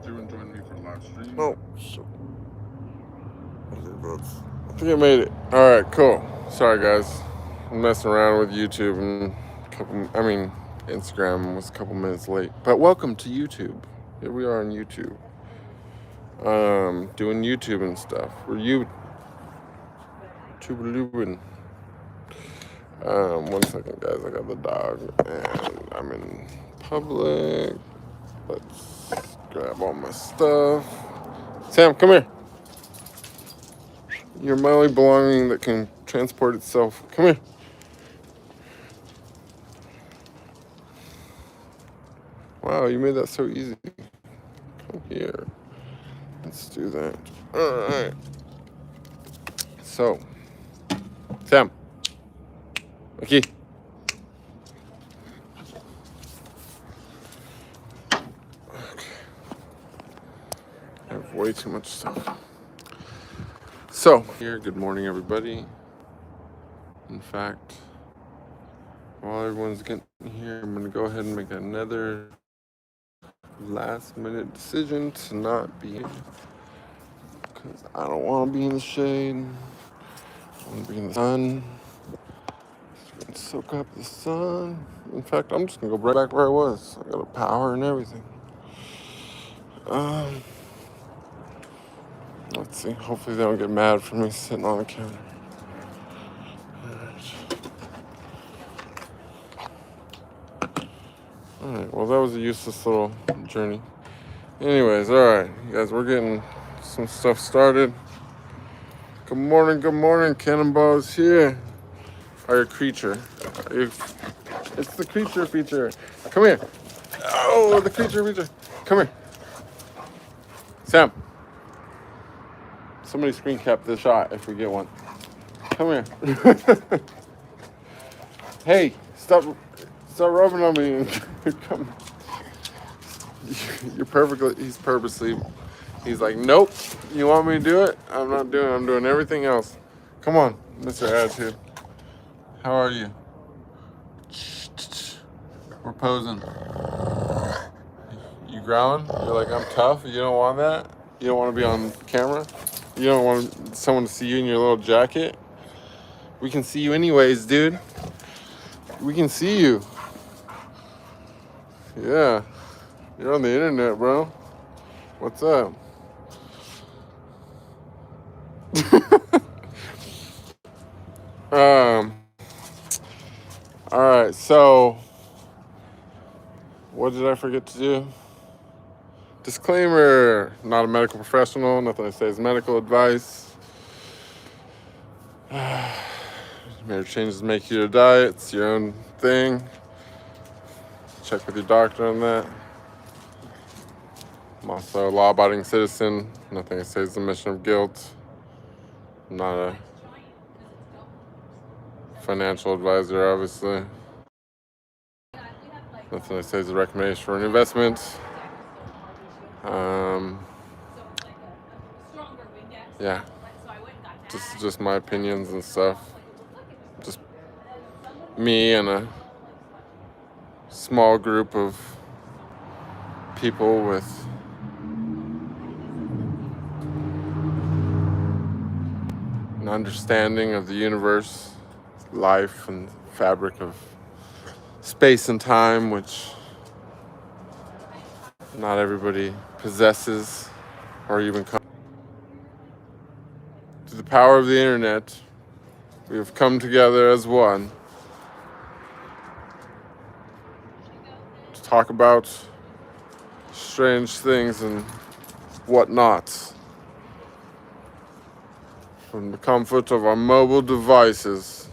come through and join me for live stream. Oh, shit. I think I made it. Alright, cool. Sorry, guys. I'm messing around with YouTube and Instagram was a couple minutes late. But welcome to YouTube. Here we are on YouTube. Doing YouTube and stuff. We're YouTuber-lubing. 1 second, guys. I got the dog and I'm in public. Let's grab all my stuff. Sam, come here. You're my only belonging that can transport itself. Come here. Wow, you made that so easy. Come here. Let's do that. All right. So, Sam. Okay. I have way too much stuff. So, here, good morning, everybody. In fact, while everyone's getting here, I'm going to go ahead and make another last-minute decision to not be here. Because I don't want to be in the shade. I want to be in the sun. Soak up the sun. In fact, I'm just going to go right back where I was. I got a power and everything. Let's see. Hopefully they don't get mad for me sitting on the counter. Alright, well that was a useless little journey. Anyways, alright, you guys, we're getting some stuff started. Good morning, Cannonball's here. Our creature. It's the creature feature. Come here. Oh, the creature feature. Come here. Sam. Somebody screen cap this shot if we get one. Come here. Hey, stop rubbing on me. Come. He's like, nope. You want me to do it? I'm doing everything else. Come on, Mr. Attitude. How are you? We're posing. You growling? You're like, I'm tough. You don't want that? You don't want to be on camera? You don't want someone to see you in your little jacket? We can see you anyways, dude. We can see you. Yeah. You're on the internet, bro. What's up? Alright, so what did I forget to do? Disclaimer, not a medical professional, nothing I say is medical advice. Major changes make your diet, it's your own thing. Check with your doctor on that. I'm also a law-abiding citizen, nothing I say is a mission of guilt. I'm not a financial advisor, obviously. Nothing I say is a recommendation for an investment. Yeah, just my opinions and stuff. Just me and a small group of people with an understanding of the universe, life, and fabric of space and time, which not everybody possesses or even comes. Through the power of the internet, we have come together as one to talk about strange things and whatnots from the comfort of our mobile devices.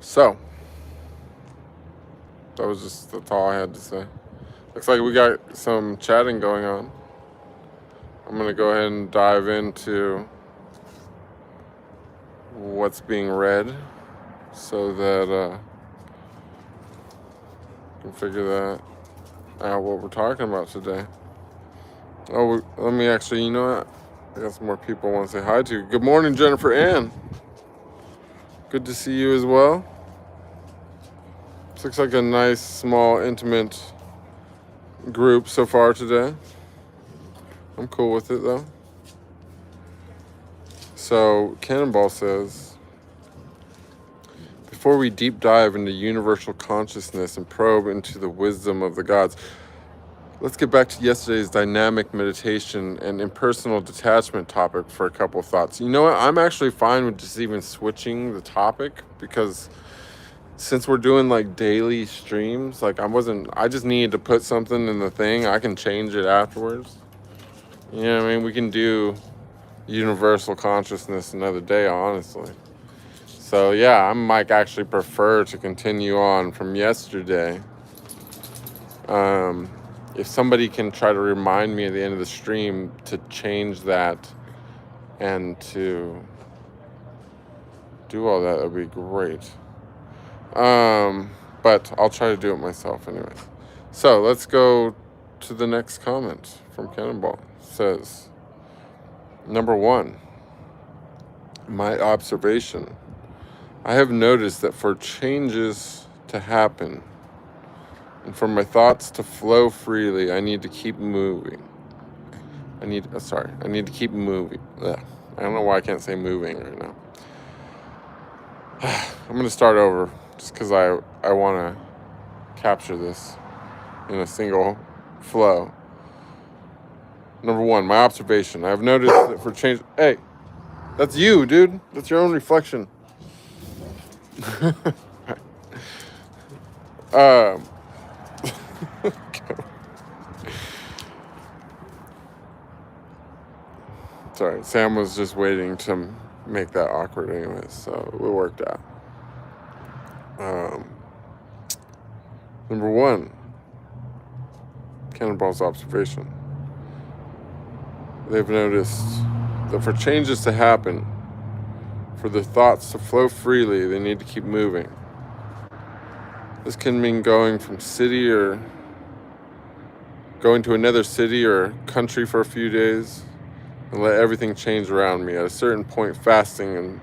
So, that's all I had to say. Looks like we got some chatting going on. I'm gonna go ahead and dive into what's being read so that we can figure that out, what we're talking about today. Oh, let me actually, you know what? I got some more people I want to say hi to. Good morning, Jennifer Ann. Good to see you as well. This looks like a nice, small, intimate group so far today. I'm cool with it though. So Cannonball says, before we deep dive into universal consciousness and probe into the wisdom of the gods, let's get back to yesterday's dynamic meditation and impersonal detachment topic for a couple of thoughts. You know what? I'm actually fine with just even switching the topic, because since we're doing like daily streams, like I just needed to put something in the thing. I can change it afterwards. You know what I mean? We can do universal consciousness another day, honestly. So yeah, I might actually prefer to continue on from yesterday. If somebody can try to remind me at the end of the stream to change that and to do all that, that'd be great. But I'll try to do it myself anyway. So let's go to the next comment from Cannonball. It says, number 1, my observation. I have noticed that for changes to happen and for my thoughts to flow freely, I need to keep moving. I need to keep moving. Ugh. I don't know why I can't say moving right now. I'm going to start over just because I want to capture this in a single flow. Number 1, my observation. I've noticed that for change... Hey, that's you, dude. That's your own reflection. Sorry, Sam was just waiting to make that awkward anyways, so it worked out. Number 1, Cannonball's observation. They've noticed that for changes to happen, for their thoughts to flow freely, they need to keep moving. This can mean going to another city or country for a few days and let everything change around me. At a certain point, fasting and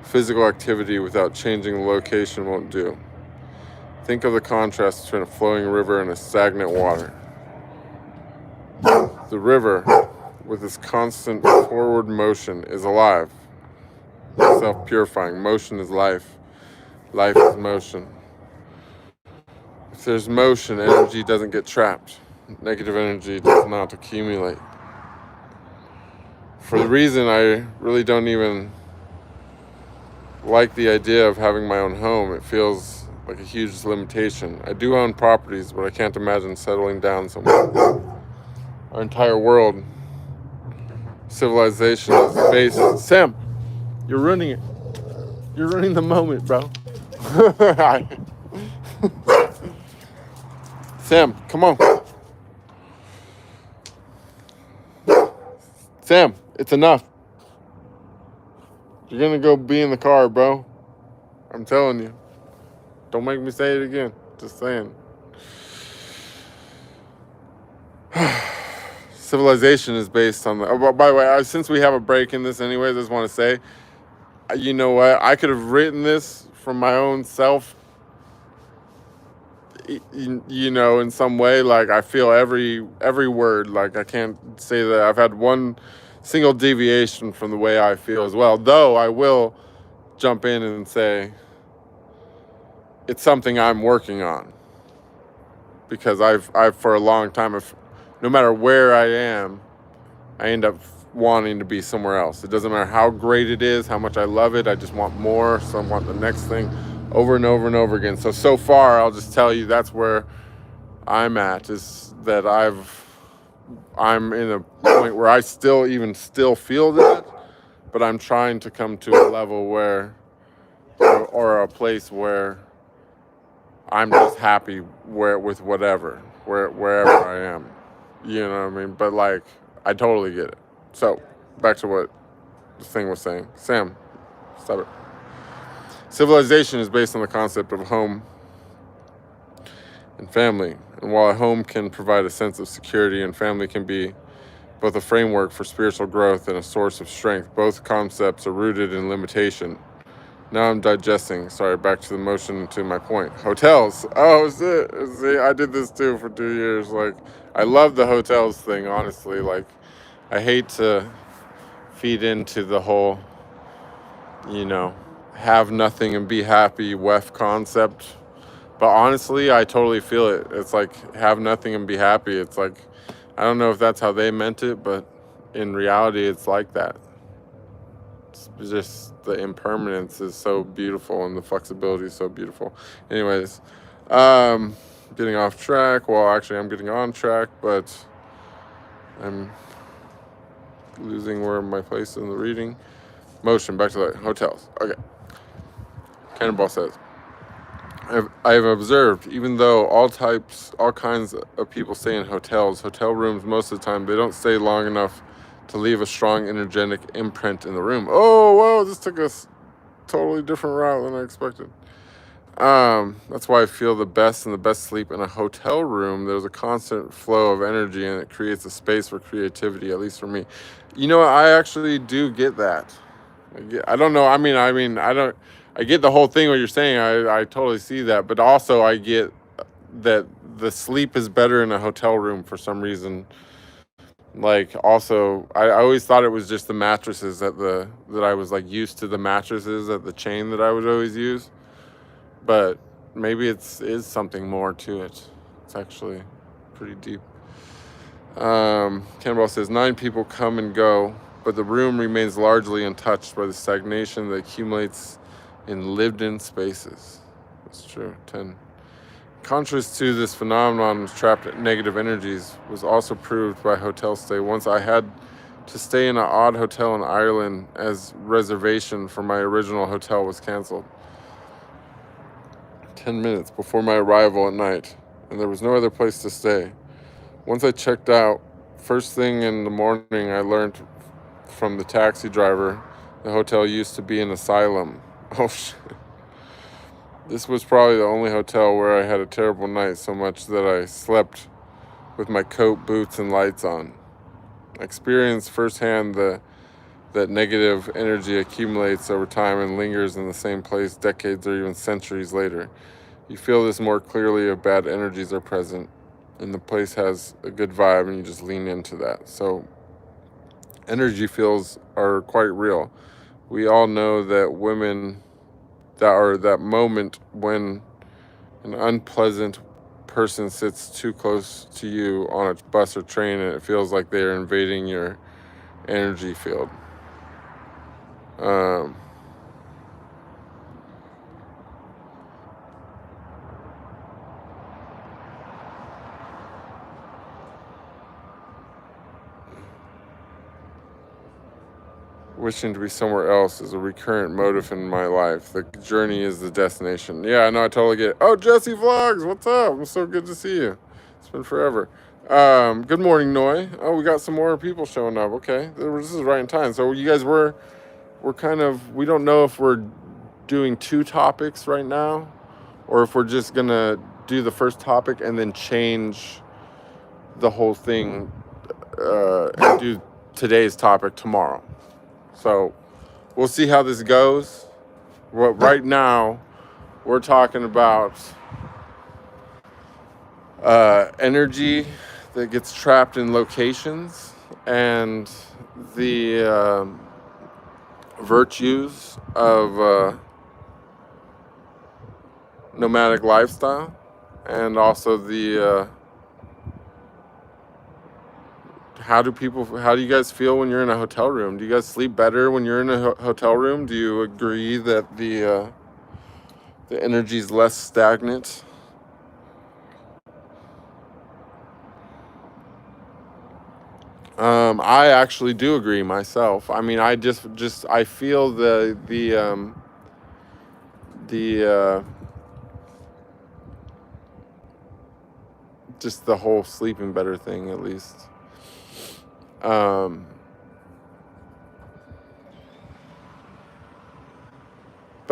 physical activity without changing the location won't do. Think of the contrast between a flowing river and a stagnant water. The river, with its constant forward motion, is alive, self-purifying. Motion is life. Life is motion. If there's motion, energy doesn't get trapped. Negative energy does not accumulate. For the reason I really don't even like the idea of having my own home, it feels like a huge limitation. I do own properties, but I can't imagine settling down somewhere. Our entire world, civilization is based... Sam, you're ruining it. You're ruining the moment, bro. Sam, come on. Sam, it's enough. You're gonna go be in the car, bro. I'm telling you. Don't make me say it again. Just saying. Civilization is based on the... Oh, by the way, since we have a break in this anyways, I just want to say, you know what? I could have written this from my own self, you know, in some way. Like, I feel every word. Like, I can't say that I've had one single deviation from the way I feel as well. Though I will jump in and say it's something I'm working on, because I've for a long time, no matter where I am, I end up wanting to be somewhere else. It doesn't matter how great it is, how much I love it. I just want more. So I want the next thing over and over and over again. So far, I'll just tell you that's where I'm at, is that I'm in a point where I still feel that, but I'm trying to come to a level where, or a place where I'm just happy with whatever, wherever I am. You know what I mean? But like, I totally get it. So back to what the thing was saying. Sam, stop it. Civilization is based on the concept of home and family. And while a home can provide a sense of security, and family can be both a framework for spiritual growth and a source of strength, both concepts are rooted in limitation Now I'm digesting. Sorry, back to the motion to my point. Hotels. Oh, see, I did this too for 2 years. Like, I love the hotels thing, honestly. Like, I hate to feed into the whole, you know, have nothing and be happy WEF concept. But honestly, I totally feel it. It's like, have nothing and be happy. It's like, I don't know if that's how they meant it, but in reality, it's like that. It's just the impermanence is so beautiful and the flexibility is so beautiful. Anyways, getting off track. Well, actually, I'm getting on track, but I'm losing where my place in the reading. Motion, back to the hotels. Okay. Cannonball says, I have observed, even though all kinds of people stay in hotels, hotel rooms, most of the time, they don't stay long enough to leave a strong energetic imprint in the room. Oh, whoa, this took a totally different route than I expected. That's why I feel the best sleep in a hotel room. There's a constant flow of energy and it creates a space for creativity, at least for me. You know, I actually do get that. I don't know. I get the whole thing what you're saying. I totally see that, but also I get that the sleep is better in a hotel room for some reason. Like, also, I always thought it was just the mattresses that I was like used to the mattresses at the chain that I would always use, but maybe is something more to it. It's actually pretty deep. Cannonball says 9 people come and go, but the room remains largely untouched by the stagnation that accumulates in lived-in spaces. That's true. 10. Contrast to this phenomenon of trapped negative energies was also proved by hotel stay. Once I had to stay in an odd hotel in Ireland as reservation for my original hotel was canceled 10 minutes before my arrival at night, and there was no other place to stay. Once I checked out, first thing in the morning, I learned from the taxi driver the hotel used to be an asylum. Oh, shit. This was probably the only hotel where I had a terrible night, so much that I slept with my coat, boots, and lights on. I experienced firsthand that negative energy accumulates over time and lingers in the same place decades or even centuries later. You feel this more clearly if bad energies are present and the place has a good vibe and you just lean into that. So energy fields are quite real. We all know that that moment when an unpleasant person sits too close to you on a bus or train and it feels like they are invading your energy field. Wishing to be somewhere else is a recurrent motive in my life. The journey is the destination. Yeah, I know, I totally get it. Oh, Jesse Vlogs, what's up? It's so good to see you. It's been forever. Good morning, Noi. Oh, we got some more people showing up. Okay, this is right in time. So you guys we're kind of, we don't know if we're doing 2 topics right now, or if we're just gonna do the first topic and then change the whole thing and do today's topic tomorrow. So we'll see how this goes. Right now, we're talking about energy that gets trapped in locations and the virtues of nomadic lifestyle, and also the how do you guys feel when you're in a hotel room? Do you guys sleep better when you're in a hotel room? Do you agree that the energy is less stagnant? I actually do agree myself. I mean, I feel just the whole sleeping better thing, at least. But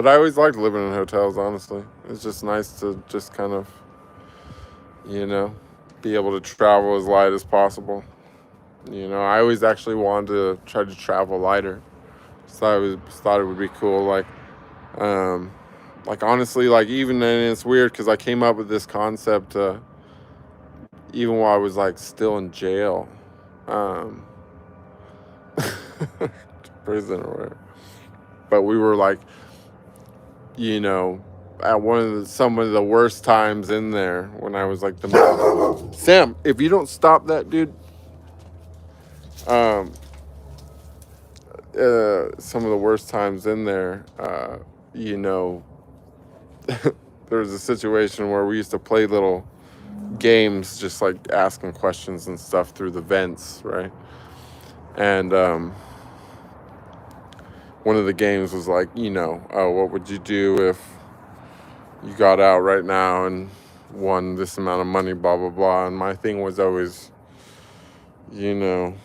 I always liked living in hotels, honestly. It's just nice to just kind of, be able to travel as light as possible. I always actually wanted to try to travel lighter. Just thought it would be cool. Like, Like, honestly, like, even, and it's weird because I came up with this concept even while I was, like, still in jail. Prison or whatever. But we were, like, you know, at some of the worst times in there when I was, like, Sam, if you don't stop that, dude. Some of the worst times in there, you know, there was a situation where we used to play little games, just like asking questions and stuff through the vents, right? And one of the games was like, you know, what would you do if you got out right now and won this amount of money, blah, blah, blah. And my thing was always, you know,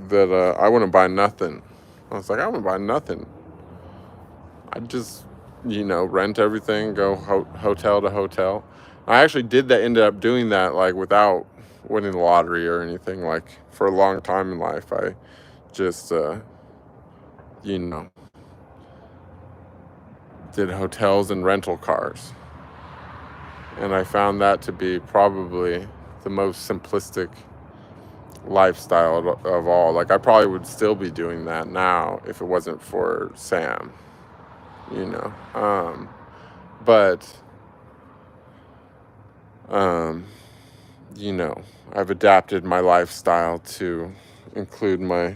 that I wouldn't buy nothing. I was like, I wouldn't buy nothing. I'd just, you know, rent everything, go hotel to hotel. I actually ended up doing that, like, without winning the lottery or anything. Like, for a long time in life, I just, you know, did hotels and rental cars. And I found that to be probably the most simplistic lifestyle of all. Like, I probably would still be doing that now if it wasn't for Sam, you know. But you know, I've adapted my lifestyle to include my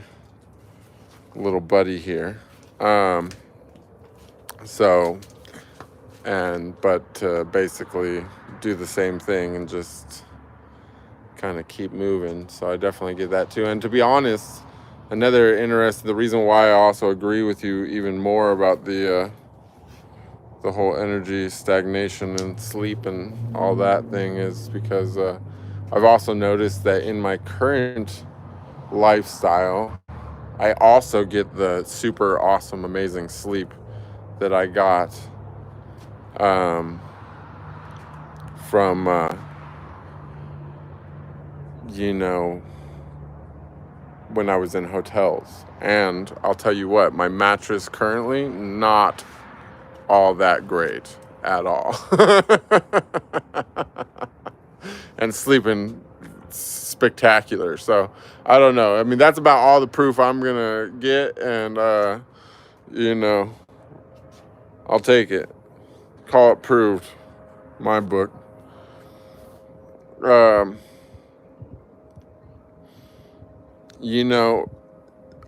little buddy here. But to basically do the same thing and just kind of keep moving. So I definitely get that too. And to be honest, the reason why I also agree with you even more about the whole energy stagnation and sleep and all that thing is because I've also noticed that in my current lifestyle, I also get the super awesome, amazing sleep that I got from, you know, when I was in hotels. And I'll tell you what, my mattress currently, not all that great at all. And sleeping spectacular. So I don't know. I mean, that's about all the proof I'm gonna get, and you know, I'll take it. Call it proved. My book. You know,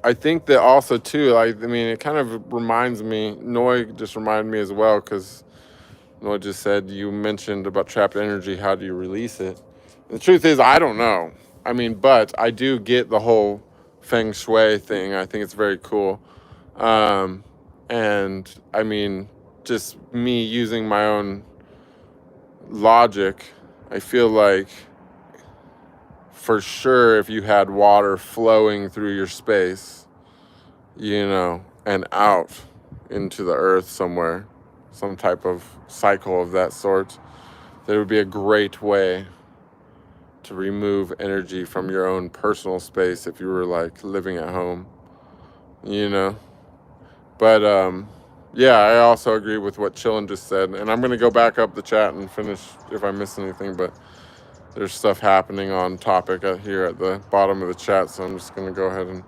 I think that also too, I mean, it kind of reminds me, Noi just reminded me as well, because Noi just said, you mentioned about trapped energy, how do you release it? The truth is, I don't know. I mean, but I do get the whole feng shui thing. I think it's very cool. And I mean, just me using my own logic, I feel like for sure if you had water flowing through your space, you know, and out into the earth somewhere, some type of cycle of that sort, that would be a great way to remove energy from your own personal space if you were like living at home, you know. But yeah, I also agree with what Chillin just said, and I'm gonna go back up the chat and finish if I miss anything, but there's stuff happening on topic here at the bottom of the chat, so I'm just gonna go ahead and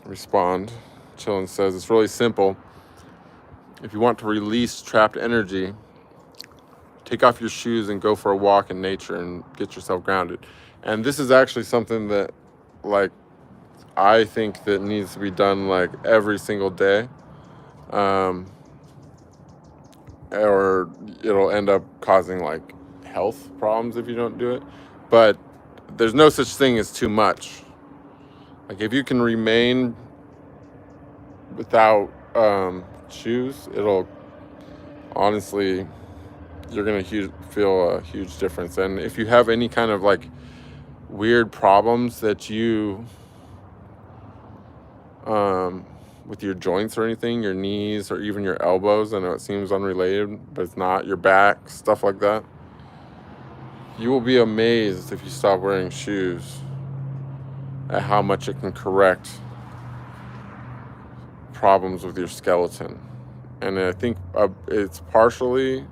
respond. Chillin says, it's really simple. If you want to release trapped energy, take off your shoes and go for a walk in nature and get yourself grounded. And this is actually something that, like, I think that needs to be done like every single day, or it'll end up causing like health problems if you don't do it. But there's no such thing as too much. Like, if you can remain without shoes, it'll honestly, you're gonna feel a huge difference. And if you have any kind of like weird problems that you with your joints or anything, your knees or even your elbows, I know it seems unrelated, but it's not, your back, stuff like that, you will be amazed if you stop wearing shoes at how much it can correct problems with your skeleton. And I think it's partially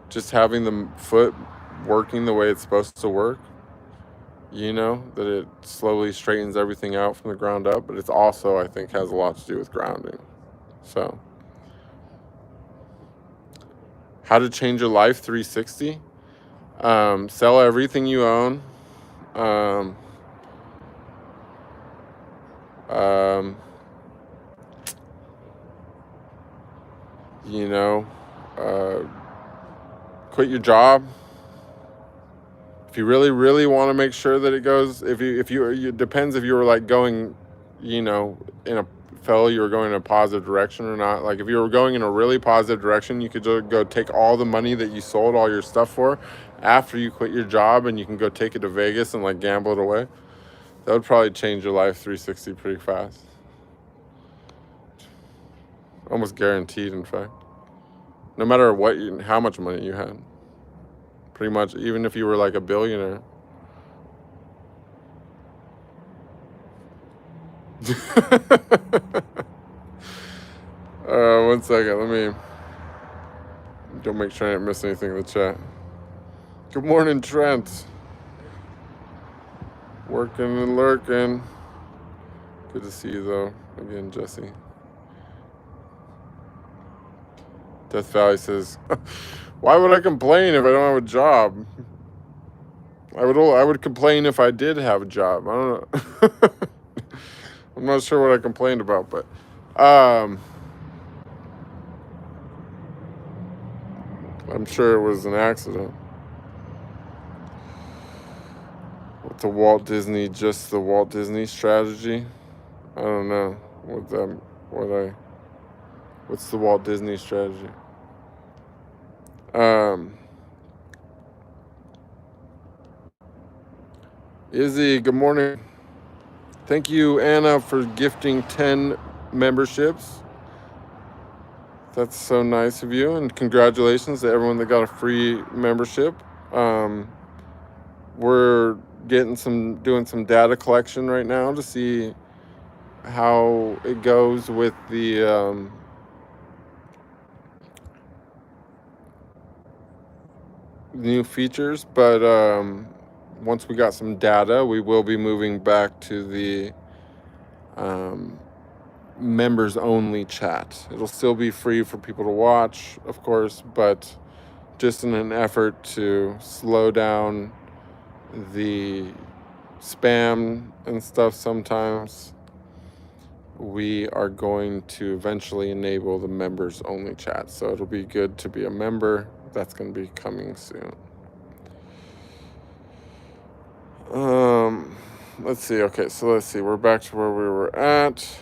just having the foot working the way it's supposed to work, that it slowly straightens everything out from the ground up, but it's also, I think, has a lot to do with grounding. So, how to change your life 360? Sell everything you own. Um, um, you know, uh, quit your job. If you really, really want to make sure that it goes, it depends if you were like going, in a you were going in a positive direction or not. Like if you were going in a really positive direction, you could just go take all the money that you sold all your stuff for after you quit your job, and you can go take it to Vegas and like gamble it away. That would probably change your life 360 pretty fast. Almost guaranteed, in fact. No matter how much money you had. Pretty much, even if you were like a billionaire. One second, let me don't make sure I didn't miss anything in the chat. Good morning, Trent. Working and lurking. Good to see you though. Again, Jesse. Death Valley says, why would I complain if I don't have a job? I would complain if I did have a job. I don't know. I'm not sure what I complained about, but I'm sure it was an accident. What's the Walt Disney strategy? I don't know what's the Walt Disney strategy? Izzy, good morning. Thank you, Anna, for gifting 10 memberships. That's so nice of you, and congratulations to everyone that got a free membership. We're doing some data collection right now to see how it goes with the new features, but once we got some data, we will be moving back to the members only chat. It'll still be free for people to watch, of course, but just in an effort to slow down the spam and stuff sometimes, we are going to eventually enable the members only chat. So it'll be good to be a member. That's going to be coming soon. Let's see. Okay, so let's see. We're back to where we were at.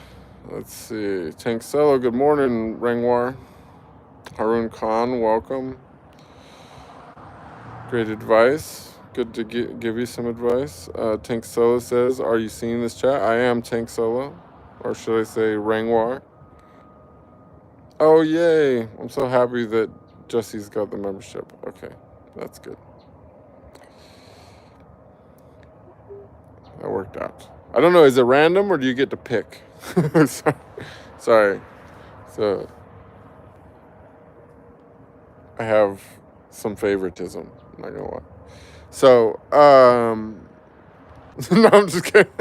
Let's see. Tanksello, good morning, Rengwar. Harun Khan, welcome. Great advice. Good to give you some advice. Tank Solo says, are you seeing this chat? I am Tank Solo. Or should I say Rangwar? Oh, yay. I'm so happy that Jesse's got the membership. Okay, that's good. That worked out. I don't know, is it random or do you get to pick? Sorry. So, I have some favoritism. I'm not gonna lie. So, no, I'm just kidding.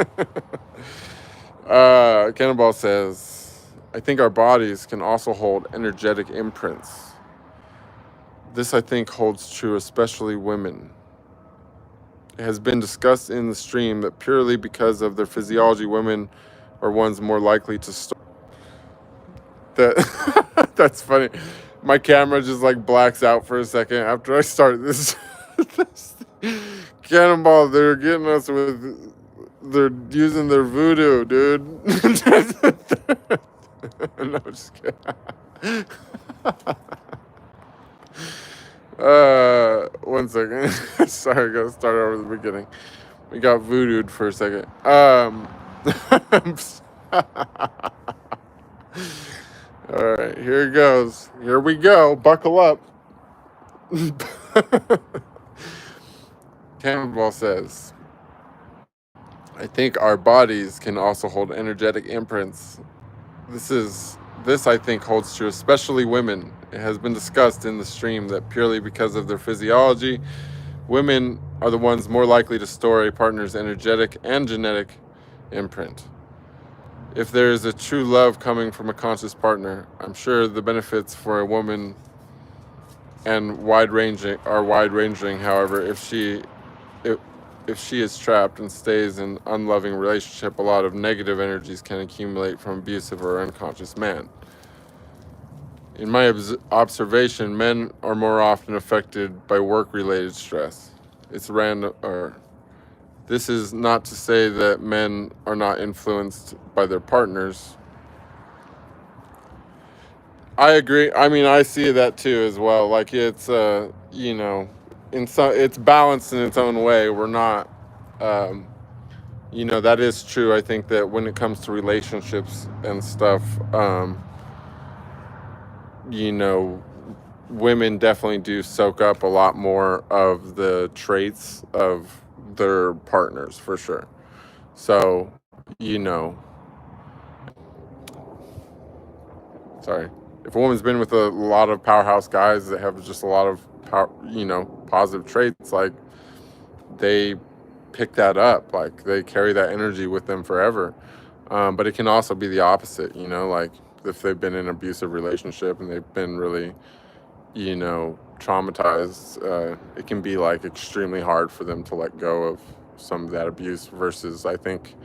Cannonball says, I think our bodies can also hold energetic imprints. This, I think, holds true, especially women. It has been discussed in the stream that purely because of their physiology, women are ones more likely to start. That's funny. My camera just like blacks out for a second after I start this. Cannonball, they're getting us with. They're using their voodoo, dude. No, I'm just kidding. One second. Sorry, I gotta start over the beginning. We got voodooed for a second. All right, here it goes. Here we go. Buckle up. Cannonball says, I think our bodies can also hold energetic imprints. This is this I think holds true, especially women. It has been discussed in the stream that purely because of their physiology, women are the ones more likely to store a partner's energetic and genetic imprint. If there is a true love coming from a conscious partner, I'm sure the benefits for a woman and wide-ranging. However, if she is trapped and stays in an unloving relationship, a lot of negative energies can accumulate from abusive or unconscious man. In my observation, men are more often affected by work-related stress. It's random, or this is not to say that men are not influenced by their partners. I agree. I mean, I see that too as well. Like it's, it's balanced in its own way. We're not, that is true. I think that when it comes to relationships and stuff, women definitely do soak up a lot more of the traits of their partners for sure. So, sorry. If a woman's been with a lot of powerhouse guys that have just a lot of positive traits, like they pick that up, like they carry that energy with them forever. But it can also be the opposite, like if they've been in an abusive relationship and they've been really, traumatized, it can be like extremely hard for them to let go of some of that abuse versus I think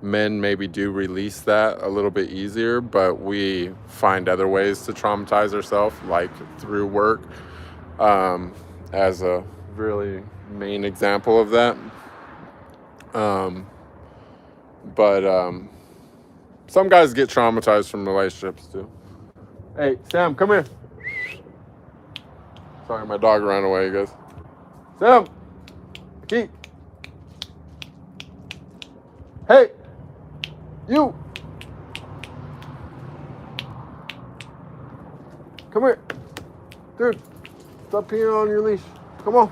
men maybe do release that a little bit easier, but we find other ways to traumatize ourselves, like through work, as a really main example of that. But some guys get traumatized from relationships too. Hey, Sam, come here. Sorry, my dog ran away, guys. Sam, Keith. Hey, you. Come here. Dude, stop peeing on your leash. Come on.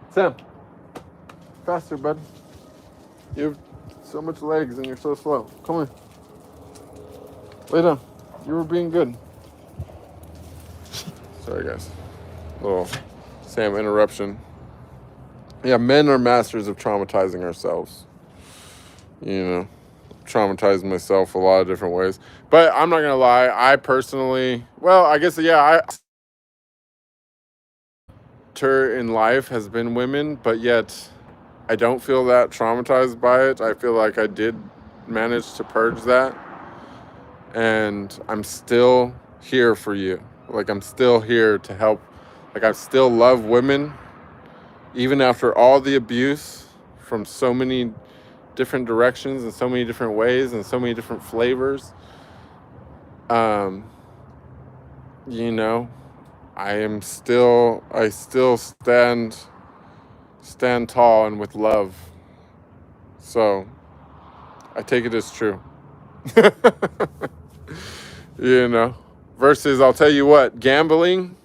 Sam, faster, bud. You have so much legs and you're so slow. Come here. Lay down. You were being good. Sorry, guys. Little Sam interruption. Yeah, men are masters of traumatizing ourselves. Traumatized myself a lot of different ways. But I'm not going to lie. I personally, I guess, in life has been women, but yet I don't feel that traumatized by it. I feel like I did manage to purge that. And I'm still here for you. Like, I'm still here to help. Like, I still love women, even after all the abuse from so many different directions and so many different ways and so many different flavors. I still stand tall and with love. So I take it as true. Versus, I'll tell you what, gambling,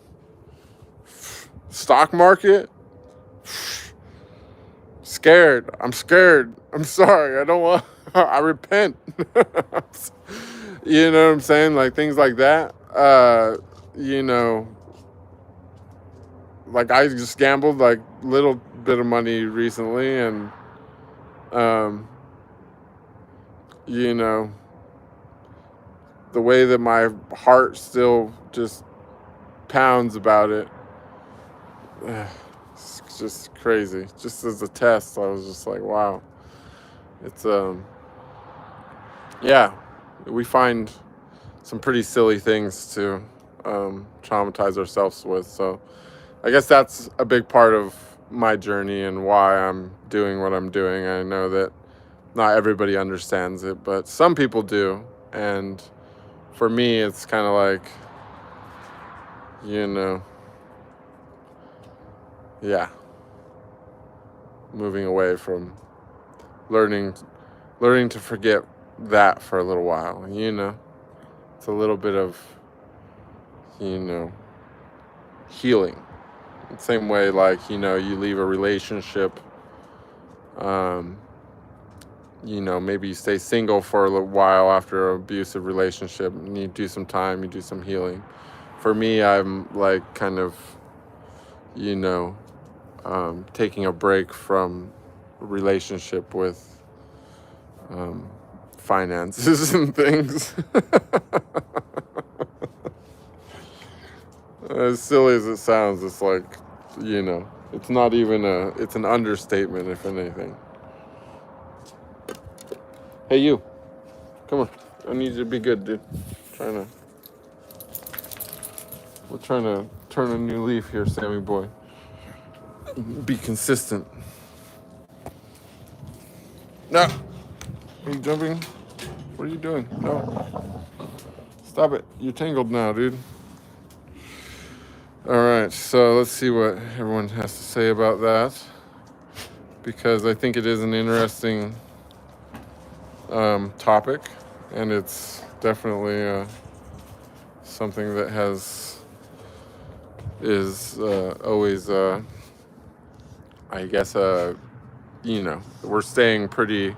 stock market, scared. I'm scared. I'm sorry. I don't want, I repent. You know what I'm saying? Like things like that. Like I just gambled like little bit of money recently and, the way that my heart still just pounds about it. It's just crazy. Just as a test, I was just like, wow. It's, we find some pretty silly things to traumatize ourselves with. So I guess that's a big part of my journey and why I'm doing what I'm doing. I know that not everybody understands it, but some people do. And for me, it's kind of like, moving away from learning to forget that for a little while. It's a little bit of, healing. The same way, like, you leave a relationship, you know, maybe you stay single for a little while after an abusive relationship, and you do some time, you do some healing. For me, I'm like kind of, you know, taking a break from a relationship with finances and things. As silly as it sounds, it's like, you know, it's not even it's an understatement, if anything. Hey, you. Come on. I need you to be good, dude. We're trying to turn a new leaf here, Sammy boy. Be consistent. No. Are you jumping? What are you doing? No. Stop it. You're tangled now, dude. All right. So let's see what everyone has to say about that, because I think it is an interesting topic, and it's definitely something that is always I guess you know, we're staying pretty.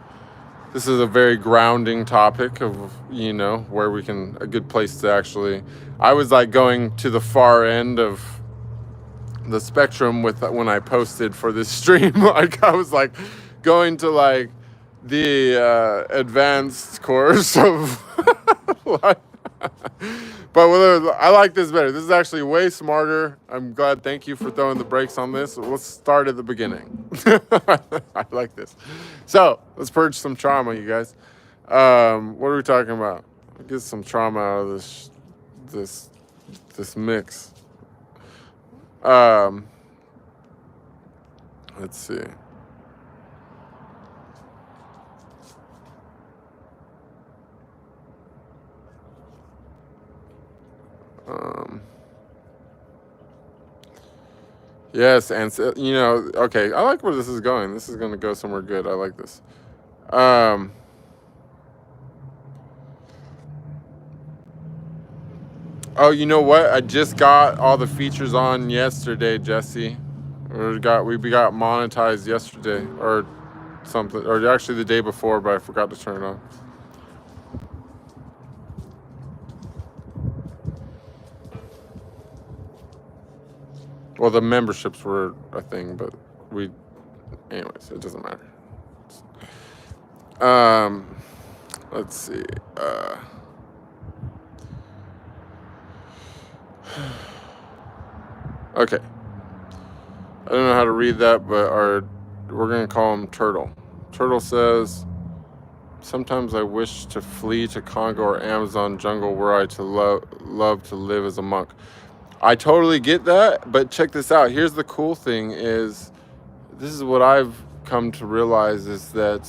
This is a very grounding topic of, you know, where we can, a good place to actually, I was like going to the far end of the spectrum with when I posted for this stream. Like I was like going to like the advanced course of but I like this better. This is actually way smarter. I'm glad. Thank you for throwing the brakes on this. Let's start at the beginning. I like this. So let's purge some trauma, you guys. What are we talking about? Get some trauma out of this mix. Let's see. Yes, and you know, okay, I like where this is going. This is going to go somewhere good. I like this. Oh, you know what? I just got all the features on yesterday, Jesse. We got monetized yesterday or something, or actually the day before, but I forgot to turn it on. Well, the memberships were a thing, but anyways, it doesn't matter. Let's see. Okay. I don't know how to read that, but we're going to call him Turtle. Turtle says, sometimes I wish to flee to Congo or Amazon jungle were I to love to live as a monk. I totally get that, but check this out. Here's the cool thing is, this is what I've come to realize is that,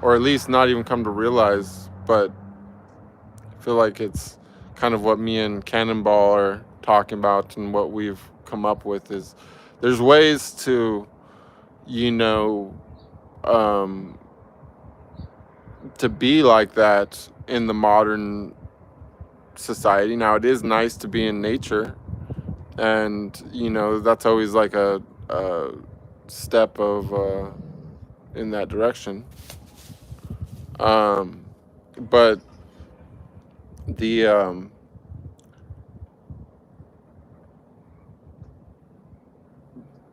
or at least not even come to realize, but I feel like it's kind of what me and Cannonball are talking about and what we've come up with is there's ways to, you know, to be like that in the modern society. Now, it is nice to be in nature, and, you know, that's always like a step of in that direction. But the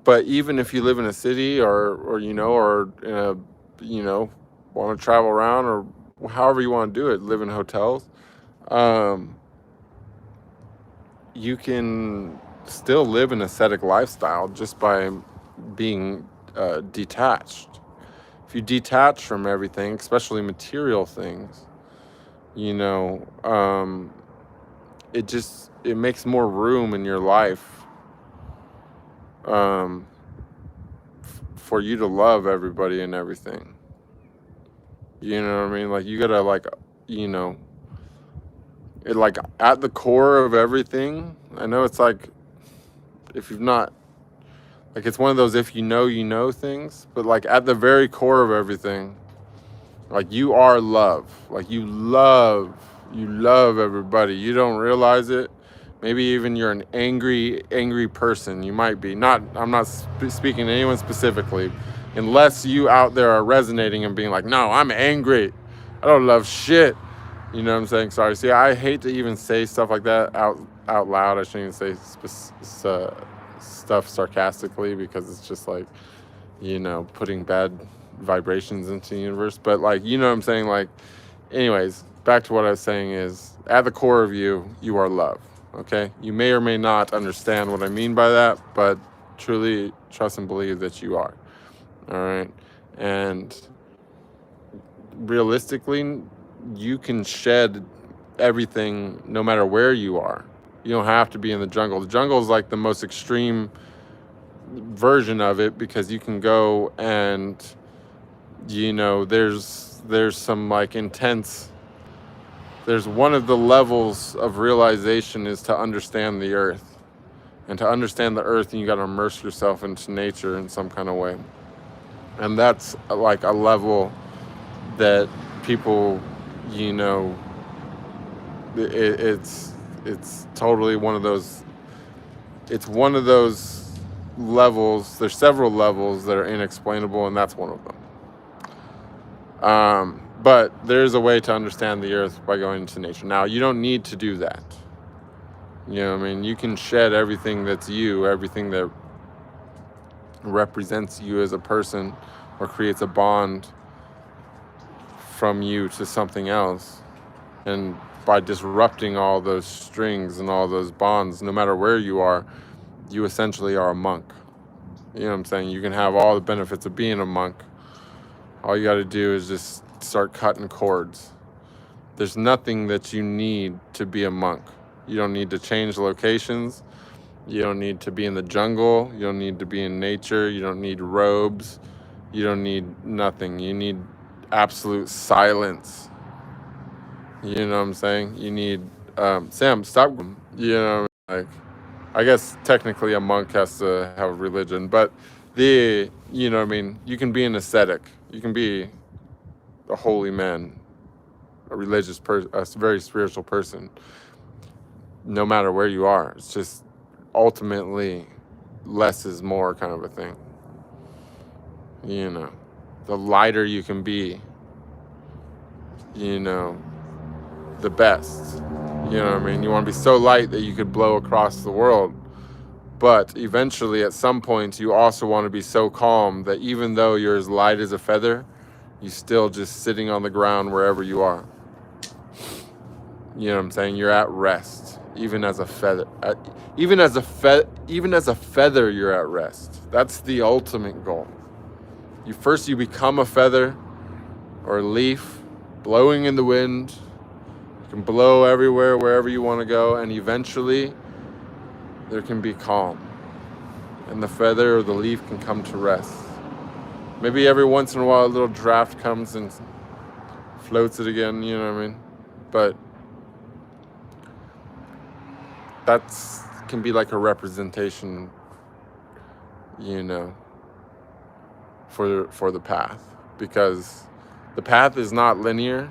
but even if you live in a city or you know, or in a, you know, want to travel around or however you want to do it, live in hotels, you can still live an ascetic lifestyle just by being detached. If you detach from everything, especially material things, you know, it makes more room in your life for you to love everybody and everything. You know what I mean? Like, you gotta, like, you know, it, like, at the core of everything, I know it's like, if you've not, like, it's one of those if you know things, but like at the very core of everything, like, you are love. Like, you love everybody. You don't realize it. Maybe even you're an angry person. You might be. I'm not speaking to anyone specifically, unless you out there are resonating and being like, no, I'm angry, I don't love shit. You know what I'm saying? Sorry. See, I hate to even say stuff like that out loud. I shouldn't even say stuff sarcastically, because it's just like, you know, putting bad vibrations into the universe. But like, you know what I'm saying? Like, anyways, back to what I was saying is, at the core of you, you are love. Okay? You may or may not understand what I mean by that, but truly trust and believe that you are. All right? And realistically, you can shed everything no matter where you are. You don't have to be in the jungle. The jungle is like the most extreme version of it, because you can go and, you know, there's some like intense, there's one of the levels of realization is to understand the earth. And to understand the earth, you got to immerse yourself into nature in some kind of way. And that's like a level that people, you know, it's totally one of those, it's one of those levels. There's several levels that are inexplainable, and that's one of them. But there's a way to understand the earth by going into nature. Now, you don't need to do that. You know what I mean? You can shed everything that's you, everything that represents you as a person or creates a bond from you to something else. And by disrupting all those strings and all those bonds, no matter where you are, you essentially are a monk. You know what I'm saying? You can have all the benefits of being a monk. All you got to do is just start cutting cords. There's nothing that you need to be a monk. You don't need to change locations. You don't need to be in the jungle. You don't need to be in nature. You don't need robes. You don't need nothing. You need absolute silence. You know what I'm saying? You need, Sam, stop. You know, like, I guess technically a monk has to have a religion, but you know what I mean? You can be an ascetic. You can be a holy man, a religious person, a very spiritual person, no matter where you are. It's just ultimately less is more kind of a thing. You know, the lighter you can be, you know, the best. You know what I mean? You want to be so light that you could blow across the world. But eventually, at some point, you also want to be so calm that even though you're as light as a feather, you're still just sitting on the ground wherever you are. You know what I'm saying? You're at rest, even as a feather. Even as a feather, you're at rest. That's the ultimate goal. You become a feather or a leaf blowing in the wind. You can blow everywhere, wherever you want to go, and eventually there can be calm. And the feather or the leaf can come to rest. Maybe every once in a while a little draft comes and floats it again, you know what I mean? But that's can be like a representation, you know, for the path, because the path is not linear.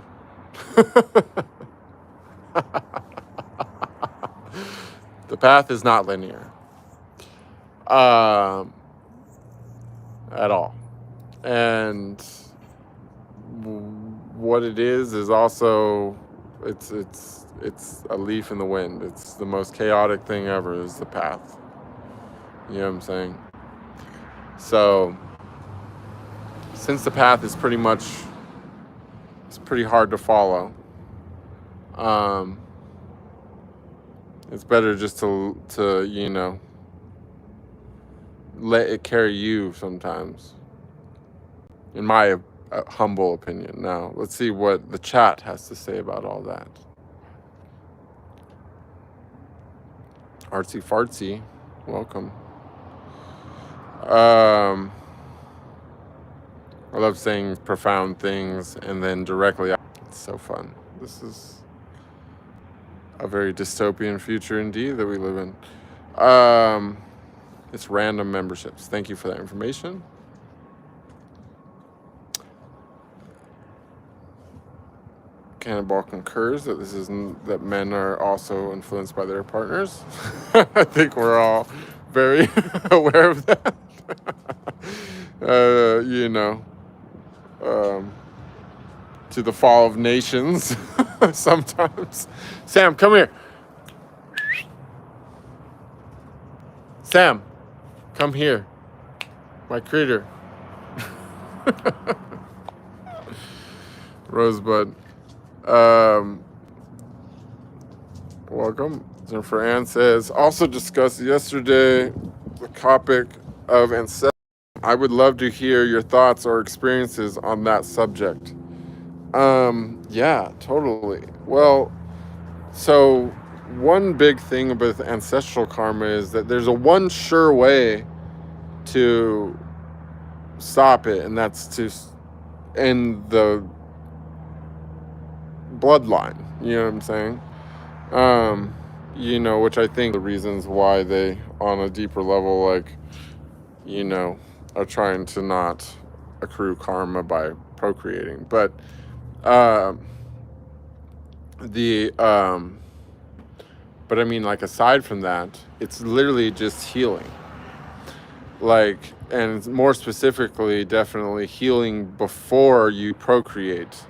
The path is not linear at all. And what it is also, it's a leaf in the wind. It's the most chaotic thing ever is the path. You know what I'm saying? So since the path is pretty hard to follow, it's better just to you know, let it carry you sometimes, in my humble opinion. Now, let's see what the chat has to say about all that. Artsy fartsy, welcome. I love saying profound things and then directly. It's so fun. This is a very dystopian future indeed that we live in. It's random memberships. Thank you for that information. Cannonball concurs that that men are also influenced by their partners. I think we're all very aware of that. you know, to the fall of nations sometimes. Sam, come here. Sam, come here. My critter. Rosebud. Welcome. Jennifer Ann says, also discussed yesterday the topic of ancestral. I would love to hear your thoughts or experiences on that subject. Yeah, totally. Well, so one big thing with ancestral karma is that there's a one sure way to stop it, and that's to end the bloodline. You know what I'm saying? You know, which I think the reasons why they, on a deeper level, like, you know, are trying to not accrue karma by procreating. But but I mean, like, aside from that, it's literally just healing. Like, and more specifically, definitely healing before you procreate.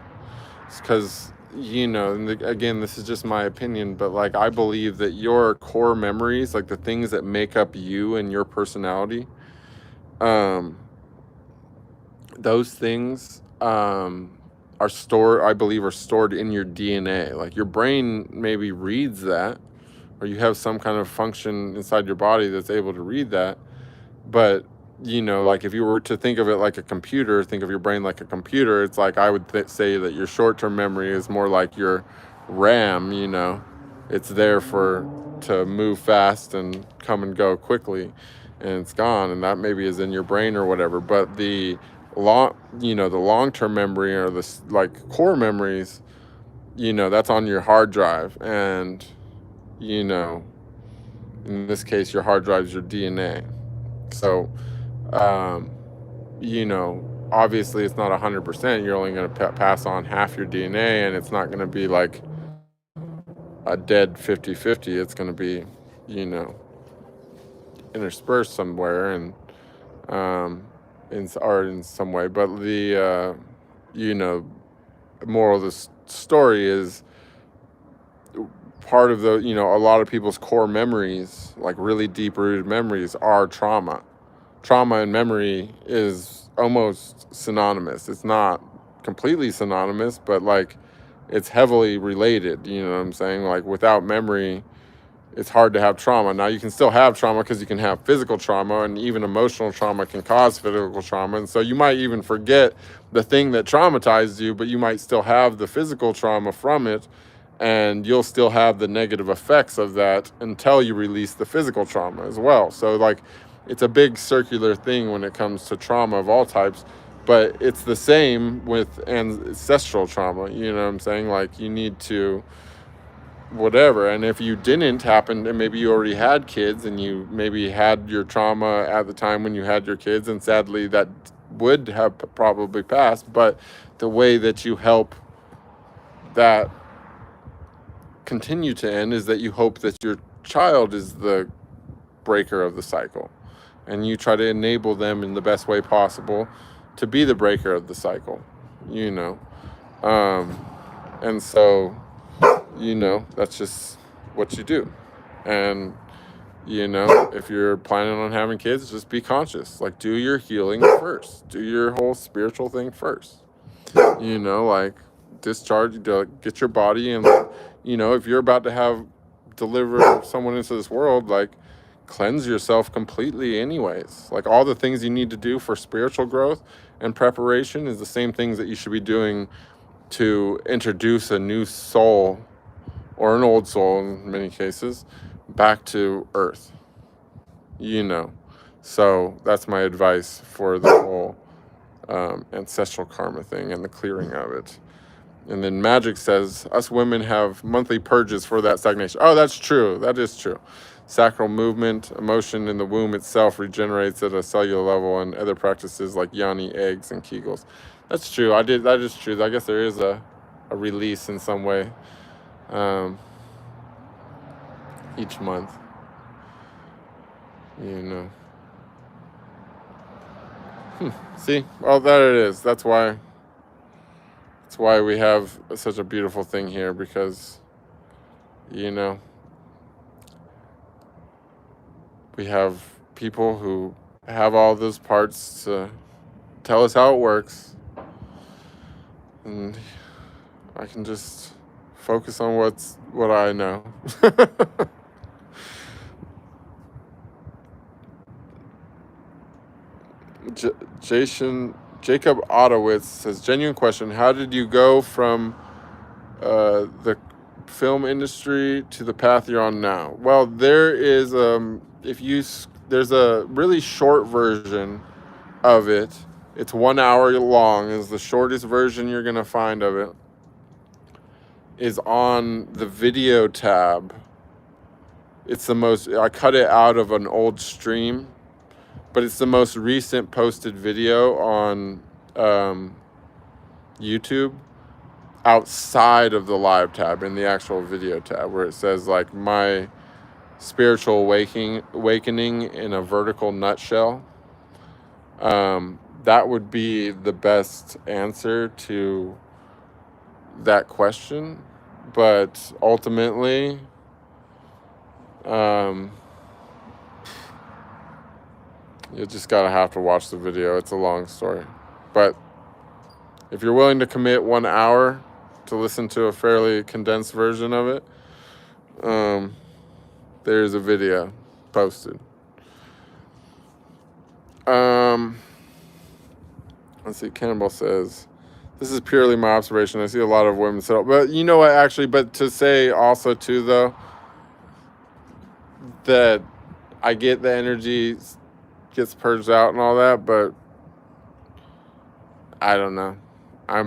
Because, you know, and again, this is just my opinion, but like, I believe that your core memories, like the things that make up you and your personality, those things are stored, I believe, are stored in your DNA. Like, your brain maybe reads that, or you have some kind of function inside your body that's able to read that. But, you know, like, if you were to think of it like a computer, think of your brain like a computer, it's like, I would say that your short-term memory is more like your RAM. You know, it's there to move fast and come and go quickly, and it's gone, and that maybe is in your brain or whatever. But the long-term memory, or the, like, core memories, you know, that's on your hard drive. And, you know, in this case, your hard drive is your DNA. So, you know, obviously it's not 100%. You're only going to pass on half your DNA, and it's not going to be like a dead 50-50. It's going to be, you know, interspersed somewhere, and in some way. But the you know, moral of the story is, part of the, you know, a lot of people's core memories, like really deep rooted memories, are trauma. Trauma and memory is almost synonymous. It's not completely synonymous, but like, it's heavily related. You know what I'm saying? Like, without memory, it's hard to have trauma. Now, you can still have trauma because you can have physical trauma, and even emotional trauma can cause physical trauma. And so you might even forget the thing that traumatized you, but you might still have the physical trauma from it, and you'll still have the negative effects of that until you release the physical trauma as well. So, like, it's a big circular thing when it comes to trauma of all types. But it's the same with ancestral trauma. You know what I'm saying? Like, you need to whatever. And if you didn't happen, and maybe you already had kids, and you maybe had your trauma at the time when you had your kids, and sadly that would have probably passed. But the way that you help that continue to end is that you hope that your child is the breaker of the cycle, and you try to enable them in the best way possible to be the breaker of the cycle, you know. And so, you know, that's just what you do. And, you know, if you're planning on having kids, just be conscious. Like, do your healing first. Do your whole spiritual thing first. You know, like, discharge, get your body, and, you know, if you're about to deliver someone into this world, like, cleanse yourself completely anyways. Like, all the things you need to do for spiritual growth and preparation is the same things that you should be doing to introduce a new soul, or an old soul in many cases, back to earth, you know. So that's my advice for the whole ancestral karma thing and the clearing of it. And then Magic says, us women have monthly purges for that stagnation. Oh, that's true. That is true. Sacral movement, emotion in the womb itself regenerates at a cellular level, and other practices like yoni, eggs, and kegels. That's true. That is true. I guess there is a release in some way each month, you know. See? Well, there it is. That's why we have such a beautiful thing here, because, you know, we have people who have all those parts to tell us how it works. And I can just focus on what I know. Jacob Ottowitz says, genuine question, how did you go from the film industry to the path you're on now? Well, there is there's a really short version of it. It's 1 hour long, is the shortest version you're gonna find of it, is on the video tab. It's the most, I cut it out of an old stream, but it's the most recent posted video on YouTube, outside of the live tab, in the actual video tab, where it says like my spiritual awakening in a vertical nutshell. That would be the best answer to that question. But ultimately, you just gotta have to watch the video. It's a long story. But if you're willing to commit 1 hour to listen to a fairly condensed version of it, there's a video posted. Let's see, Cannonball says, this is purely my observation. I see a lot of women settle. But you know what, actually, but to say also, too, though, that I get the energy gets purged out and all that, but I don't know. I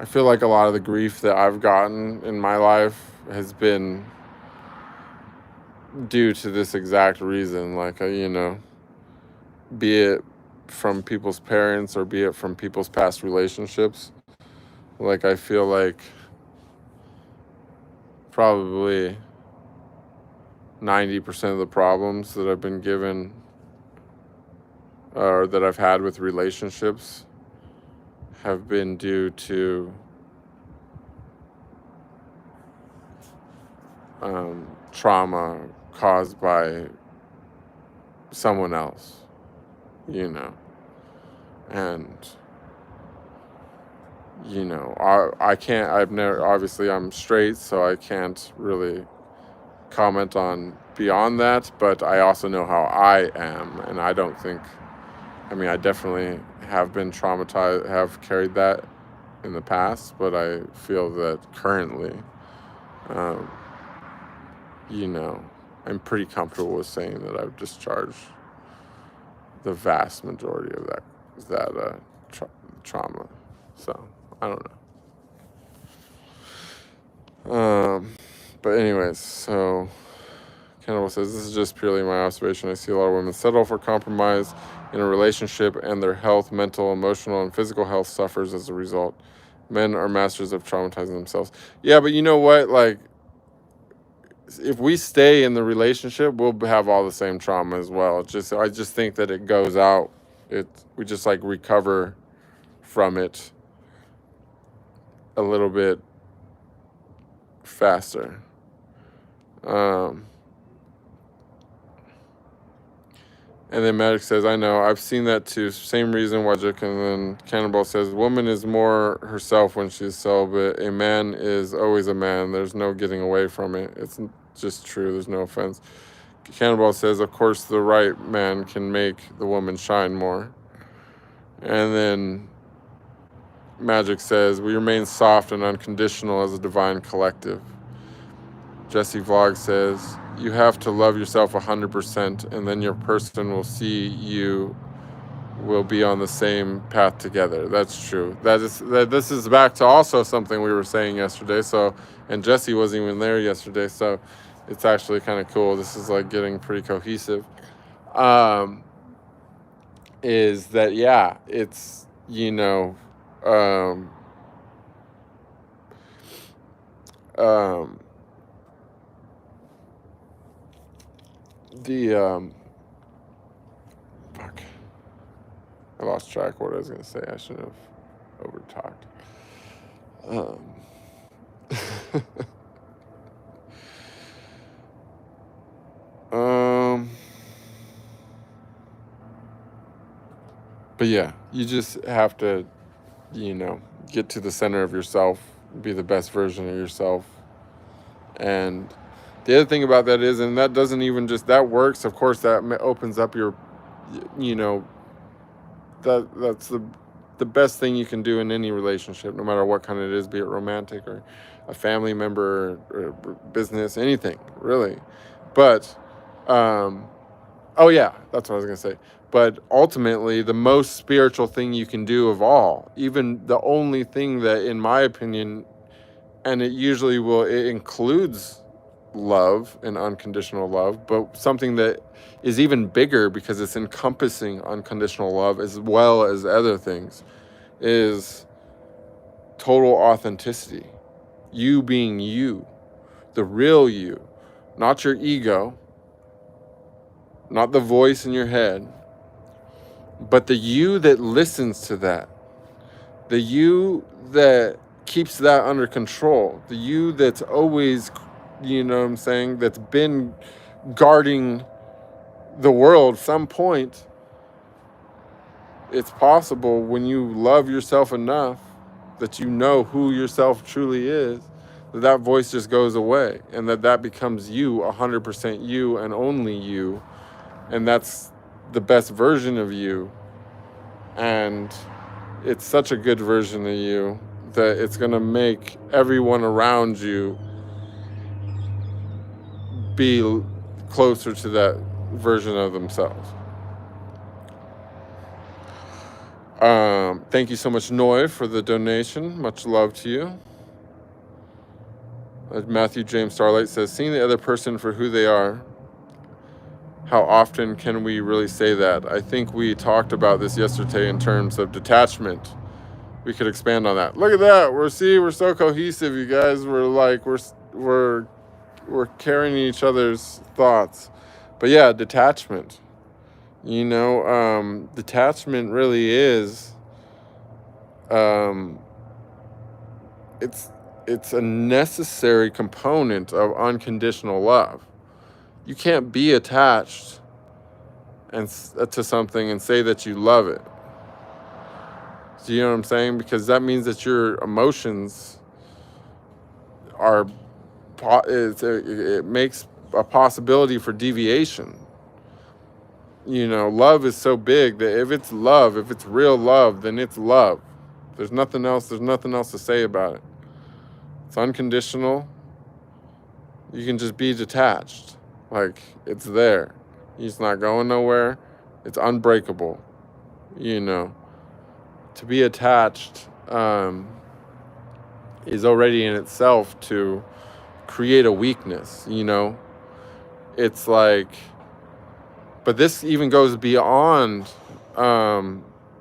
feel like a lot of the grief that I've gotten in my life has been due to this exact reason. Like, be it from people's parents or be it from people's past relationships. Like, I feel like probably 90% of the problems that I've been given or that I've had with relationships have been due to trauma caused by someone else, and obviously I'm straight, so I can't really comment on beyond that, but I also know how I am, and I definitely have been traumatized, have carried that in the past, but I feel that currently, I'm pretty comfortable with saying that I've discharged the vast majority of that trauma. So I don't know. But anyways, so Cannibal says, this is just purely my observation. I see a lot of women settle for compromise in a relationship, and their health, mental, emotional, and physical health suffers as a result. Men are masters of traumatizing themselves. Yeah, but you know what? Like, if we stay in the relationship, we'll have all the same trauma as well. I just think that it goes out. We just like recover from it a little bit faster. And then Magic says, I know, I've seen that too. Same reason, Wajik. And then Cannonball says, woman is more herself when she's celibate. A man is always a man. There's no getting away from it. It's just true. There's no offense. Cannonball says, of course, the right man can make the woman shine more. And then Magic says, we remain soft and unconditional as a divine collective. Jesse Vlog says, you have to love yourself 100%, and then your person will see you will be on the same path together. That's true. This is back to also something we were saying yesterday. So, and Jesse wasn't even there yesterday, so it's actually kind of cool. This is like getting pretty cohesive. Is that, yeah, it's, I lost track of what I was going to say. I shouldn't have over-talked. But yeah, you just have to, get to the center of yourself, be the best version of yourself. And the other thing about that is, and that doesn't even just, that works, of course, that opens up your, that's the best thing you can do in any relationship, no matter what kind it is, be it romantic or a family member or business, anything, really. But, oh yeah, that's what I was going to say. But ultimately, the most spiritual thing you can do of all, even the only thing that, in my opinion, and it usually it includes love and unconditional love, but something that is even bigger because it's encompassing unconditional love as well as other things, is total authenticity. You being you, the real you, not your ego, not the voice in your head, but the you that listens to that, the you that keeps that under control, the you that's always, that's been guarding the world. Some point, it's possible when you love yourself enough that you know who yourself truly is, that voice just goes away, and that becomes you, 100% you and only you, and that's the best version of you. And it's such a good version of you that it's going to make everyone around you be closer to that version of themselves. Thank you so much, Noy, for the donation. Much love to you. Matthew James Starlight says, seeing the other person for who they are, how often can we really say that? I think we talked about this yesterday in terms of detachment. We could expand on that. Look at that. We're so cohesive, you guys. We're carrying each other's thoughts. But yeah, detachment. Detachment really is, it's a necessary component of unconditional love. You can't be attached to something and say that you love it. Do you know what I'm saying? Because that means that your emotions are, it makes a possibility for deviation. Love is so big that if it's love, if it's real love, then it's love. There's nothing else to say about it. It's unconditional. You can just be detached. Like, it's there. It's not going nowhere. It's unbreakable. To be attached is already in itself to create a weakness, It's like, but this even goes beyond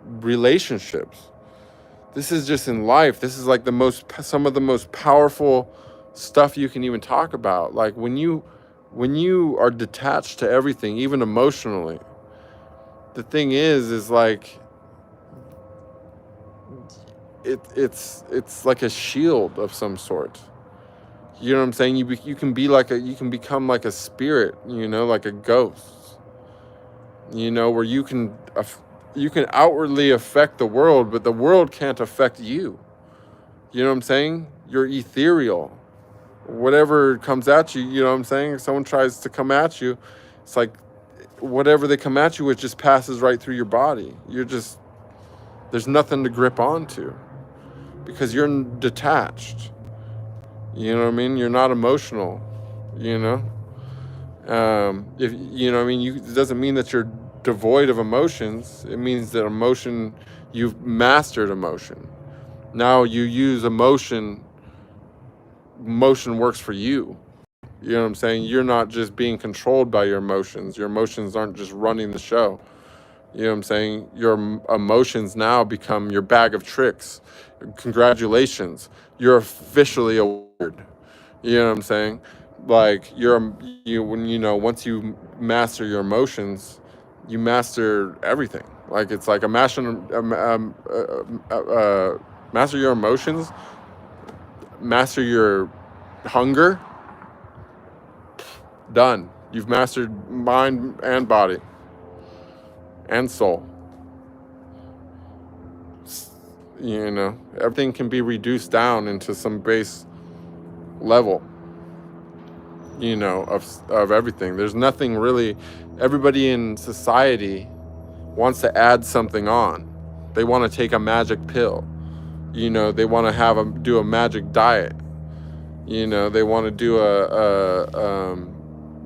relationships. This is just in life. This is like some of the most powerful stuff you can even talk about. Like when you are detached to everything, even emotionally, the thing is like it's like a shield of some sort. You know what I'm saying? You can become like a spirit, like a ghost. Where you can outwardly affect the world, but the world can't affect you. You know what I'm saying? You're ethereal. Whatever comes at you, you know what I'm saying? If someone tries to come at you, it's like whatever they come at you with just passes right through your body. There's nothing to grip onto because you're detached. You know what I mean? You're not emotional, if you know what I mean, it doesn't mean that you're devoid of emotions. It means that you've mastered emotion. Now you use emotion works for you. You know what I'm saying? You're not just being controlled by your emotions. Your emotions aren't just running the show. You know what I'm saying? Your emotions now become your bag of tricks. Congratulations. You're officially a word. You know what I'm saying? Like once you master your emotions, you master everything. Like it's like master your emotions, master your hunger. Done. You've mastered mind and body and soul. You know, everything can be reduced down into some base level, you know, of everything. There's nothing really. Everybody in society wants to add something on. They want to take a magic pill. You know, they want to do a magic diet. You know, they want to do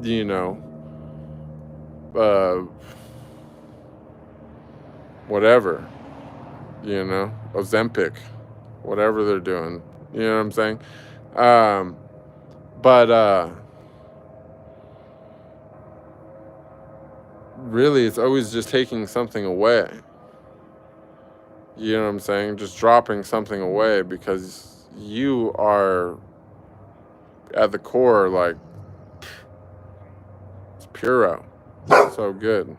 you know, whatever, you know, Ozempic, whatever they're doing. You know what I'm saying? But really, it's always just taking something away. You know what I'm saying? Just dropping something away, because you are at the core, like, it's puro. So good.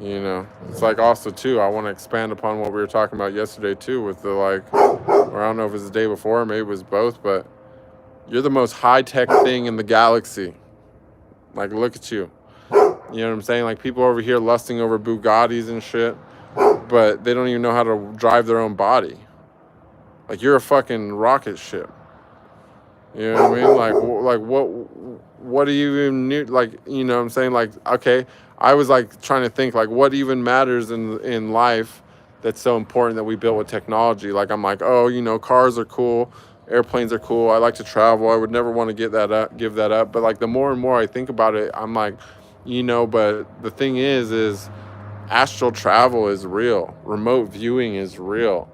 You know, it's like also too, I want to expand upon what we were talking about yesterday too, with the like, or I don't know if it was the day before, maybe it was both, but you're the most high-tech thing in the galaxy. Like, look at you. You know what I'm saying? Like, people over here lusting over Bugattis and shit, but they don't even know how to drive their own body. Like, you're a fucking rocket ship. You know what I mean? Like what do you even need? Like, you know what I'm saying? Like, okay, I was like trying to think, like, what even matters in life that's so important that we built with technology? Like, I'm like, oh, you know, cars are cool, airplanes are cool, I like to travel, I would never want to give that up. But like, the more and more I think about it, I'm like, you know, but the thing is astral travel is real, remote viewing is real,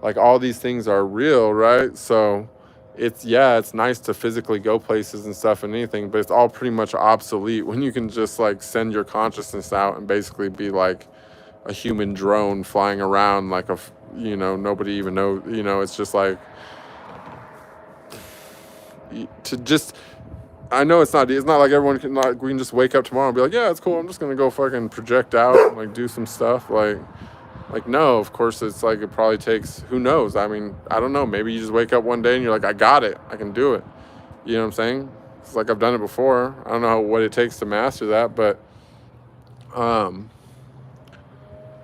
like all these things are real, right? So it's nice to physically go places and stuff and anything, but it's all pretty much obsolete when you can just like send your consciousness out and basically be like a human drone flying around, like you know, nobody even knows, you know. It's just like, to just, I know it's not like everyone can, like, we can just wake up tomorrow and be like, yeah, it's cool, I'm just gonna go fucking project out and like do some stuff. Like, no, of course, it's like, it probably takes, who knows? I mean, I don't know. Maybe you just wake up one day and you're like, I got it. I can do it. You know what I'm saying? It's like, I've done it before. I don't know what it takes to master that, but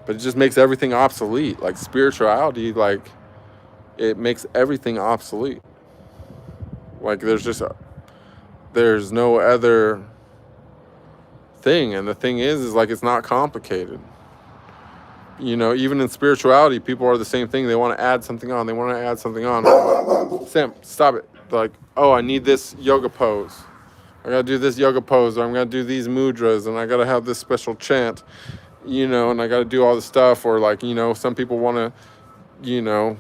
it just makes everything obsolete. Like, spirituality, like, it makes everything obsolete. Like, there's no other thing. And the thing is like, it's not complicated. You know, even in spirituality, people are the same thing. They want to add something on. Sam, stop it. Like, oh, I need this yoga pose. I got to do this yoga pose. Or I'm going to do these mudras. And I got to have this special chant. You know, and I got to do all this stuff. Or like, you know, some people want to, you know,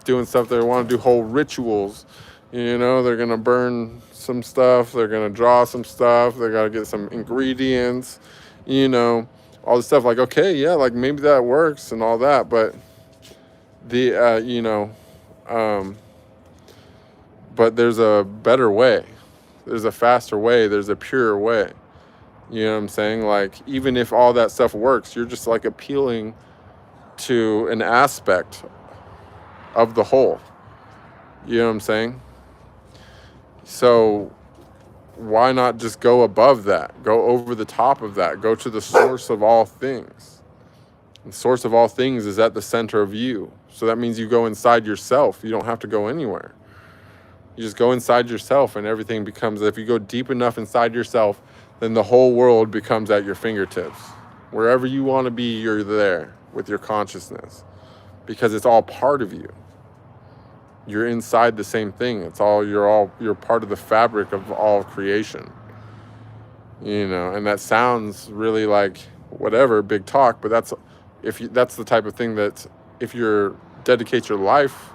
doing stuff. They want to do whole rituals. You know, they're going to burn some stuff. They're going to draw some stuff. They got to get some ingredients, you know. All this stuff, like, okay, yeah, like, maybe that works and all that, but the, you know, but there's a better way. There's a faster way. There's a purer way. You know what I'm saying? Like, even if all that stuff works, you're just, like, appealing to an aspect of the whole. You know what I'm saying? So why not just go above that? Go over the top of that. Go to the source of all things. The source of all things is at the center of you. So that means you go inside yourself. You don't have to go anywhere. You just go inside yourself and everything becomes, if you go deep enough inside yourself, then the whole world becomes at your fingertips. Wherever you want to be, you're there with your consciousness, because it's all part of you. You're inside the same thing. You're part of the fabric of all creation. You know, and that sounds really like whatever, big talk, but that's the type of thing that if you dedicate your life,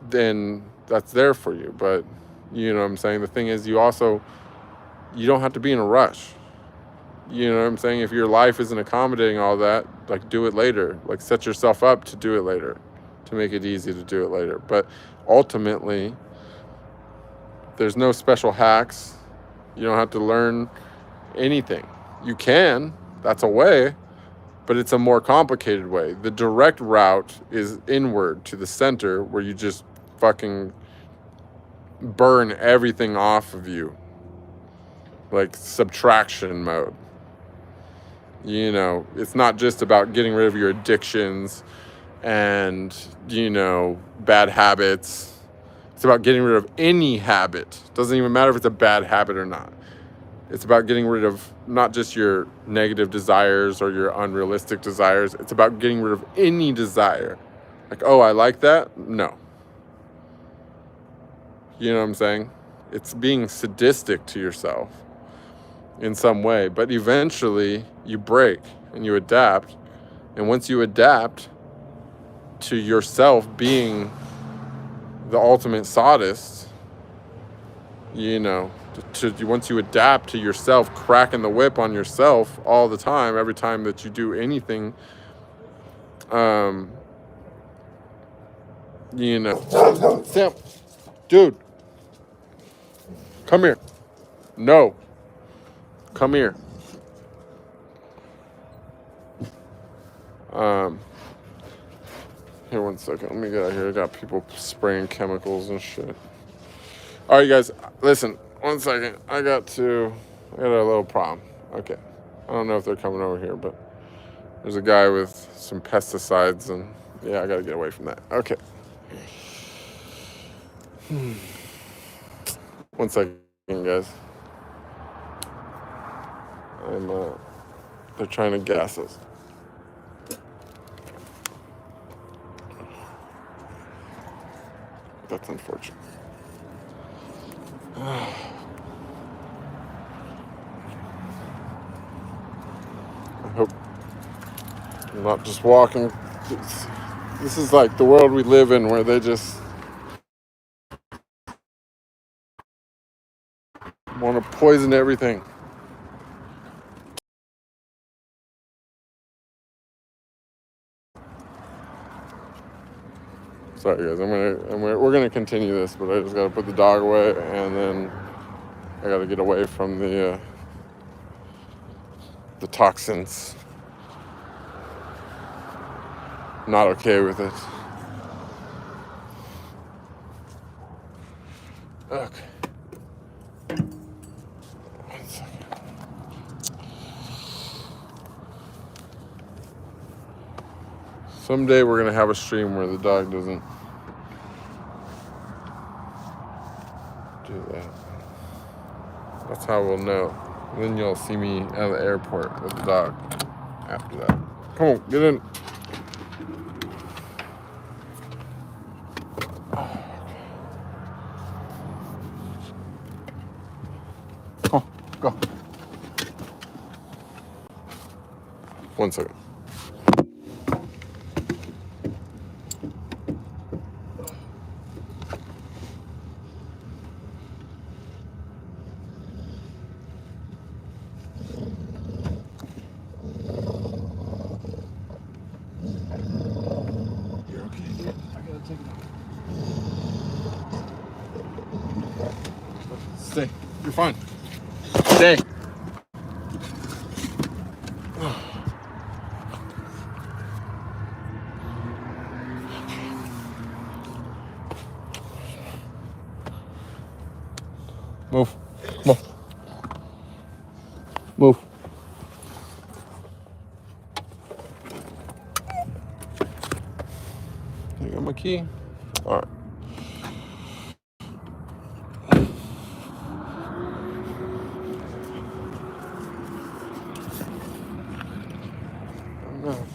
then that's there for you. But you know what I'm saying? The thing is, you don't have to be in a rush. You know what I'm saying? If your life isn't accommodating all that, like, do it later. Like, set yourself up to do it later, to make it easy to do it later. But ultimately, there's no special hacks. You don't have to learn anything. You can, that's a way, but it's a more complicated way. The direct route is inward to the center, where you just fucking burn everything off of you, like subtraction mode. You know, it's not just about getting rid of your addictions and, you know, bad habits. It's about getting rid of any habit. Doesn't even matter if it's a bad habit or not. It's about getting rid of not just your negative desires or your unrealistic desires. It's about getting rid of any desire. Like, oh, I like that? No. You know what I'm saying? It's being sadistic to yourself in some way. But eventually you break and you adapt. And once you adapt to yourself being the ultimate sadist, you know, once you adapt to yourself cracking the whip on yourself all the time, every time that you do anything, you know, Sam, dude, come here. No, come here. Here, one second. Let me get out here. I got people spraying chemicals and shit. All right, guys, listen. 1 second. I got a little problem. Okay. I don't know if they're coming over here, but there's a guy with some pesticides, and yeah, I got to get away from that. Okay. 1 second, guys. They're trying to gas us. That's unfortunate. I hope I'm not just walking. This is like the world we live in, where they just want to poison everything. Sorry, guys. We're gonna continue this, but I just gotta put the dog away, and then I gotta get away from the toxins. Not okay with it. Okay. 1 second. Someday we're gonna have a stream where the dog doesn't do that. That's how we'll know. And then you'll see me at the airport with the dog after that. Come on, get in. Come on, go. 1 second. Stay. You're fine. Stay. Move. Move. Move. You got my key? All right.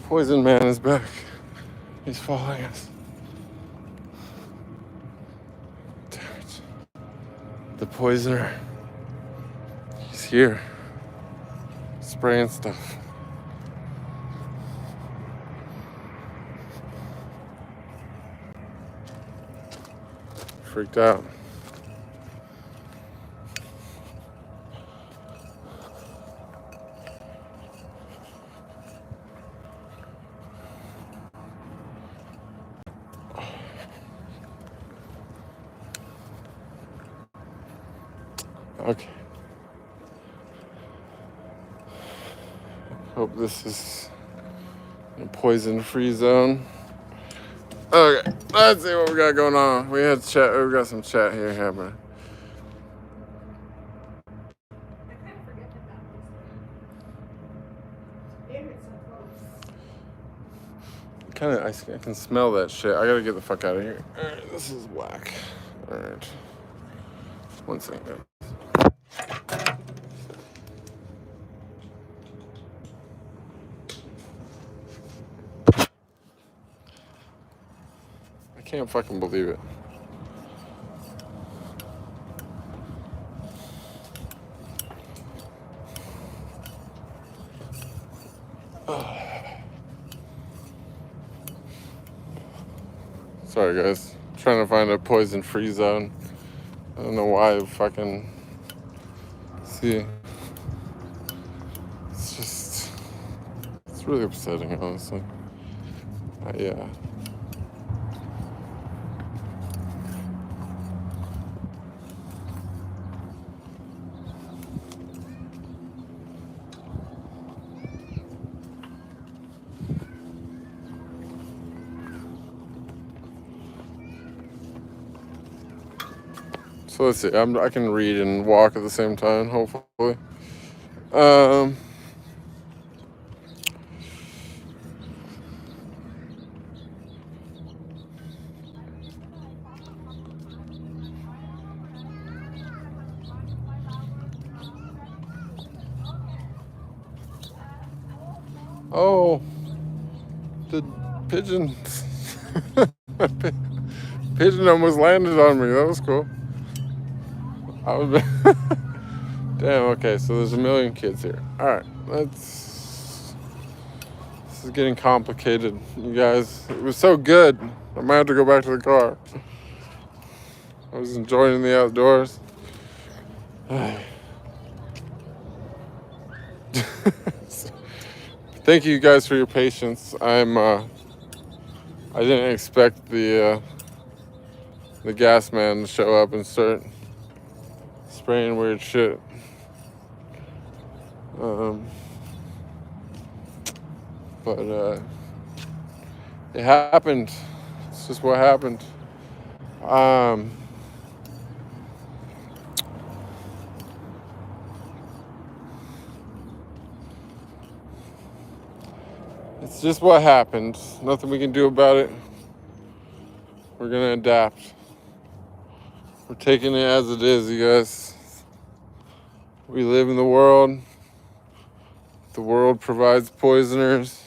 Poison man is back. He's following us. Damn it. The poisoner. He's here. Spraying stuff. Freaked out. Okay. Hope this is a poison-free zone. Okay, let's see what we got going on. We had chat. We got some chat here happening. I can smell that shit. I gotta get the fuck out of here. All right, this is whack. All right, 1 second. I can't fucking believe it. Sorry, guys. Trying to find a poison-free zone. I don't know why I fucking... See... It's just... It's really upsetting, honestly. Yeah. So let's see. I can read and walk at the same time, hopefully. Oh, the pigeon. Pigeon almost landed on me. That was cool. I was. Damn. Okay, so there's a million kids here. All right, this is getting complicated, you guys. It was so good. I might have to go back to the car. I was enjoying the outdoors. Thank you guys for your patience. I didn't expect the gas man to show up and start spraying weird shit. But it happened. It's just what happened. It's just what happened. Nothing we can do about it. We're gonna adapt. We're taking it as it is, you guys. We live in the world. The world provides poisoners.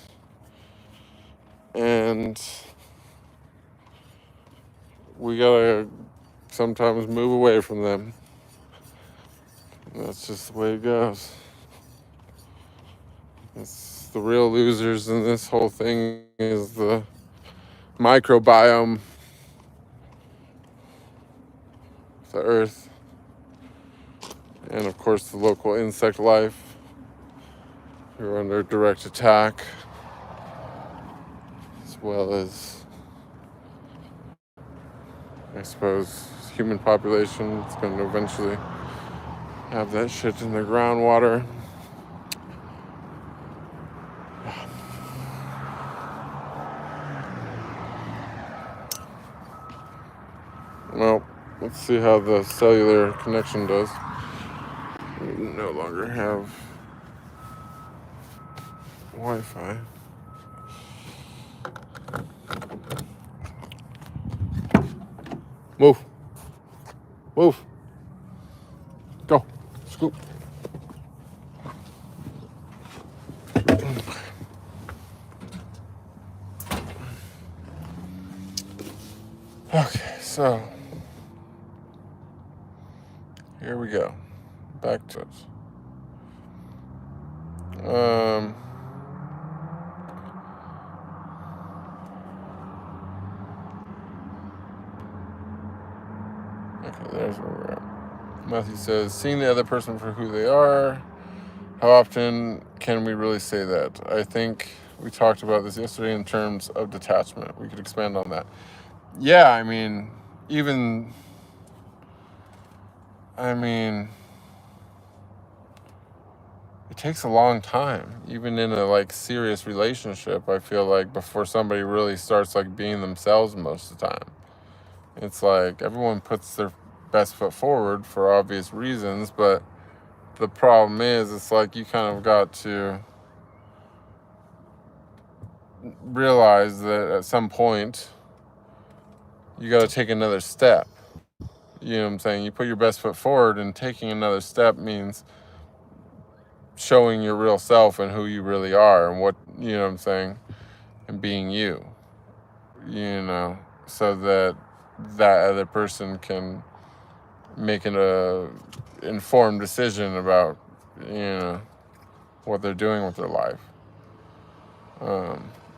And we gotta sometimes move away from them. And that's just the way it goes. It's the real losers in this whole thing is the microbiome, the earth, and of course the local insect life who are under direct attack, as well as, I suppose, human population. It's going to eventually have that shit in the groundwater. Well, let's see how the cellular connection does. We no longer have Wi-Fi. Move. Move. Go. Scoop. Okay, so here we go. Back to it. Okay, there's where we're at. Matthew says, seeing the other person for who they are, how often can we really say that? I think we talked about this yesterday in terms of detachment. We could expand on that. Yeah, I mean, it takes a long time, even in a like serious relationship. I feel like before somebody really starts like being themselves most of the time. It's like everyone puts their best foot forward for obvious reasons, but the problem is it's like you kind of got to realize that at some point you got to take another step. You know what I'm saying? You put your best foot forward, and taking another step means showing your real self and who you really are and what, you know what I'm saying, and being you, you know, so that that other person can make an informed decision about, you know, what they're doing with their life.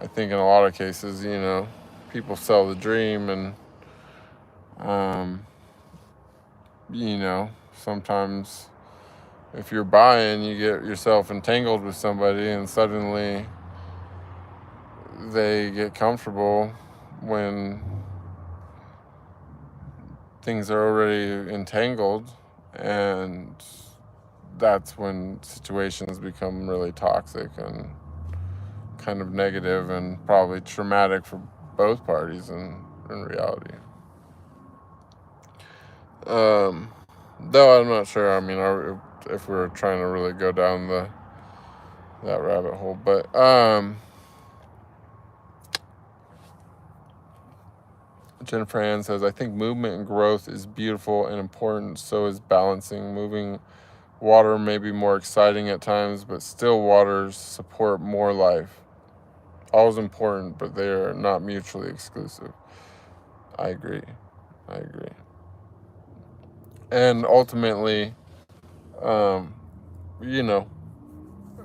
I think in a lot of cases, you know, people sell the dream, and you know, sometimes if you're buying, you get yourself entangled with somebody, and suddenly they get comfortable when things are already entangled, and that's when situations become really toxic and kind of negative and probably traumatic for both parties in reality. Though I'm not sure, I mean, if we're trying to really go down that rabbit hole, but Jennifer Ann says, I think movement and growth is beautiful and important, so is balancing. Moving water may be more exciting at times, but still waters support more life. Always important, but they are not mutually exclusive. I agree. And ultimately, you know,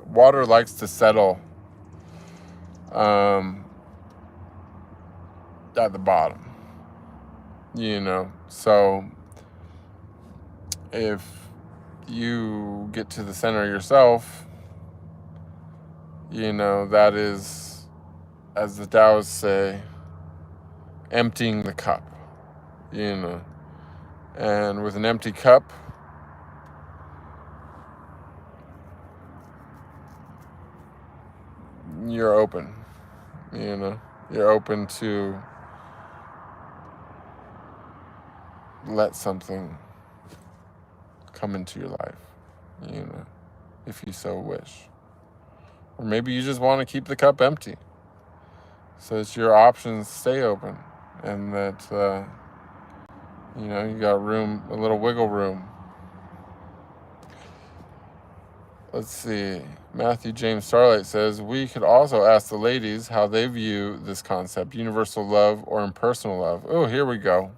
water likes to settle at the bottom, you know. So if you get to the center yourself, you know, that is, as the Taoists say, emptying the cup, you know. And with an empty cup, you're open, you know. You're open to let something come into your life, you know, if you so wish. Or maybe you just want to keep the cup empty so that your options stay open, and that, you know, you got room, a little wiggle room. Let's see. Matthew James Starlight says, we could also ask the ladies how they view this concept, universal love or impersonal love. Oh, here we go.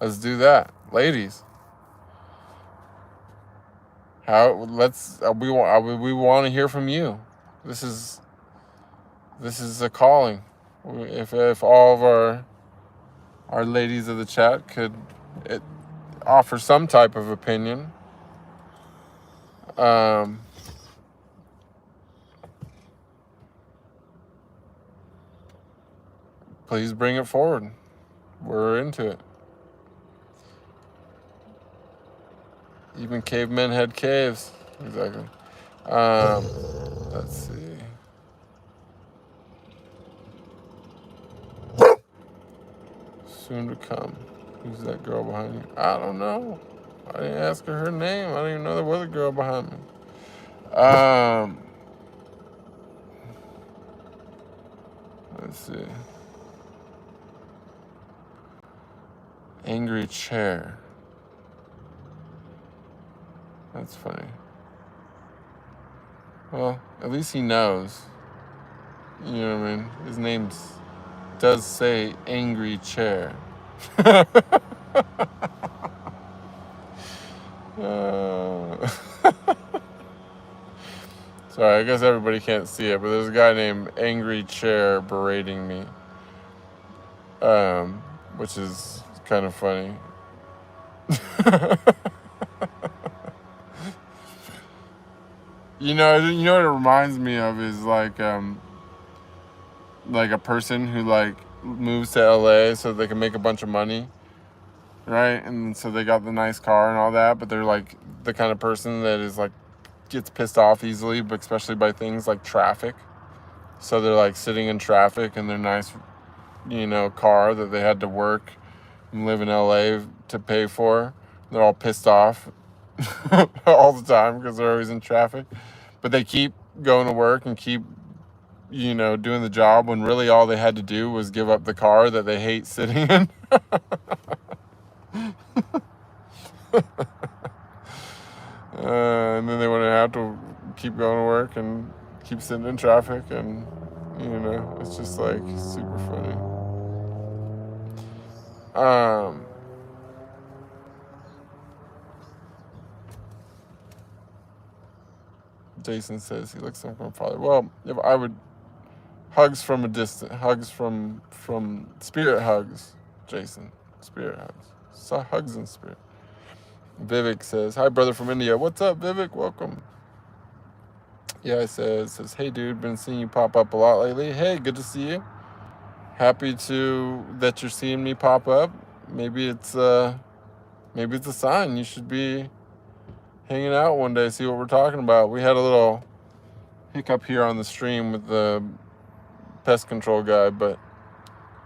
Let's do that. Ladies. We want to hear from you. This is a calling. If all of our ladies of the chat could offer some type of opinion, please bring it forward. We're into it. Even cavemen had caves. Exactly. Let's see. Soon to come. Who's that girl behind you? I don't know. I didn't ask her name. I didn't even know there was a girl behind me. Let's see. Angry chair. That's funny. Well, at least he knows. You know what I mean? His name does say Angry Chair. Sorry, I guess everybody can't see it, but there's a guy named Angry Chair berating me, which is kind of funny. You know what it reminds me of is like a person who like moves to LA so they can make a bunch of money, right? And so they got the nice car and all that, but they're like the kind of person that is like gets pissed off easily, but especially by things like traffic. So they're like sitting in traffic in their nice, car that they had to work and live in LA to pay for. They're all pissed off all the time because they're always in traffic. But they keep going to work and keep, doing the job when really all they had to do was give up the car that they hate sitting in. And then they wouldn't have to keep going to work and keep sitting in traffic, and it's just like super funny. Jason says he looks like my father. Well, if I would hugs from a distance, hugs from spirit hugs, Jason, spirit hugs, so hugs in spirit. Vivek says, hi, brother from India. What's up, Vivek? Welcome. Yeah, I says, hey, dude, been seeing you pop up a lot lately. Hey, good to see you. Happy that you're seeing me pop up. Maybe it's a sign you should be hanging out one day, see what we're talking about. We had a little hiccup here on the stream with the pest control guy, but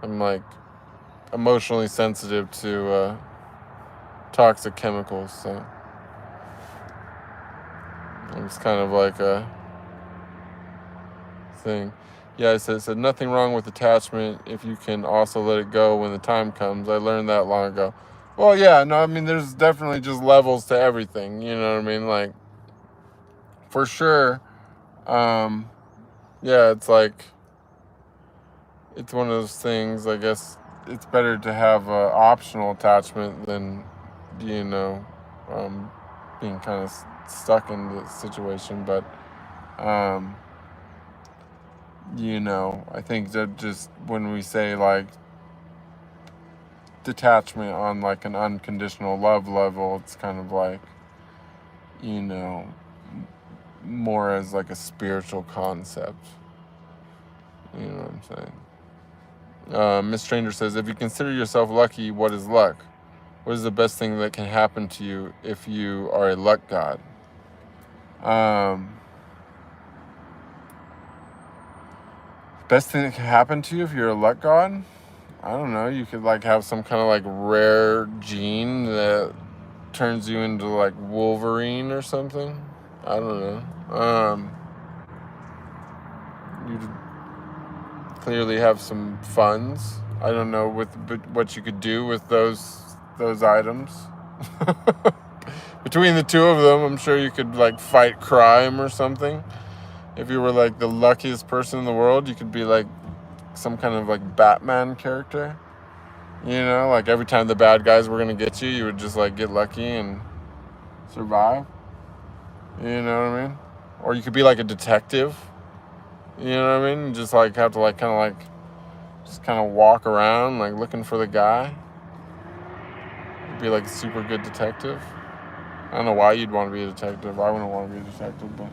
I'm like emotionally sensitive to toxic chemicals, so it's kind of like a thing. Yeah, I said nothing wrong with attachment if you can also let it go when the time comes. I learned that long ago. Well, yeah, no, I mean, there's definitely just levels to everything, you know what I mean? Like, for sure, yeah, it's like, it's one of those things, I guess, it's better to have an optional attachment than, being kind of stuck in the situation, but, I think that just when we say, like, detachment on, like, an unconditional love level, it's kind of like, more as, like, a spiritual concept. You know what I'm saying? Miss Stranger says, if you consider yourself lucky, what is luck? What is the best thing that can happen to you if you are a luck god? Best thing that can happen to you if you're a luck god? I don't know. You could like have some kind of like rare gene that turns you into like Wolverine or something. I don't know. You clearly have some funds. I don't know what you could do with those items. Between the two of them, I'm sure you could like fight crime or something. If you were like the luckiest person in the world, you could be like some kind of like Batman character. Like every time the bad guys were gonna get you, you would just like get lucky and survive. You know what I mean? Or you could be like a detective. You know what I mean? Just like have to like kind of walk around like looking for the guy. You'd be like a super good detective. I don't know why you'd want to be a detective. I wouldn't want to be a detective, but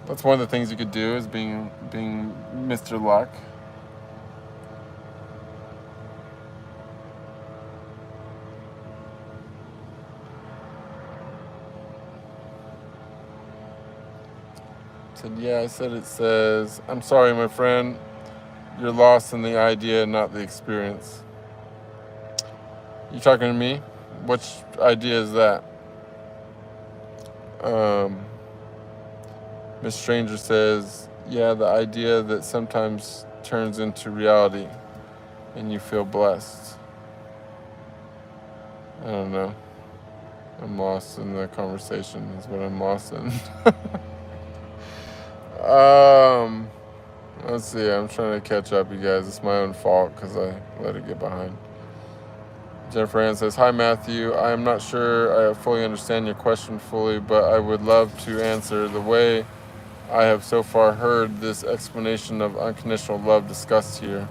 that's one of the things you could do is being Mr. Luck. It says, I'm sorry, my friend, you're lost in the idea, not the experience. You talking to me? Which idea is that? Miss Stranger says, yeah, the idea that sometimes turns into reality and you feel blessed. I don't know. I'm lost in the conversation is what I'm lost in. Let's see. I'm trying to catch up, you guys. It's my own fault because I let it get behind. Jennifer Ann says, hi, Matthew. I am not sure I fully understand your question fully, but I would love to answer the way I have so far heard this explanation of unconditional love discussed here.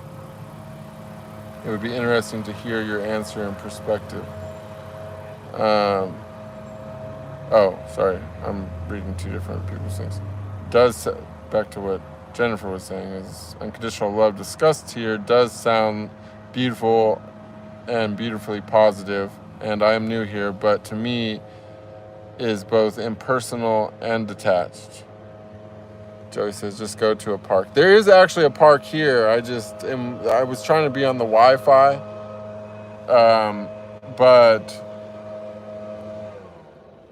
It would be interesting to hear your answer and perspective. Sorry. I'm reading two different people's things. Back to what Jennifer was saying, is unconditional love discussed here does sound beautiful and beautifully positive, and I am new here, but to me is both impersonal and detached. Joey says, just go to a park. There is actually a park here. I was trying to be on the Wi-Fi, but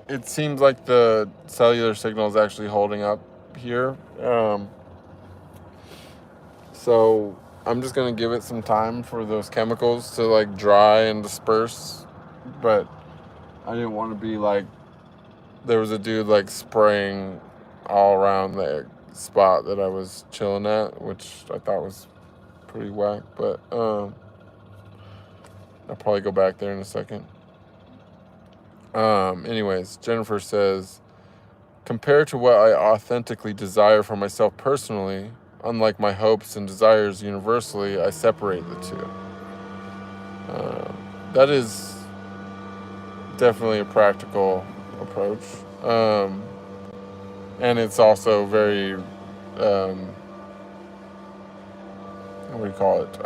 it seems like the cellular signal is actually holding up here. So I'm just going to give it some time for those chemicals to like dry and disperse. But I didn't want to be like, there was a dude like spraying all around the spot that I was chilling at, which I thought was pretty whack. But I'll probably go back there in a second. Anyways, Jennifer says, compared to what I authentically desire for myself personally, unlike my hopes and desires universally, I separate the two. That is definitely a practical approach. And it's also very, what do you call it?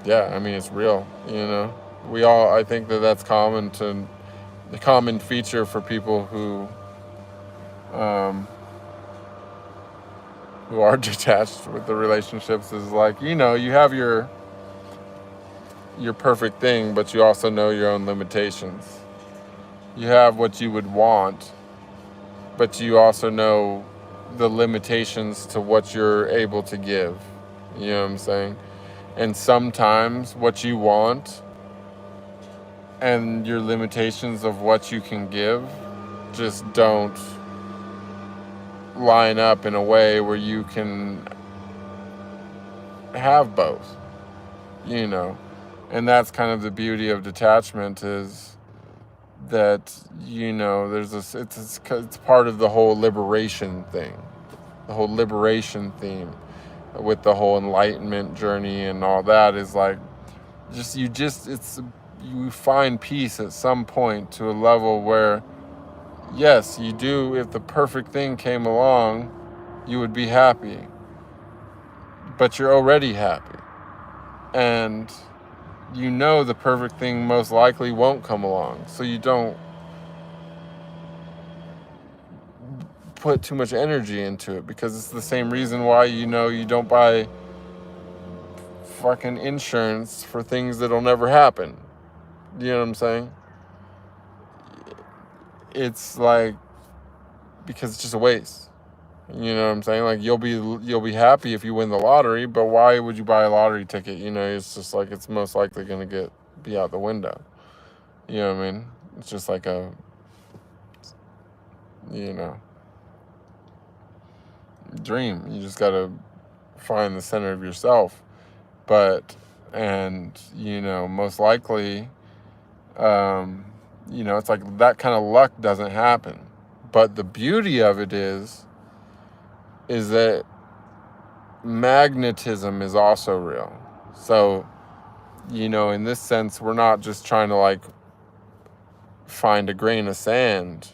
Yeah, I mean, it's real, you know. I think that's the common feature for people who are detached with the relationships is like, you know, you have your perfect thing, but you also know your own limitations. You have what you would want, but you also know the limitations to what you're able to give. You know what I'm saying? And sometimes what you want and your limitations of what you can give just don't line up in a way where you can have both, you know. And that's kind of the beauty of detachment, is that, you know, there's this, it's part of the whole liberation thing, the whole liberation theme with the whole enlightenment journey and all that, is like, you find peace at some point to a level where, yes, you do, if the perfect thing came along, you would be happy, but you're already happy. And you know the perfect thing most likely won't come along, so you don't put too much energy into it, because it's the same reason why, you know, you don't buy fucking insurance for things that'll never happen. You know what I'm saying? It's like, because it's just a waste. You know what I'm saying? Like, you'll be happy if you win the lottery, but why would you buy a lottery ticket? You know, it's just like, it's most likely going to be out the window. You know what I mean? It's just like a, you know, dream. You just got to find the center of yourself. And, you know, most likely, you know, it's like that kind of luck doesn't happen. But the beauty of it is that magnetism is also real. So, you know, in this sense, we're not just trying to like find a grain of sand.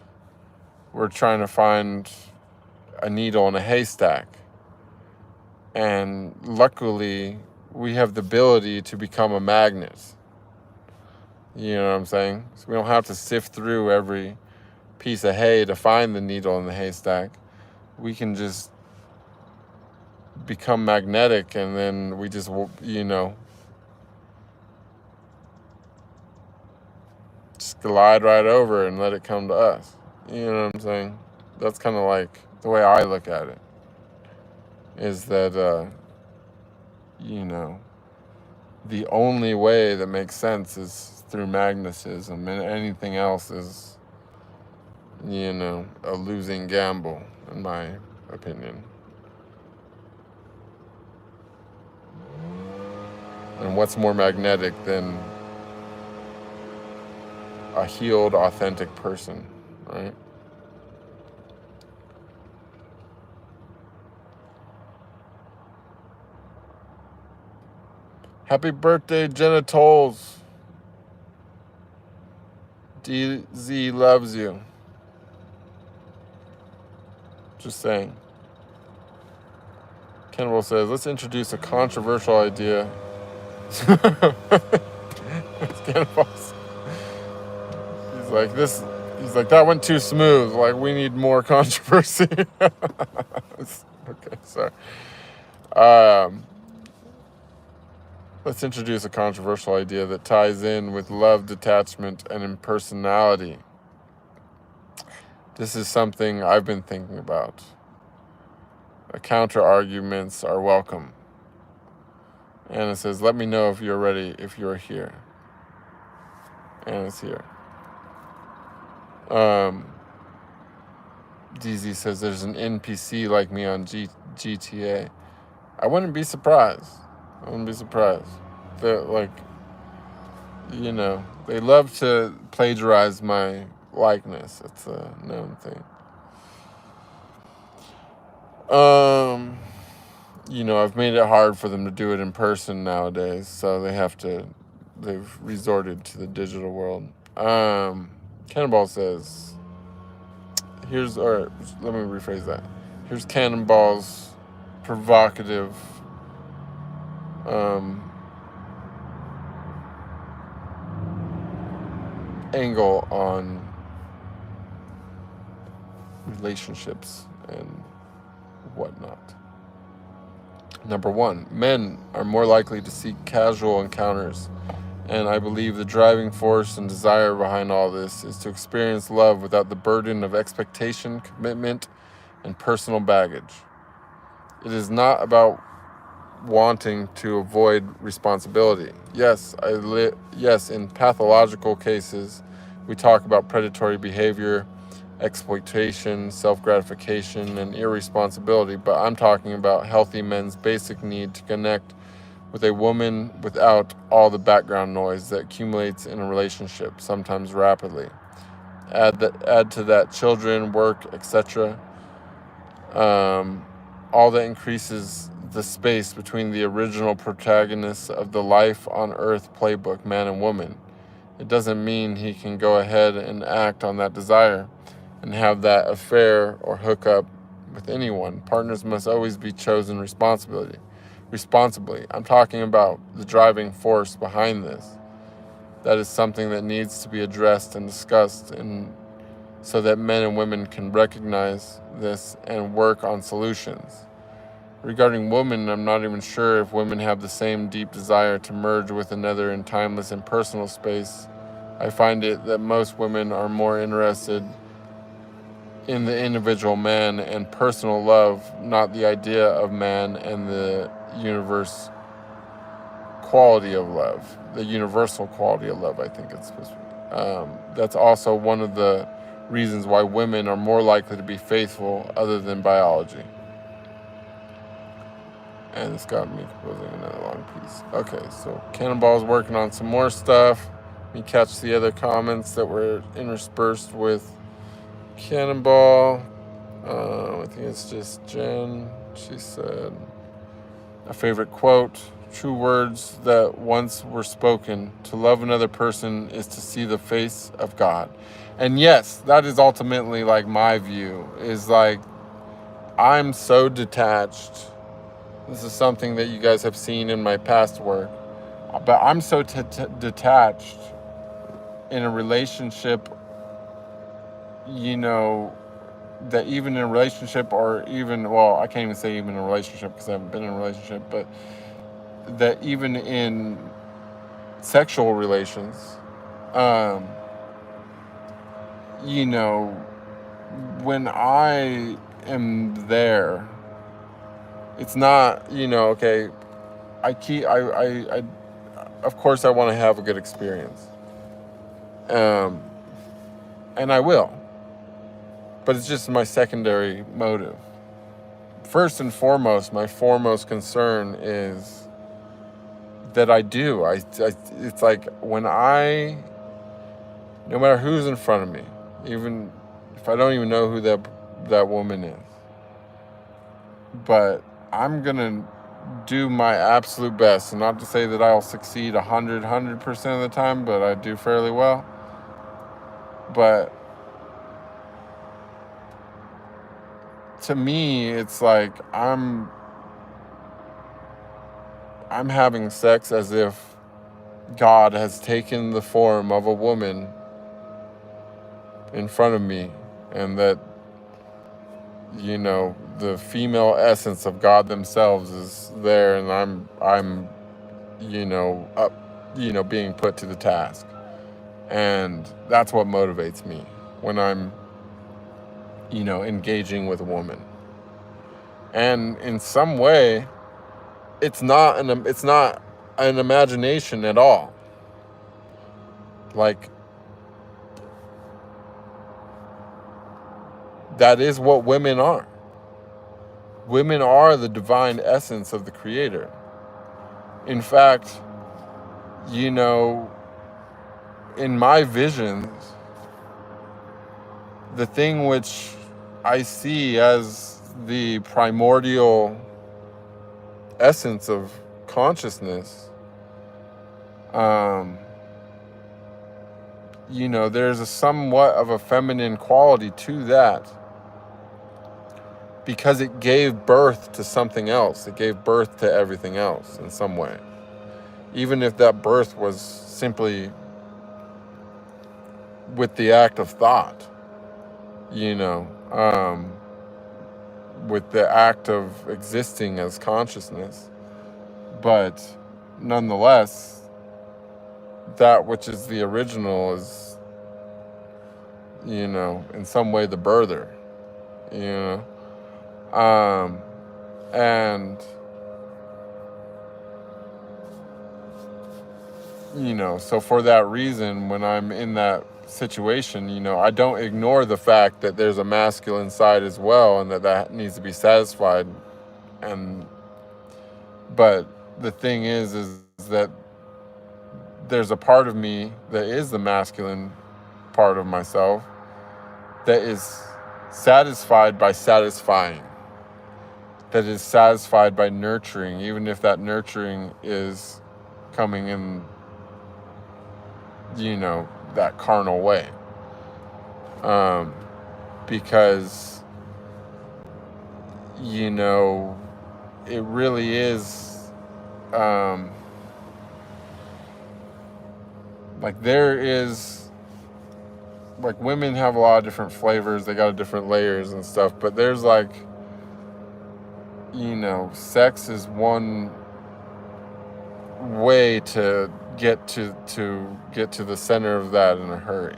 We're trying to find a needle in a haystack. And luckily, we have the ability to become a magnet. You know what I'm saying? So we don't have to sift through every piece of hay to find the needle in the haystack. We can just become magnetic, and then we just, you know, just glide right over and let it come to us. You know what I'm saying? That's kind of like the way I look at it, is that, you know, the only way that makes sense is through magnetism, and anything else is, you know, a losing gamble, in my opinion. And what's more magnetic than a healed, authentic person, right? Happy birthday, Jenna Tolles. DZ loves you. Just saying. Kenwell says, let's introduce a controversial idea. Cannonballs. He's like, this. He's like, that went too smooth. Like, we need more controversy. Okay, sorry. Let's introduce a controversial idea that ties in with love, detachment, and impersonality. This is something I've been thinking about. Counter arguments are welcome. Anna says, let me know if you're ready, if you're here. Anna's here. DZ says there's an NPC like me on GTA. I wouldn't be surprised. They're like, you know, they love to plagiarize my likeness. It's a known thing. You know, I've made it hard for them to do it in person nowadays, so they've resorted to the digital world. Cannonball says, let me rephrase that. Here's Cannonball's provocative angle on relationships and whatnot. Number one, men are more likely to seek casual encounters, and I believe the driving force and desire behind all this is to experience love without the burden of expectation, commitment, and personal baggage. It is not about wanting to avoid responsibility. Yes, in pathological cases, we talk about predatory behavior, exploitation, self-gratification, and irresponsibility, but I'm talking about healthy men's basic need to connect with a woman without all the background noise that accumulates in a relationship, sometimes rapidly. Add to that children, work, etc. All that increases the space between the original protagonists of the life on earth playbook, man and woman. It doesn't mean he can go ahead and act on that desire and have that affair or hookup with anyone. Partners must always be chosen responsibly. I'm talking about the driving force behind this. That is something that needs to be addressed and discussed, and so that men and women can recognize this and work on solutions. Regarding women, I'm not even sure if women have the same deep desire to merge with another in timeless and personal space. I find it that most women are more interested in the individual man and personal love, not the idea of man and the universal quality of love. The universal quality of love, I think it's supposed to be. That's also one of the reasons why women are more likely to be faithful other than biology. And it's got me composing another long piece. Okay, so Cannonball's working on some more stuff. Let me catch the other comments that were interspersed with Cannonball. I think it's just Jen. She said, a favorite quote, true words that once were spoken, to love another person is to see the face of God. And yes, that is ultimately like my view, is like, I'm so detached. This is something that you guys have seen in my past work, but I'm so detached in a relationship, you know, that even in a relationship, or even, well, I can't even say even in a relationship because I haven't been in a relationship, but that even in sexual relations, you know, when I am there, it's not, you know, okay, I of course I want to have a good experience. And I will. But it's just my secondary motive. First and foremost, my foremost concern is that I do. It's like when no matter who's in front of me, even if I don't even know who that woman is, but I'm going to do my absolute best. And not to say that I'll succeed 100% of the time, but I do fairly well. But to me, it's like I'm having sex as if God has taken the form of a woman in front of me, and that, you know, the female essence of God themselves is there, and I'm you know, being put to the task. And that's what motivates me when I'm, you know, engaging with a woman. And in some way, it's not an imagination at all. Like, that is what women are. Women are the divine essence of the Creator. In fact, you know, in my visions, the thing which I see as the primordial essence of consciousness, you know, there's a somewhat of a feminine quality to that, because it gave birth to something else. It gave birth to everything else in some way. Even if that birth was simply with the act of thought, you know, with the act of existing as consciousness. But nonetheless, that which is the original is, you know, in some way the birther, you know. And, you know, so for that reason, when I'm in that situation, you know, I don't ignore the fact that there's a masculine side as well, and that needs to be satisfied. But the thing is that there's a part of me that is the masculine part of myself that is satisfied by satisfying, that is satisfied by nurturing, even if that nurturing is coming in, you know, that carnal way. Because, you know, it really is, like, there is, like, women have a lot of different flavors, they got different layers and stuff, but there's, like, you know, sex is one way to get to the center of that in a hurry.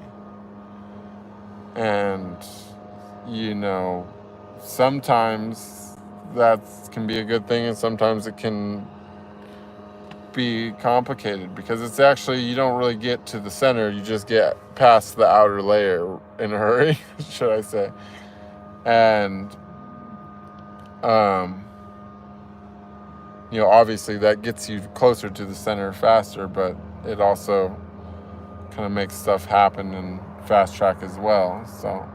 And, you know, sometimes that can be a good thing, and sometimes it can be complicated, because it's actually, you don't really get to the center, you just get past the outer layer in a hurry, should I say. And you know, obviously that gets you closer to the center faster, but it also kind of makes stuff happen in fast track as well. So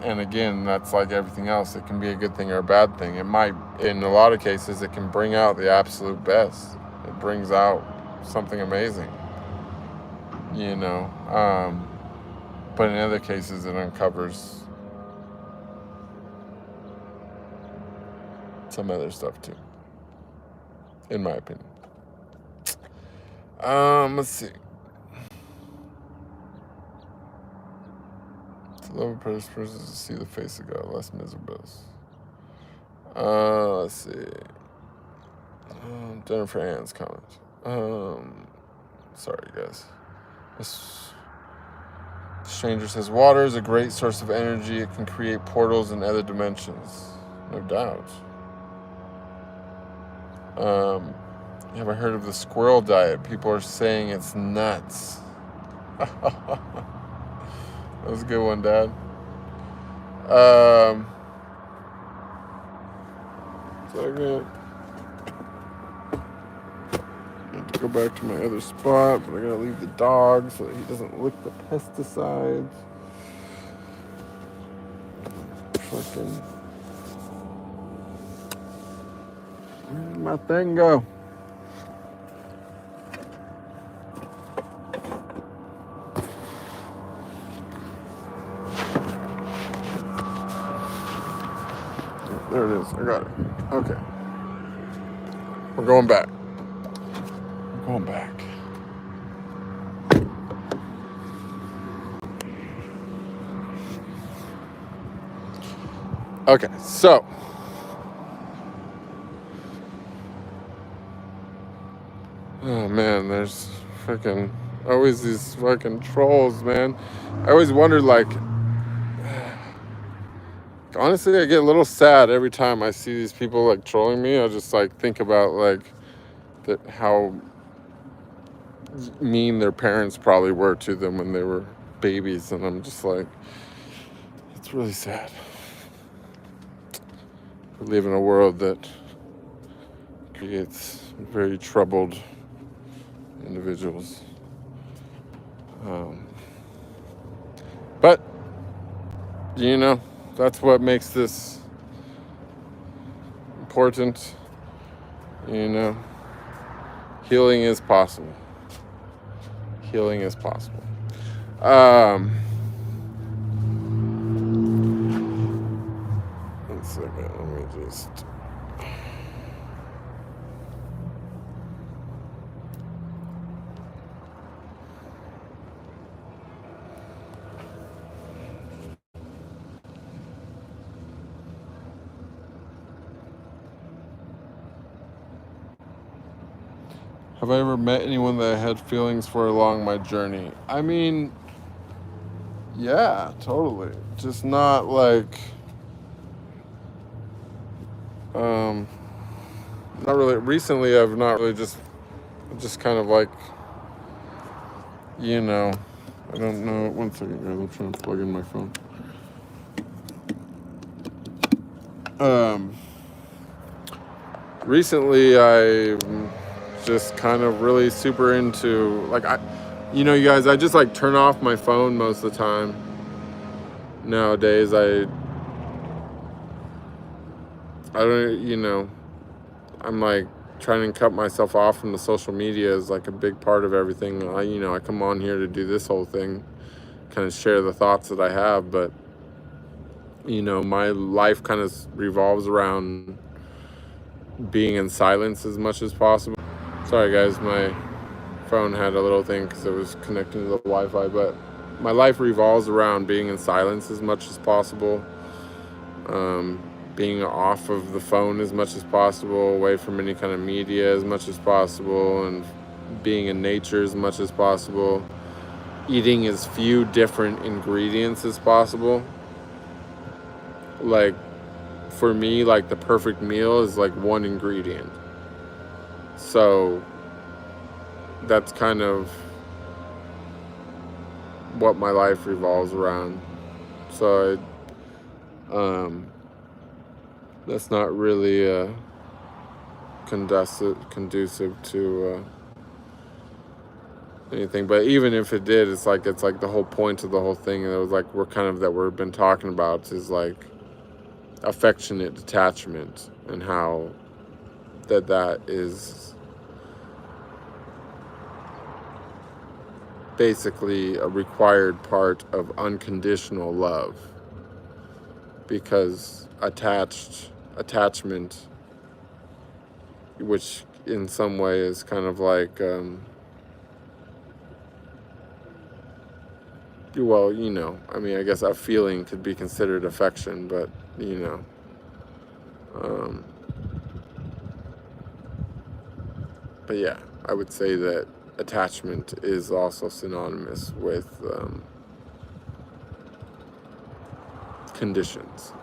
and again, that's like everything else, it can be a good thing or a bad thing. It might, in a lot of cases, it can bring out the absolute best. It brings out something amazing, you know. But in other cases, it uncovers some other stuff too, in my opinion. Let's see. To love a person is to see the face of God, less miserable. Let's see. Jennifer Ann's comment. Sorry, guys. This stranger says, water is a great source of energy. It can create portals in other dimensions. No doubt. You ever heard of the squirrel diet? People are saying it's nuts. That was a good one, Dad. Second. I have to go back to my other spot, but I gotta leave the dog so that he doesn't lick the pesticides. Fucking. Where did my thing go? There it is. I got it. Okay. We're going back. going back. Okay, so oh man, there's freaking always these fucking trolls, man. I always wondered, like, honestly, I get a little sad every time I see these people like trolling me. I just like think about like how mean their parents probably were to them when they were babies, and I'm just like, it's really sad. We live in a world that creates very troubled individuals. But, you know, that's what makes this important. You know, healing is possible. Healing is possible. One second, let me just... Have I ever met anyone that I had feelings for along my journey? I mean, yeah, totally. Just not like, not really. Recently, I've not really just kind of like, you know, I don't know. One second, guys. I'm trying to plug in my phone. Recently, I'm just kind of really super into, like, you know, you guys, I just like turn off my phone most of the time. Nowadays, I don't, you know, I'm like trying to cut myself off from the social media is like a big part of everything. I come on here to do this whole thing, kind of share the thoughts that I have, but, you know, my life kind of revolves around being in silence as much as possible. Sorry guys, my phone had a little thing because it was connecting to the Wi-Fi, but my life revolves around being in silence as much as possible, being off of the phone as much as possible, away from any kind of media as much as possible, and being in nature as much as possible, eating as few different ingredients as possible. Like, for me, like, the perfect meal is like one ingredient. So that's kind of what my life revolves around. So that's not really conducive to anything. But even if it did, it's like the whole point of the whole thing that was like we've been talking about is like affectionate detachment, and how that is basically a required part of unconditional love, because attachment, which in some way is kind of like well, you know, I mean, I guess a feeling could be considered affection, but, you know, but yeah, I would say that attachment is also synonymous with conditions.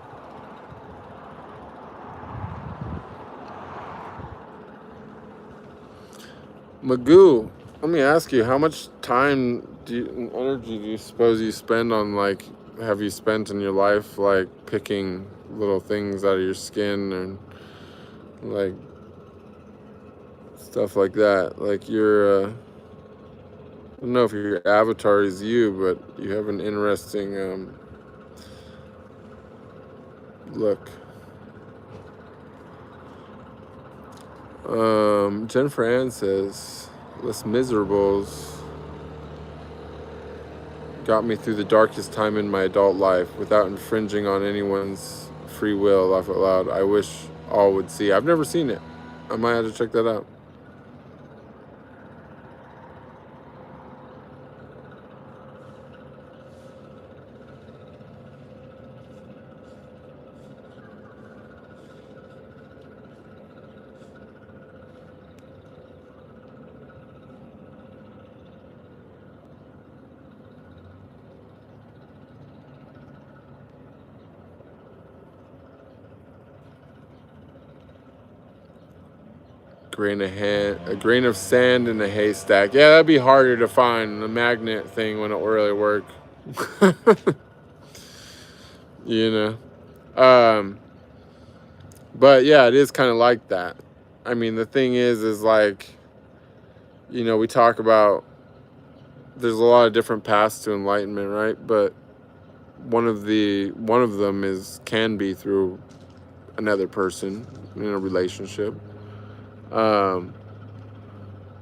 Magoo, let me ask you, how much time energy do you suppose you spend on, like, have you spent in your life, like, picking little things out of your skin and, like, stuff like that? Like, I don't know if your avatar is you, but you have an interesting look. Jennifer Ann says, Les Miserables got me through the darkest time in my adult life without infringing on anyone's free will. Laugh out loud. I wish all would see. I've never seen it. I might have to check that out. a grain of sand in a haystack. Yeah, that'd be harder to find the magnet thing when it really work. You know. But yeah, it is kind of like that. I mean, the thing is like, you know, we talk about there's a lot of different paths to enlightenment, right? But one of them can be through another person in a relationship.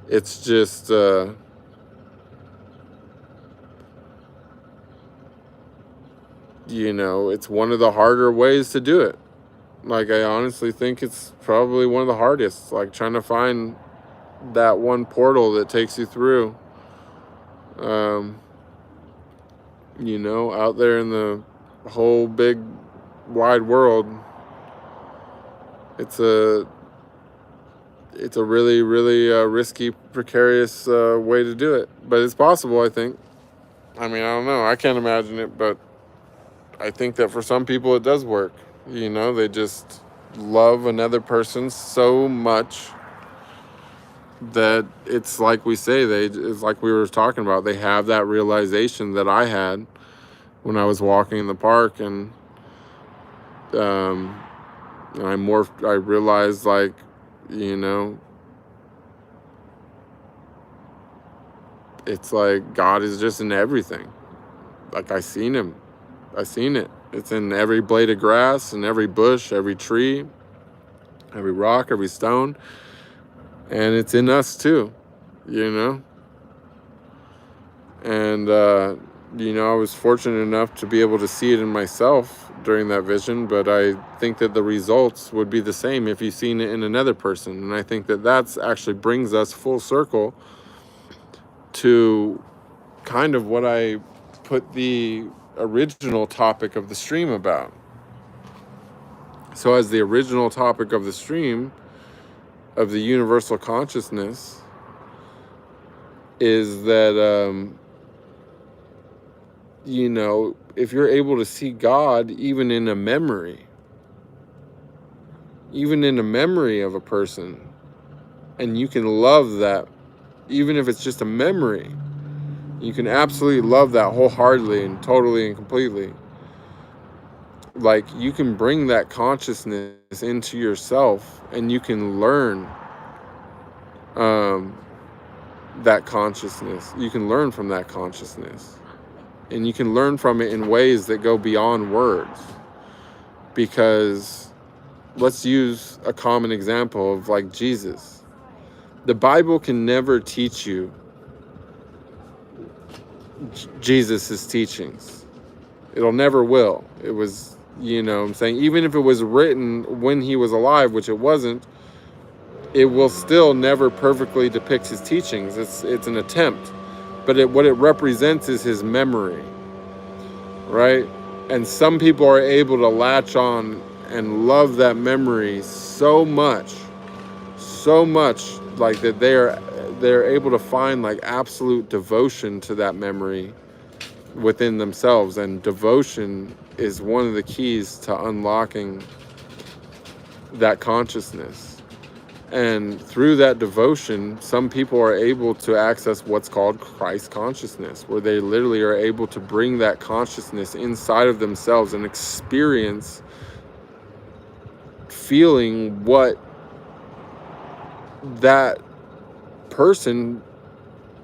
It's just you know, it's one of the harder ways to do it. Like, I honestly think it's probably one of the hardest, like trying to find that one portal that takes you through. You know, out there in the whole big wide world, it's a really, really risky, precarious way to do it. But it's possible, I think. I mean, I don't know. I can't imagine it, but I think that for some people it does work. You know, they just love another person so much that it's like we say, it's like we were talking about, they have that realization that I had when I was walking in the park, and I realized, like, you know, it's like God is just in everything. Like, I seen it. It's in every blade of grass, in every bush, every tree, every rock, every stone. And it's in us too, you know? And, you know, I was fortunate enough to be able to see it in myself during that vision, but I think that the results would be the same if you've seen it in another person. And I think that that's actually brings us full circle to kind of what I put the original topic of the stream about. So as the original topic of the stream of the universal consciousness is that, you know, if you're able to see God even in a memory of a person, and you can love that, even if it's just a memory, you can absolutely love that wholeheartedly and totally and completely. Like, you can bring that consciousness into yourself, and you can learn that consciousness. You can learn from that consciousness. And you can learn from it in ways that go beyond words. Because let's use a common example of, like, Jesus. The Bible can never teach you Jesus's teachings. It'll never will. It was, you know what I'm saying, even if it was written when he was alive, which it wasn't, it will still never perfectly depict his teachings. It's an attempt. But what it represents is his memory, right? And some people are able to latch on and love that memory so much, like that they're able to find, like, absolute devotion to that memory within themselves. And devotion is one of the keys to unlocking that consciousness. And through that devotion, some people are able to access what's called Christ consciousness, where they literally are able to bring that consciousness inside of themselves and experience feeling what that person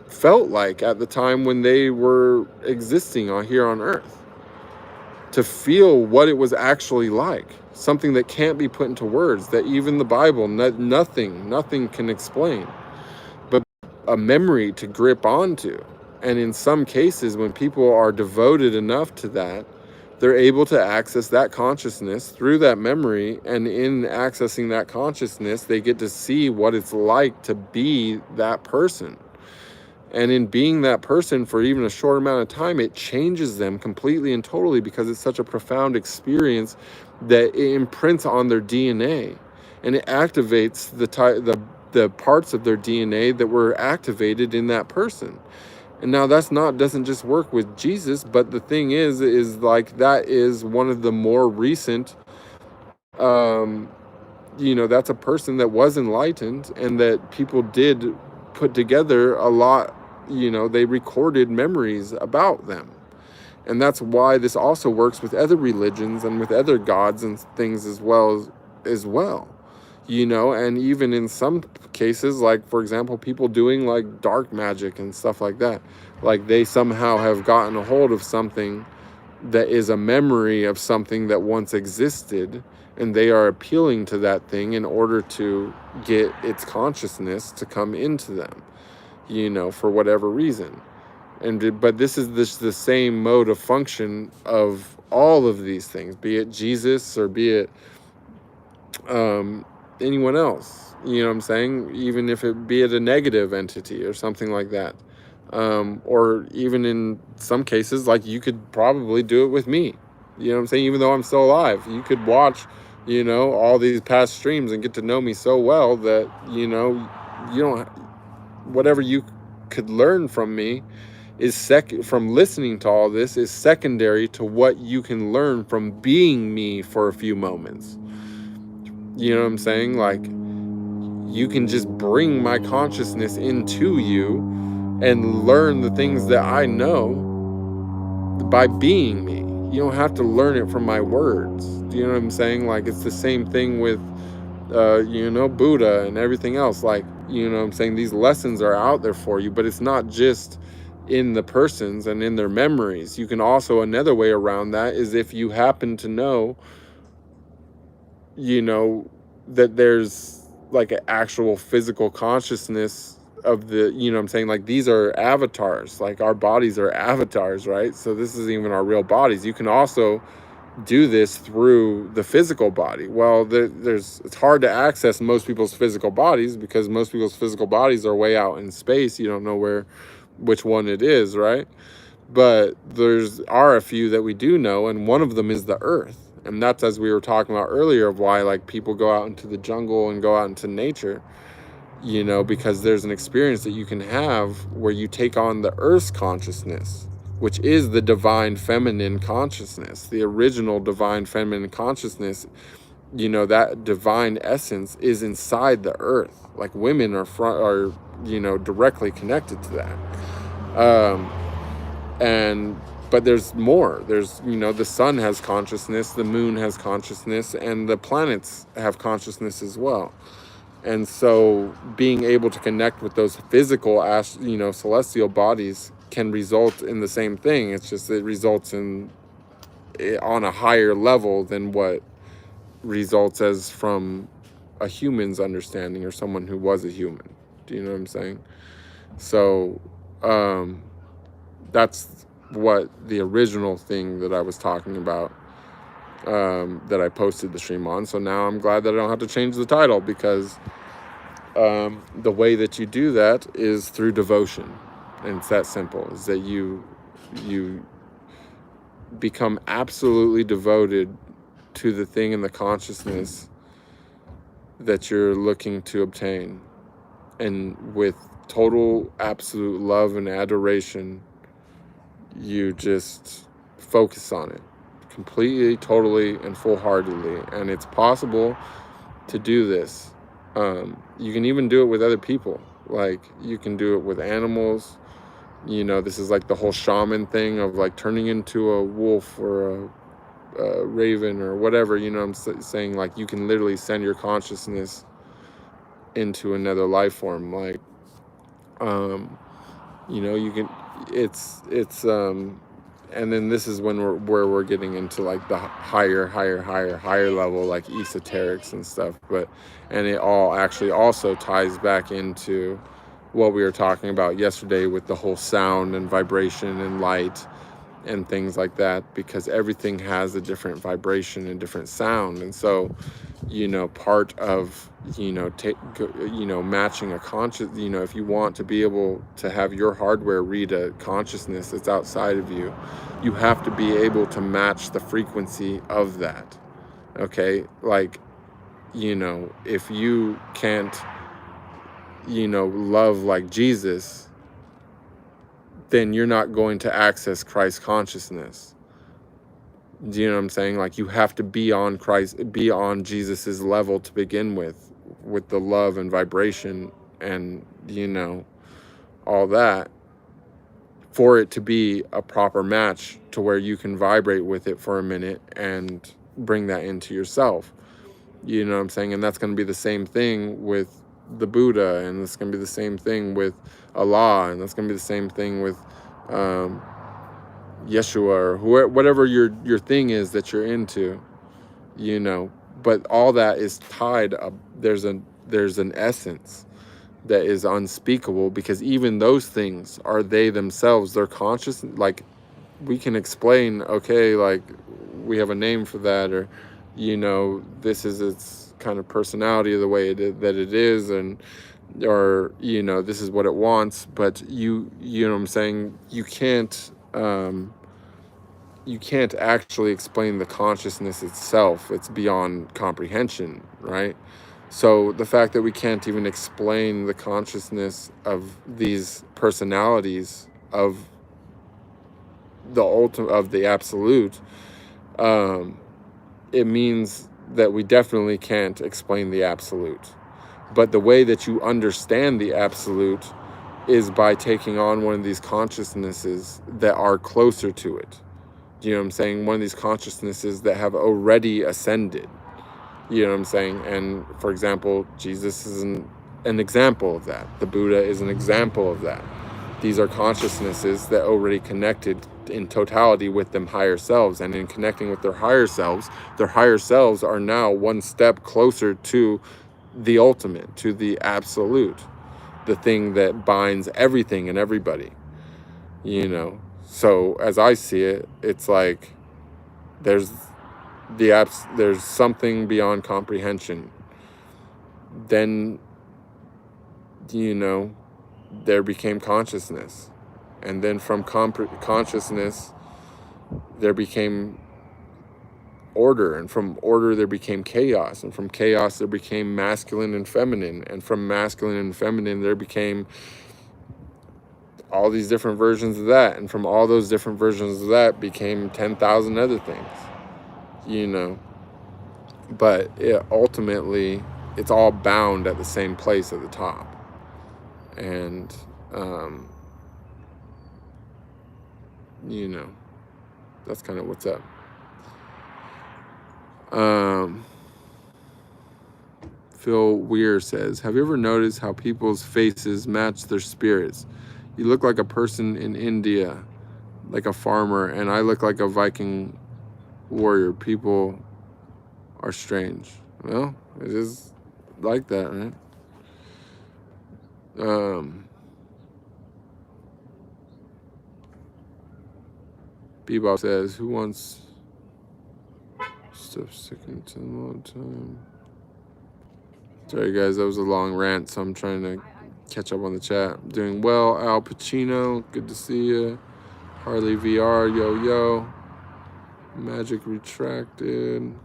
felt like at the time when they were existing here on earth. To feel what it was actually like. Something that can't be put into words, that even the Bible, nothing can explain. But a memory to grip onto. And in some cases, when people are devoted enough to that, they're able to access that consciousness through that memory. And in accessing that consciousness, they get to see what it's like to be that person. And in being that person for even a short amount of time, it changes them completely and totally, because it's such a profound experience that it imprints on their DNA, and it activates the parts of their DNA that were activated in that person. And now doesn't just work with Jesus, but the thing is like, that is one of the more recent that's a person that was enlightened, and that people did put together a lot, they recorded memories about them. And that's why this also works with other religions and with other gods and things as well. And even in some cases, like, for example, people doing like dark magic and stuff like that, like they somehow have gotten a hold of something that is a memory of something that once existed, and they are appealing to that thing in order to get its consciousness to come into them, for whatever reason. But this is the same mode of function of all of these things, be it Jesus or be it anyone else, what I'm saying? Even if it be it a negative entity or something like that. Or even in some cases, like, you could probably do it with me, what I'm saying? Even though I'm still alive, you could watch, all these past streams and get to know me so well that, you don't, whatever you could learn from me is from listening to all this is secondary to what you can learn from being me for a few moments. You know what I'm saying? Like, you can just bring my consciousness into you and learn the things that I know by being me. You don't have to learn it from my words. Do you know what I'm saying? Like, it's the same thing with, Buddha and everything else. Like, what I'm saying? These lessons are out there for you, but it's not just in the persons and in their memories. You can also, another way around that is if you happen to know, that there's like an actual physical consciousness of the, what I'm saying? Like, these are avatars, like our bodies are avatars, right? So this isn't even our real bodies. You can also do this through the physical body. Well, it's hard to access most people's physical bodies because most people's physical bodies are way out in space. You don't know which one it is, right? But are a few that we do know, and one of them is the earth. And that's, as we were talking about earlier, of why, like, people go out into the jungle and go out into nature, because there's an experience that you can have where you take on the earth's consciousness, which is the divine feminine consciousness, the original divine feminine consciousness. That divine essence is inside the earth. Like, women are directly connected to that. But there's more. There's, the sun has consciousness, the moon has consciousness, and the planets have consciousness as well. And so being able to connect with those physical, celestial bodies can result in the same thing. It's just it results on a higher level than what results as from a human's understanding or someone who was a human. Do you know what I'm saying? So that's what the original thing that I was talking about, that I posted the stream on. So now I'm glad that I don't have to change the title, because the way that you do that is through devotion. And it's that simple, is that you become absolutely devoted to the thing in the consciousness that you're looking to obtain. And with total, absolute love and adoration, you just focus on it completely, totally, and full-heartedly. And it's possible to do this. You can even do it with other people. Like, you can do it with animals. This is like the whole shaman thing of, like, turning into a wolf or a raven or whatever. I'm saying, like, you can literally send your consciousness into another life form. Like, you can, and then this is where we're getting into, like, the higher level, like esoterics and stuff. And it all actually also ties back into what we were talking about yesterday with the whole sound and vibration and light and things like that, because everything has a different vibration and different sound. And so, part of, matching a conscious, if you want to be able to have your hardware read a consciousness that's outside of you, you have to be able to match the frequency of that. Okay? Like, if you can't, love like Jesus, then you're not going to access Christ consciousness. Do you know what I'm saying? Like, you have to be on Christ, be on Jesus's level to begin with the love and vibration and, you know, all that, for it to be a proper match to where you can vibrate with it for a minute and bring that into yourself. You know what I'm saying? And that's going to be the same thing with the Buddha, and it's going to be the same thing with Allah, and that's going to be the same thing with Yeshua, or whatever your thing is that you're into, you know. But all that is tied up. There's an essence that is unspeakable, because even those things are they themselves. They're conscious. Like, we can explain, okay, like, we have a name for that, or, you know, this is its kind of personality, the way that it is, and, or, you know, this is what it wants. But you know what I'm saying, you can't actually explain the consciousness itself. It's beyond comprehension, right? So the fact that we can't even explain the consciousness of these personalities of the ultimate, of the absolute, it means that we definitely can't explain the absolute. But the way that you understand the absolute is by taking on one of these consciousnesses that are closer to it. You know what I'm saying? One of these consciousnesses that have already ascended. You know what I'm saying? And for example, Jesus is an example of that. The Buddha is an example of that. These are consciousnesses that already connected in totality with them higher selves, and in connecting with their higher selves are now one step closer to the ultimate, to the absolute, the thing that binds everything and everybody, you know. So as I see it, it's like there's something beyond comprehension. Then, you know, there became consciousness, and then from consciousness there became order, and from order there became chaos, and from chaos there became masculine and feminine, and from masculine and feminine there became all these different versions of that, and from all those different versions of that became 10,000 other things, you know. But ultimately it's all bound at the same place at the top. And you know, that's kind of what's up. Phil Weir says, have you ever noticed how people's faces match their spirits? You look like a person in India, like a farmer, and I look like a Viking warrior. People are strange. Well, it is like that, right? Bebop says, who wants stuff sticking to them all the time? Sorry guys, that was a long rant, so I'm trying to catch up on the chat. Doing well, Al Pacino, good to see you. Harley VR, yo. Magic Retracted.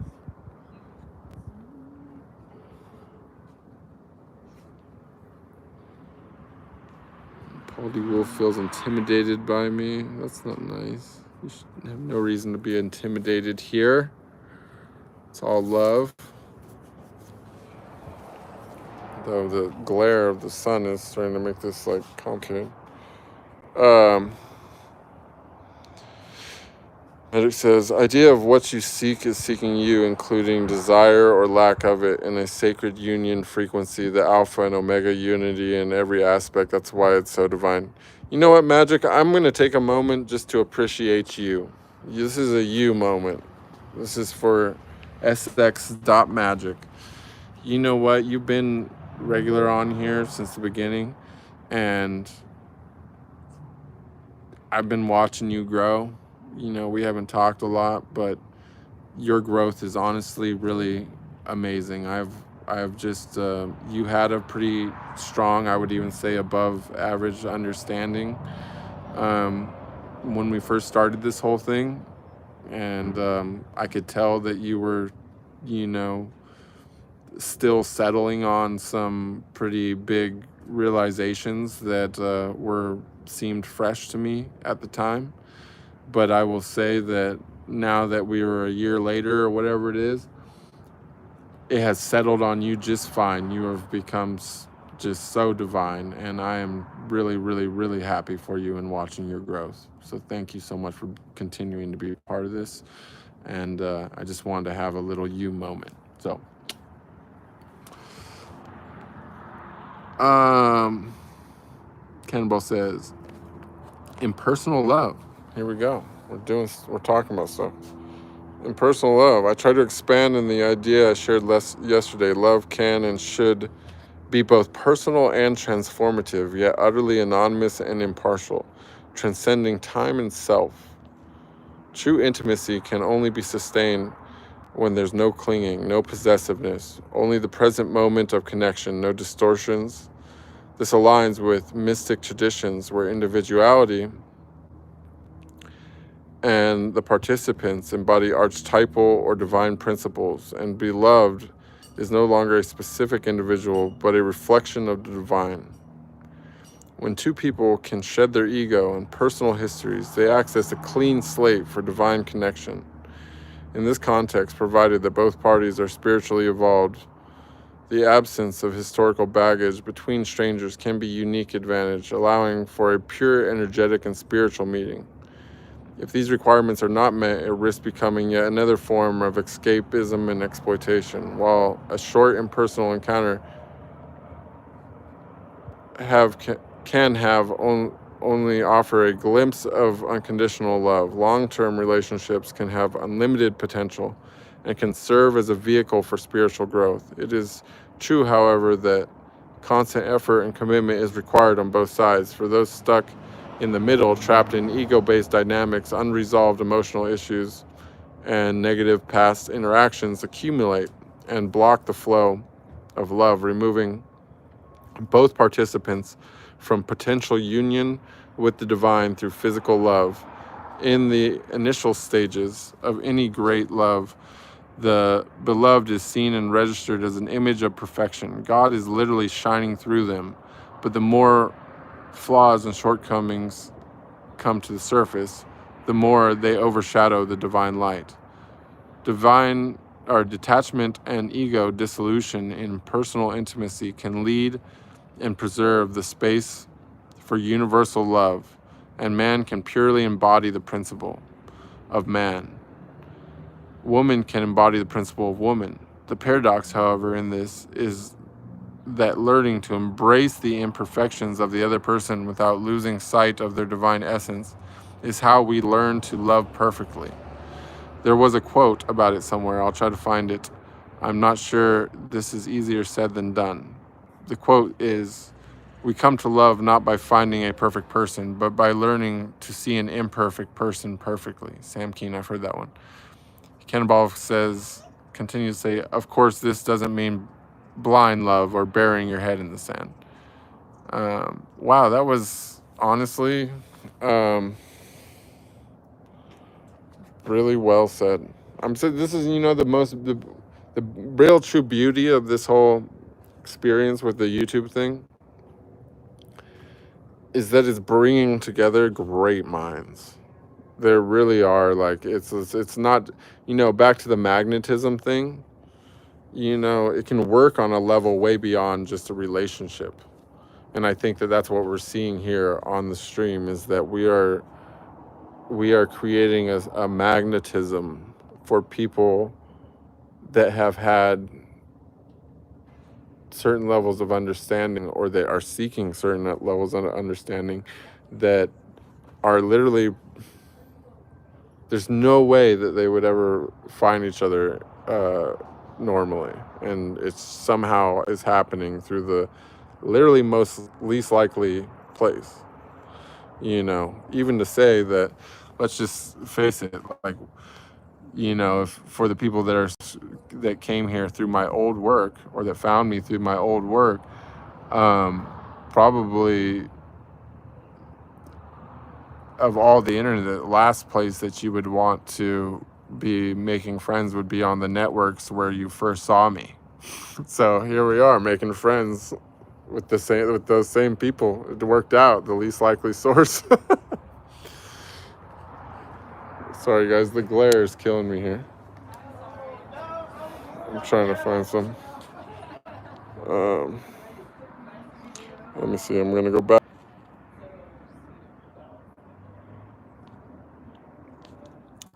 Paul D. Wolf feels intimidated by me. That's not nice. You should have no reason to be intimidated here. It's all love. Though the glare of the sun is starting to make this like complicated. Medic says, idea of what you seek is seeking you, including desire or lack of it, in a sacred union frequency, the alpha and omega unity in every aspect. That's why it's so divine. You know what, Magic? I'm going to take a moment just to appreciate you. This is a you moment. This is for SX.Magic. You know what? You've been regular on here since the beginning, and I've been watching you grow. You know, we haven't talked a lot, but your growth is honestly really amazing. I've just, you had a pretty strong, I would even say above average understanding when we first started this whole thing. And I could tell that you were, you know, still settling on some pretty big realizations that seemed fresh to me at the time. But I will say that now that we were a year later or whatever it is, it has settled on you just fine. You have become just so divine, and I am really, really, really happy for you and watching your growth. So thank you so much for continuing to be a part of this, and I just wanted to have a little you moment. So Cannonball says, impersonal love. Here we go. We're talking about stuff. Impersonal love. I try to expand in the idea I shared yesterday. Love can and should be both personal and transformative, yet utterly anonymous and impartial, transcending time and self. True intimacy can only be sustained when there's no clinging, no possessiveness, only the present moment of connection, no distortions. This aligns with mystic traditions where individuality and the participants embody archetypal or divine principles, and beloved is no longer a specific individual, but a reflection of the divine. When two people can shed their ego and personal histories, they access a clean slate for divine connection. In this context, provided that both parties are spiritually evolved, the absence of historical baggage between strangers can be a unique advantage, allowing for a pure, energetic, and spiritual meeting. If these requirements are not met, it risks becoming yet another form of escapism and exploitation, while a short impersonal encounter can only offer a glimpse of unconditional love. Long-term relationships can have unlimited potential and can serve as a vehicle for spiritual growth. It is true, however, that constant effort and commitment is required on both sides. For those stuck in the middle, trapped in ego-based dynamics, unresolved emotional issues, and negative past interactions accumulate and block the flow of love, removing both participants from potential union with the divine through physical love. In the initial stages of any great love, the beloved is seen and registered as an image of perfection. God is literally shining through them, but the more flaws and shortcomings come to the surface, the more they overshadow the divine light. Divine or detachment and ego dissolution in personal intimacy can lead and preserve the space for universal love, and man can purely embody the principle of man. Woman can embody the principle of woman. The paradox, however, in this is that learning to embrace the imperfections of the other person without losing sight of their divine essence is how we learn to love perfectly. There was a quote about it somewhere. I'll try to find it. I'm not sure this is easier said than done. The quote is, "We come to love not by finding a perfect person, but by learning to see an imperfect person perfectly." Sam Keen, I've heard that one. Cannonball continues to say, "Of course, this doesn't mean blind love or burying your head in the sand." Wow, that was honestly really well said. I'm saying this is, the real true beauty of this whole experience with the YouTube thing is that it's bringing together great minds. There really are, like, it's not, back to the magnetism thing. It can work on a level way beyond just a relationship. And I think that that's what we're seeing here on the stream, is that we are creating a magnetism for people that have had certain levels of understanding, or that are seeking certain levels of understanding, that are literally, there's no way that they would ever find each other normally, and it's somehow is happening through the literally least likely place. Even to say that, let's just face it, like, if for the people that came here through my old work, or that found me through my old work, probably of all the internet, the last place that you would want to be making friends would be on the networks where you first saw me. So here we are making friends with those same people. It worked out, the least likely source. Sorry guys, the glare is killing me here. I'm trying to find some. Let me see, I'm gonna go back.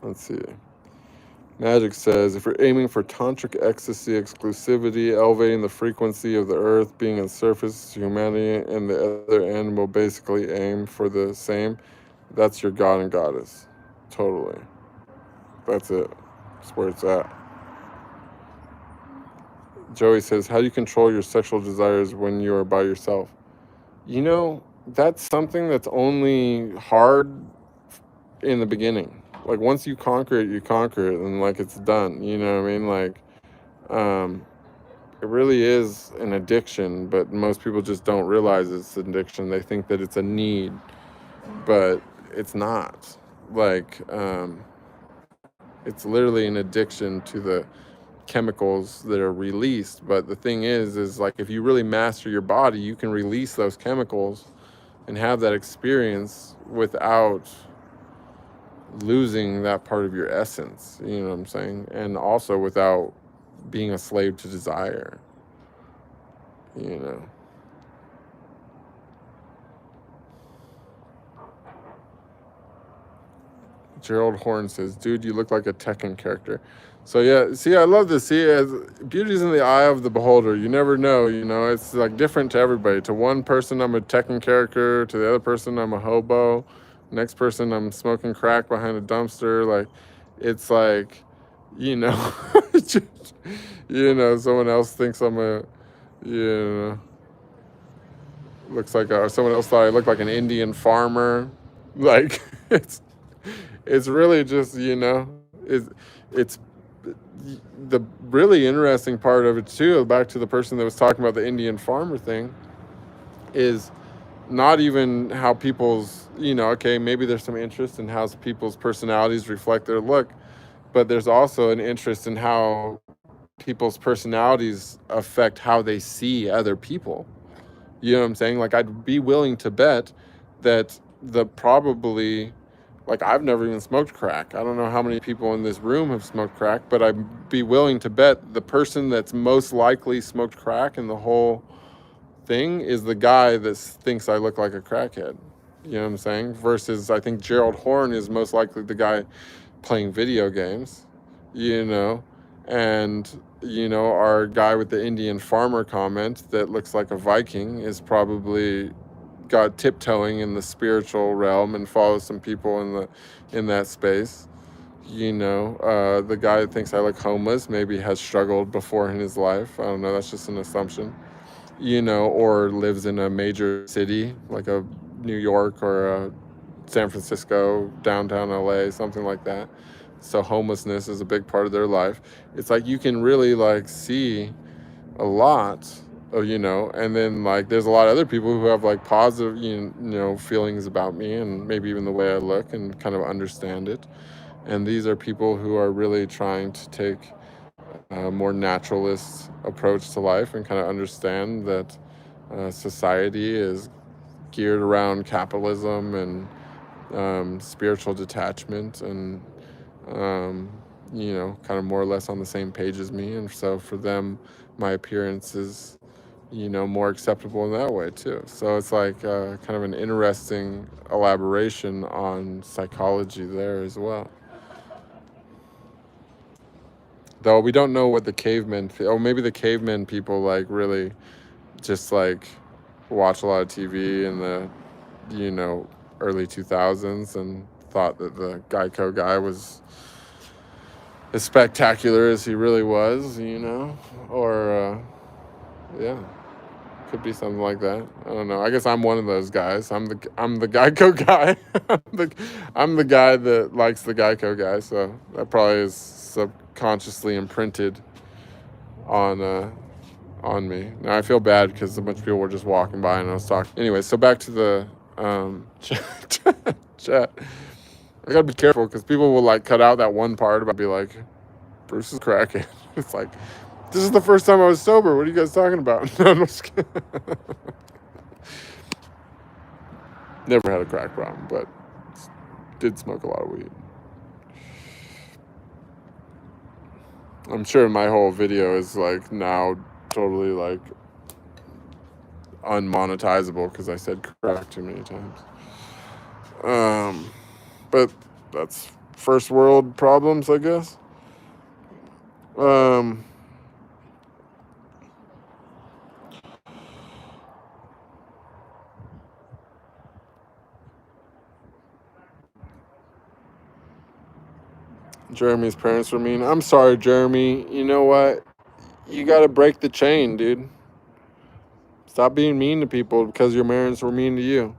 Let's see. Magic says, if you're aiming for tantric ecstasy, exclusivity, elevating the frequency of the earth, being in surface, humanity and the other animal basically aim for the same, that's your god and goddess. Totally. That's it. That's where it's at. Joey says, how do you control your sexual desires when you are by yourself? You know, that's something that's only hard in the beginning. Like, once you conquer it, and like it's done. You know what I mean? Like, it really is an addiction, but most people just don't realize it's an addiction. They think that it's a need, but it's not. Like, it's literally an addiction to the chemicals that are released. But the thing is like, if you really master your body, you can release those chemicals and have that experience without losing that part of your essence, you know what I'm saying? And also without being a slave to desire, you know. Gerald Horn says, dude, you look like a Tekken character. So yeah, see, I love this. See, beauty's in the eye of the beholder. You never know, you know. It's like different to everybody. To one person, I'm a Tekken character. To the other person, I'm a hobo. Next person, I'm smoking crack behind a dumpster. Like, it's like, you know, just, you know, someone else thinks I'm a, you know, looks like or someone else thought I looked like an Indian farmer. Like, it's really just, you know, it's the really interesting part of it too, back to the person that was talking about the Indian farmer thing, is not even how people's, you know, okay, maybe there's some interest in how people's personalities reflect their look, but there's also an interest in how people's personalities affect how they see other people. You know what I'm saying? Like, I'd be willing to bet that like, I've never even smoked crack. I don't know how many people in this room have smoked crack, but I'd be willing to bet the person that's most likely smoked crack in the whole thing is the guy that thinks I look like a crackhead. You know what I'm saying? Versus, I think Gerald Horn is most likely the guy playing video games, you know, and, you know, our guy with the Indian farmer comment that looks like a Viking is probably got tiptoeing in the spiritual realm and follows some people in that space. You know, the guy that thinks I look homeless maybe has struggled before in his life. I don't know, that's just an assumption. You know, or lives in a major city like a New York or a San Francisco, downtown LA, something like that. So homelessness is a big part of their life. It's like you can really like see a lot of, you know, and then like there's a lot of other people who have like positive, you know, feelings about me and maybe even the way I look and kind of understand it. And these are people who are really trying to take a more naturalist approach to life and kind of understand that society is geared around capitalism and spiritual detachment and, you know, kind of more or less on the same page as me. And so for them, my appearance is, you know, more acceptable in that way too. So it's like kind of an interesting elaboration on psychology there as well. Though we don't know what the cavemen feel. Oh, maybe the cavemen people like really just like watch a lot of TV in the, you know, early 2000s and thought that the Geico guy was as spectacular as he really was, you know, or yeah, could be something like that. I don't know. I guess I'm one of those guys. I'm the Geico guy. I'm the guy that likes the Geico guy. So that probably is subconsciously imprinted on me. Now I feel bad because a bunch of people were just walking by and I was talking. Anyway, so back to the chat. I gotta be careful because people will like cut out that one part about be like, Bruce is cracking. It's like, this is the first time I was sober. What are you guys talking about? No, I'm just kidding. Never had a crack problem, but did smoke a lot of weed. I'm sure my whole video is like now totally like unmonetizable because I said crack too many times. But that's first world problems, I guess. Jeremy's parents were mean. I'm sorry, Jeremy. You know what? You got to break the chain, dude. Stop being mean to people because your parents were mean to you.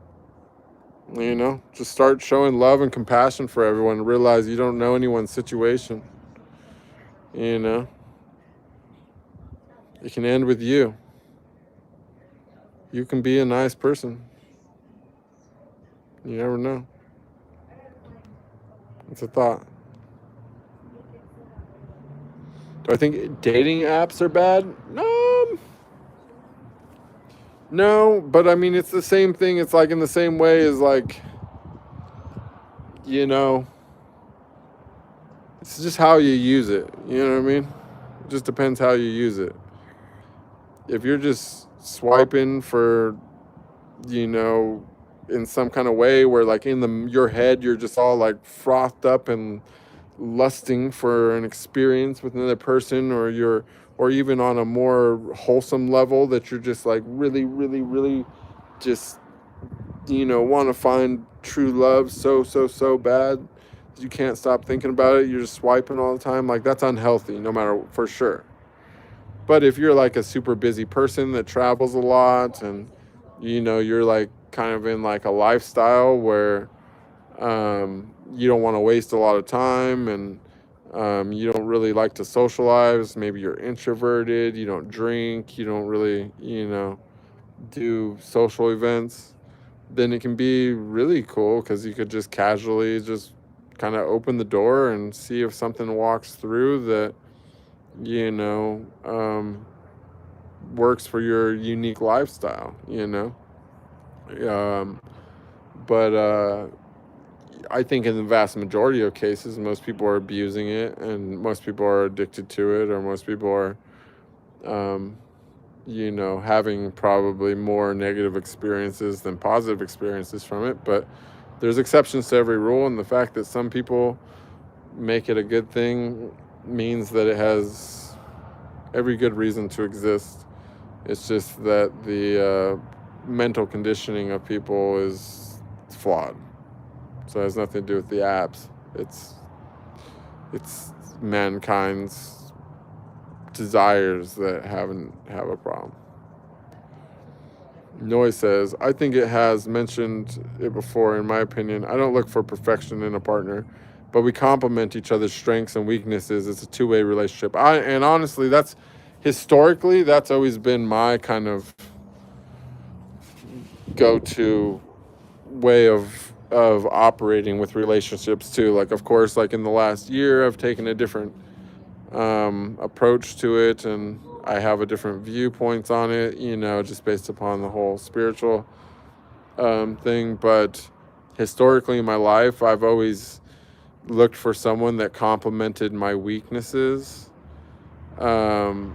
You know, just start showing love and compassion for everyone and realize you don't know anyone's situation. You know, it can end with you. You can be a nice person. You never know. It's a thought. Do I think dating apps are bad? No, but I mean, it's the same thing. It's like in the same way as like, you know, it's just how you use it. You know what I mean? It just depends how you use it. If you're just swiping for, you know, in some kind of way where like in your head you're just all like frothed up and lusting for an experience with another person, or even on a more wholesome level that you're just like really, really, really just, you know, want to find true love so bad you can't stop thinking about it, you're just swiping all the time, like that's unhealthy no matter, for sure. But if you're like a super busy person that travels a lot and, you know, you're like kind of in like a lifestyle where you don't want to waste a lot of time, and you don't really like to socialize, maybe you're introverted, you don't drink, you don't really, you know, do social events, then it can be really cool because you could just casually just kind of open the door and see if something walks through that, you know, works for your unique lifestyle, you know. But I think in the vast majority of cases, most people are abusing it, and most people are addicted to it, or most people are, you know, having probably more negative experiences than positive experiences from it. But there's exceptions to every rule, and the fact that some people make it a good thing means that it has every good reason to exist. It's just that the mental conditioning of people is flawed. So it has nothing to do with the apps. It's mankind's desires that have a problem. Noise says, I think it has mentioned it before. In my opinion, I don't look for perfection in a partner, but we complement each other's strengths and weaknesses. It's a two-way relationship. And honestly, that's historically, that's always been my kind of go-to way of operating with relationships too. Like, of course, like in the last year, I've taken a different approach to it, and I have a different viewpoints on it, you know, just based upon the whole spiritual thing. But historically in my life, I've always looked for someone that complemented my weaknesses and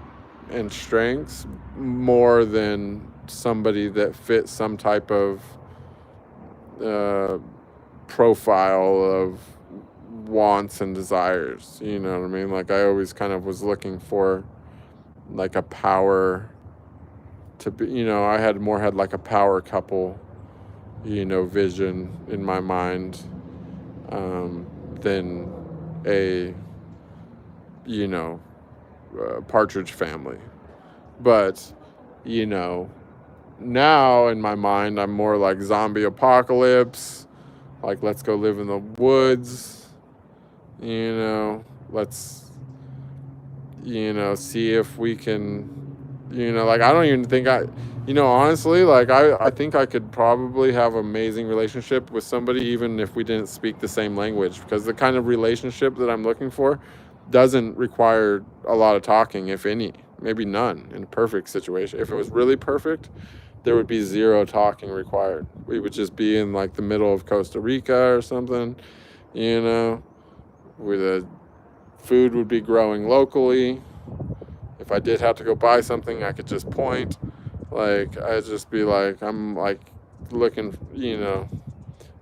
strengths more than somebody that fit some type of profile of wants and desires, you know what I mean? Like, I always kind of was looking for like a power to be, you know, I had like a power couple, you know, vision in my mind, than a, you know, partridge family. But, you know, now in my mind, I'm more like zombie apocalypse, like let's go live in the woods, you know, let's, you know, see if we can, you know, like I don't even think you know, honestly, like I think I could probably have an amazing relationship with somebody even if we didn't speak the same language, because the kind of relationship that I'm looking for doesn't require a lot of talking, if any, maybe none in a perfect situation. If it was really perfect, there would be zero talking required. We would just be in like the middle of Costa Rica or something, you know, with a Food would be growing locally. If I did have to go buy something, I could just point. Like, I'd just be like, I'm like looking,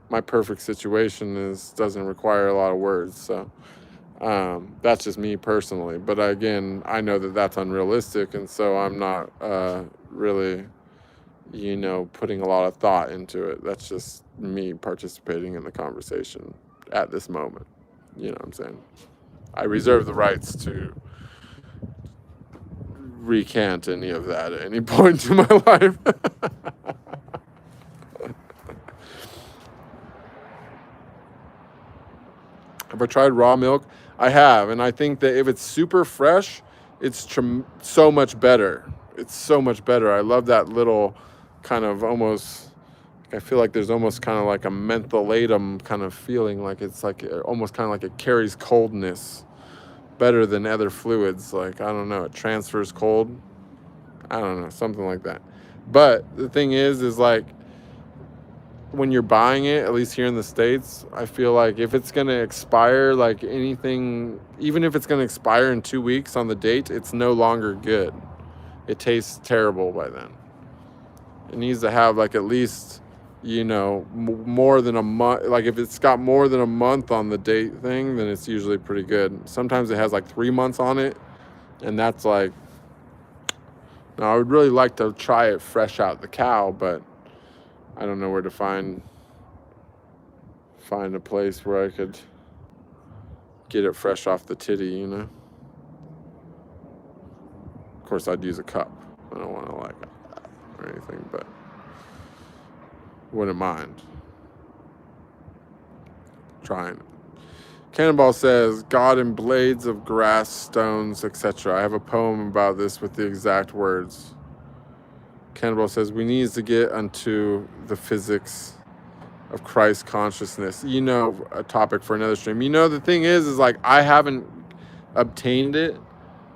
my perfect situation doesn't require a lot of words. So that's just me personally. But again, I know that that's unrealistic. And so I'm not really, putting a lot of thought into it. That's just me participating in the conversation at this moment. You know what I'm saying? I reserve the rights to recant any of that at any point in my life. Have I tried raw milk? I have, and I think that if it's super fresh, it's so much better. It's so much better. I love that little kind of almost, I feel like there's almost kind of like a mentholatum kind of feeling, like it's like almost kind of like it carries coldness better than other fluids. Like, I don't know, it transfers cold. I don't know, something like that. But the thing is like, when you're buying it, at least here in the States, I feel like if it's going to expire, like anything, even if it's going to expire in 2 weeks on the date, it's no longer good. It tastes terrible by then. It needs to have like at least, more than a month. Like if it's got more than a month on the date thing, then it's usually pretty good. Sometimes it has like 3 months on it, and that's like, now I would really like to try it fresh out the cow, but I don't know where to find a place where I could get it fresh off the titty, Of course, I'd use a cup. I don't want to like or anything, but wouldn't mind trying. Cannonball says, God in blades of grass, stones, etc. I have a poem about this with the exact words. Cannonball says, we need to get unto the physics of Christ consciousness. A topic for another stream. The thing is like, I haven't obtained it,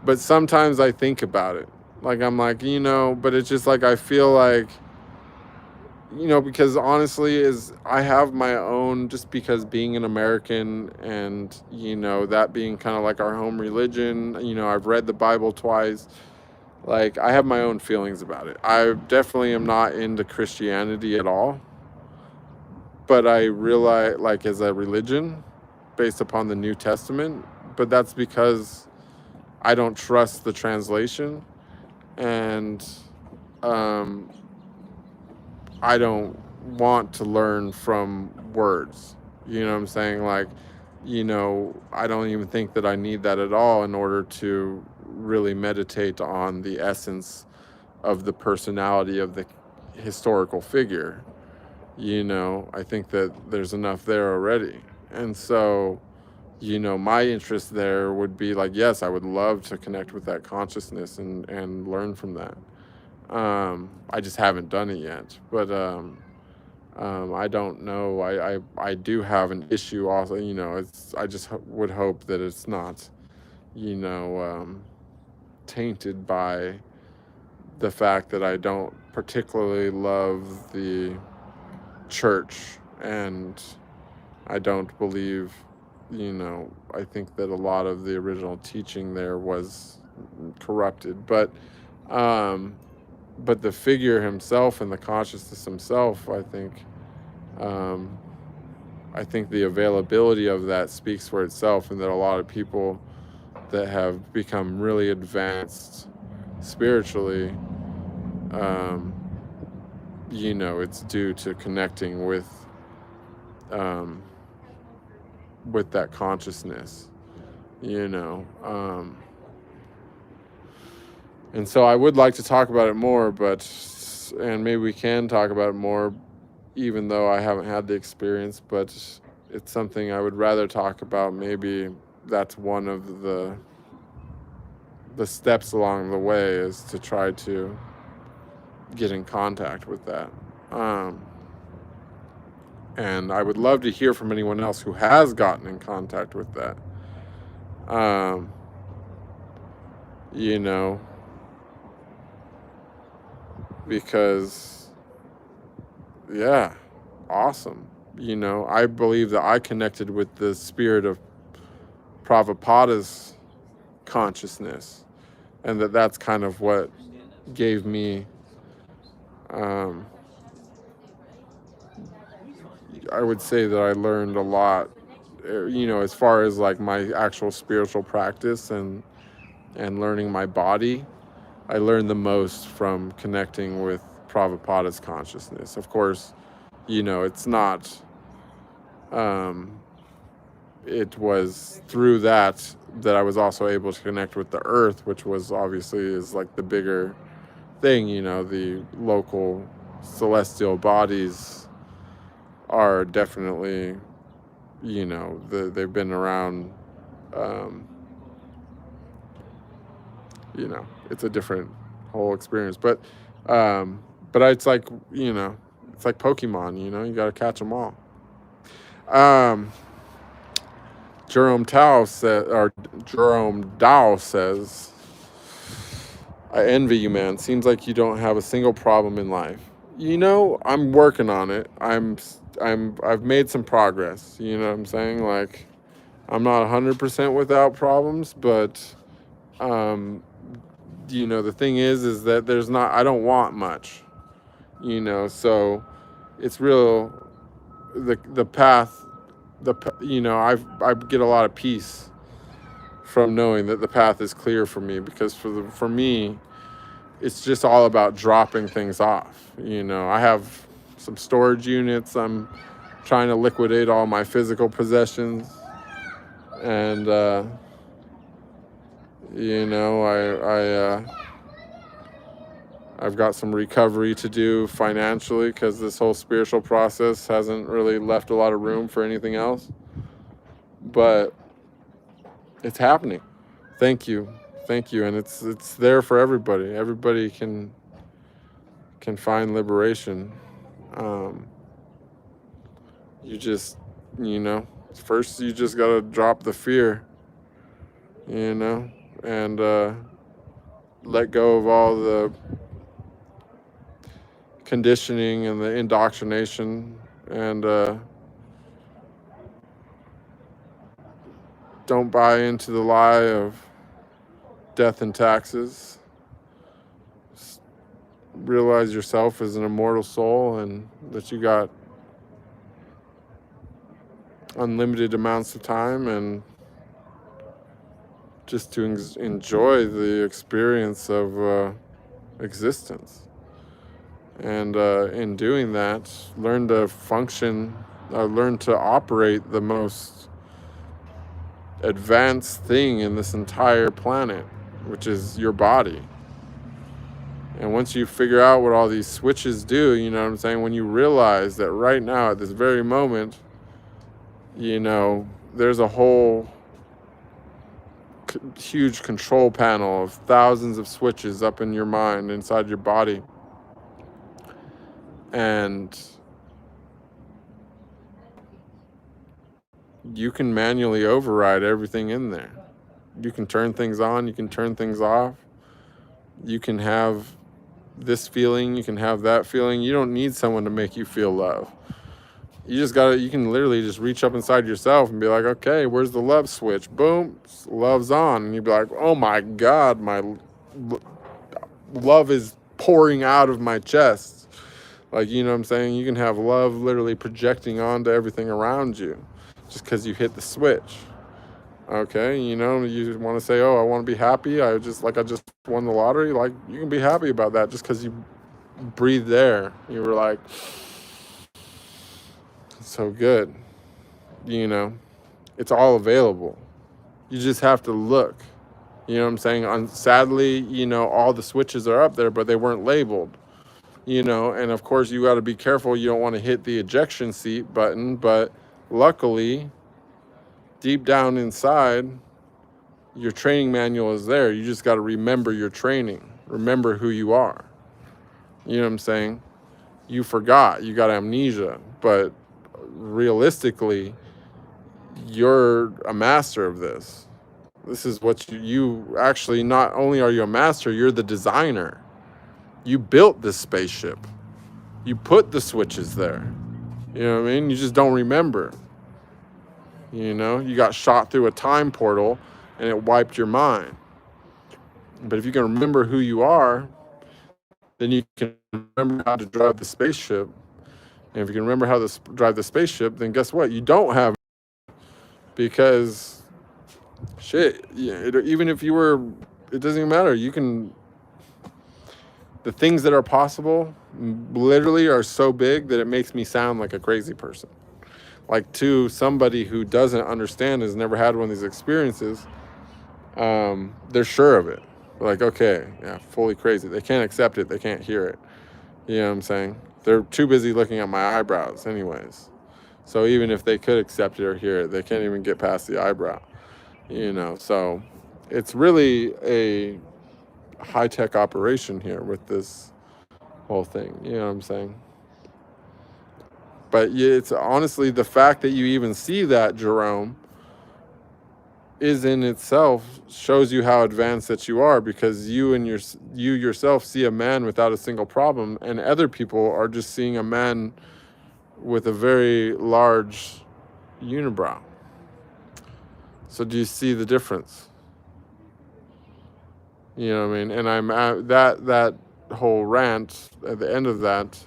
but sometimes I think about it. Like, I'm like, but it's just like, I feel like, because honestly I have my own, just because being an American and, that being kind of like our home religion, I've read the Bible twice. Like, I have my own feelings about it. I definitely am not into Christianity at all. But I realize, like, as a religion based upon the New Testament, but that's because I don't trust the translation, and I don't want to learn from words. You know what I'm saying? Like, I don't even think that I need that at all in order to really meditate on the essence of the personality of the historical figure. I think that there's enough there already. And so, my interest there would be like, yes, I would love to connect with that consciousness and learn from that. I just haven't done it yet. But I don't know. I do have an issue also, I just would hope that it's not, tainted by the fact that I don't particularly love the church, and I don't believe, I think that a lot of the original teaching there was corrupted, but the figure himself and the consciousness himself, I think the availability of that speaks for itself, and that a lot of people that have become really advanced spiritually, it's due to connecting with that consciousness, and so I would like to talk about it more, and maybe we can talk about it more, even though I haven't had the experience, but it's something I would rather talk about. Maybe that's one of the steps along the way, is to try to get in contact with that. And I would love to hear from anyone else who has gotten in contact with that. Because, yeah, awesome. I believe that I connected with the spirit of Prabhupada's consciousness, and that's kind of what gave me, I would say that I learned a lot, as far as like my actual spiritual practice and learning my body. I learned the most from connecting with Prabhupada's consciousness. Of course, it's not, it was through that I was also able to connect with the earth, which was obviously is like the bigger thing. The local celestial bodies are definitely, they've been around, it's a different whole experience, but it's like, it's like Pokemon, you got to catch them all. Jerome Dow says, I envy you, man. Seems like you don't have a single problem in life. I'm working on it. I've made some progress. You know what I'm saying? Like, I'm not 100% without problems, but, the thing is that I don't want much, so it's real, the path, I get a lot of peace from knowing that the path is clear for me, because for me, it's just all about dropping things off. I have some storage units. I'm trying to liquidate all my physical possessions, and I've got some recovery to do financially, because this whole spiritual process hasn't really left a lot of room for anything else. But it's happening. Thank you, and it's there for everybody. Everybody can find liberation. You just, first you just gotta drop the fear, and let go of all the conditioning and the indoctrination, and don't buy into the lie of death and taxes. Just realize yourself as an immortal soul, and that you got unlimited amounts of time, and just to enjoy the experience of existence. And in doing that, learn to function, learn to operate the most advanced thing in this entire planet, which is your body. And once you figure out what all these switches do, you know what I'm saying, when you realize that right now at this very moment, there's a whole huge control panel of thousands of switches up in your mind, inside your body, and you can manually override everything in there. You can turn things on, you can turn things off. You can have this feeling, you can have that feeling. You don't need someone to make you feel love. You can literally just reach up inside yourself and be like, okay, where's the love switch? Boom, love's on. And you'd be like, oh my God, my love is pouring out of my chest. Like, you know what I'm saying? You can have love literally projecting onto everything around you just because you hit the switch. Okay, you want to say, oh, I want to be happy. I just won the lottery. Like, you can be happy about that just because you breathed air. You were like, so good. It's all available. You just have to look. You know what I'm saying? Sadly, all the switches are up there, but they weren't labeled. And of course you got to be careful. You don't want to hit the ejection seat button, but luckily, deep down inside, your training manual is there. You just got to remember your training. Remember who you are. You know what I'm saying? You forgot. You got amnesia. But realistically, you're a master of this. This is what you actually, not only are you a master, you're the designer. You built this spaceship. You put the switches there. You know what I mean? You just don't remember. You know, you got shot through a time portal and it wiped your mind. But if you can remember who you are, then you can remember how to drive the spaceship. And if you can remember how to drive the spaceship, then guess what? You don't have, because shit, even if you were, it doesn't even matter. You can, the things that are possible literally are so big that it makes me sound like a crazy person. Like, to somebody who doesn't understand, has never had one of these experiences, they're sure of it. They're like, okay, yeah, fully crazy. They can't accept it. They can't hear it. You know what I'm saying? They're too busy looking at my eyebrows anyways. So even if they could accept it or hear it, they can't even get past the eyebrow. You know, so it's really a high-tech operation here with this whole thing. You know what I'm saying? But yeah, it's honestly, the fact that you even see that, Jerome, is in itself shows you how advanced that you are, because you yourself see a man without a single problem, and other people are just seeing a man with a very large unibrow. So do you see the difference? You know what I mean? And I'm at that whole rant at the end of that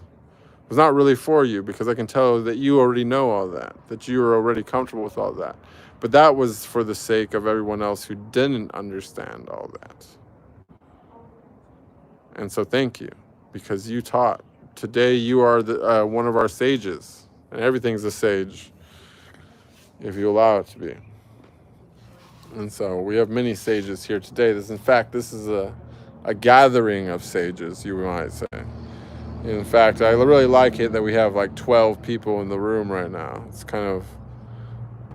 was not really for you, because I can tell that you already know all that you are already comfortable with all that. But that was for the sake of everyone else who didn't understand all that. And so thank you, because you taught. Today you are the one of our sages, and everything's a sage if you allow it to be. And so we have many sages here today. This is a gathering of sages, you might say. In fact, I really like it that we have like 12 people in the room right now. It's kind of,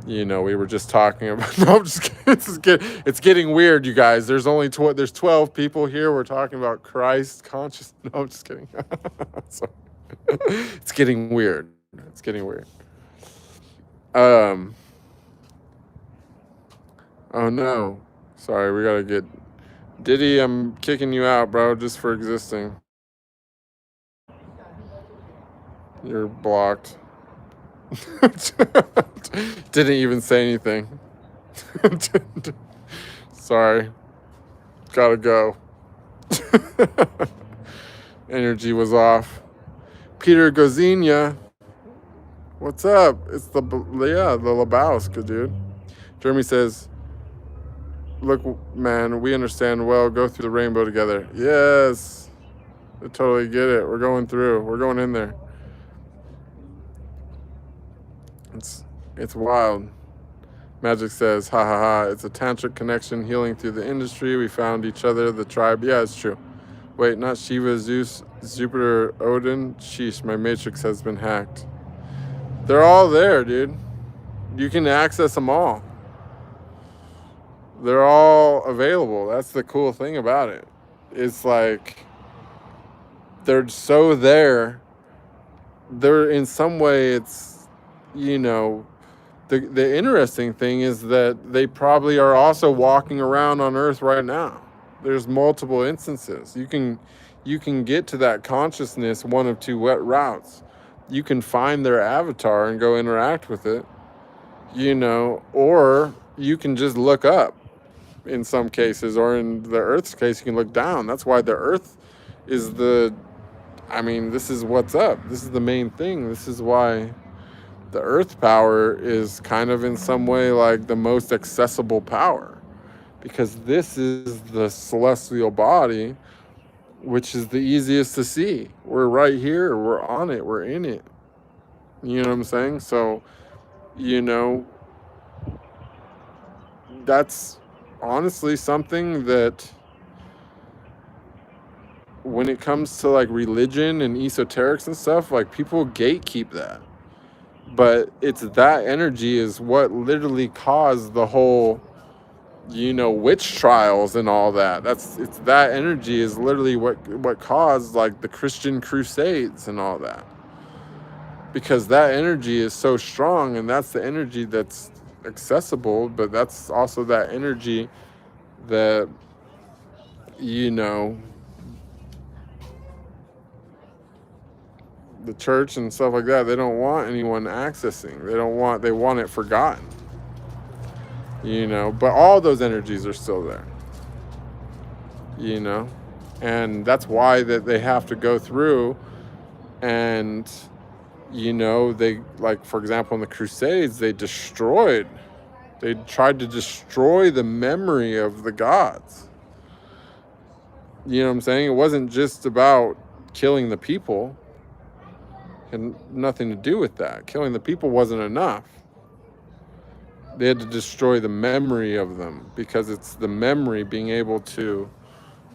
you know, we were just talking about, no, I'm just kidding. It's getting weird, you guys. There's only there's 12 people here. We're talking about Christ consciousness. No, I'm just kidding. Sorry. It's getting weird. It's getting weird. Oh no. Sorry, we gotta get Diddy, I'm kicking you out, bro, just for existing. You're blocked. Didn't even say anything. Sorry. Gotta go. Energy was off. Peter Gozinia. What's up? It's the Lebowski, dude. Jeremy says, look, man, we understand well. Go through the rainbow together. Yes. I totally get it. We're going through. We're going in there. It's wild. Magic says, ha ha ha. It's a tantric connection, healing through the industry. We found each other, the tribe. Yeah, it's true. Wait, not Shiva, Zeus, Jupiter, Odin. Sheesh, my matrix has been hacked. They're all there, dude. You can access them all. They're all available. That's the cool thing about it. It's like, they're so there. They're, in some way, it's, you know, the interesting thing is that they probably are also walking around on Earth right now. There's multiple instances. You can get to that consciousness one of two routes. You can find their avatar and go interact with it, you know, or you can just look up in some cases, or in the Earth's case, you can look down. That's why the Earth is this is what's up. This is the main thing. This is why the Earth power is kind of in some way like the most accessible power, because this is the celestial body, which is the easiest to see. We're right here. We're on it. We're in it. You know what I'm saying? So, you know, that's honestly something that, when it comes to like religion and esoterics and stuff, like, people gatekeep that. But it's that energy is what literally caused the whole, you know, witch trials and all that. It's that energy is literally what caused like the Christian crusades and all that. Because that energy is so strong, and that's the energy that's accessible, but that's also that energy that, you know, the church and stuff like that, they don't want anyone accessing. They want it forgotten. you know, but all those energies are still there, you know, and that's why that they have to go through and, you know, they, like, for example, in the Crusades, they tried to destroy the memory of the gods. You know what I'm saying? It wasn't just about killing the people. It had nothing to do with that. Killing the people wasn't enough. They had to destroy the memory of them, because it's the memory, being able to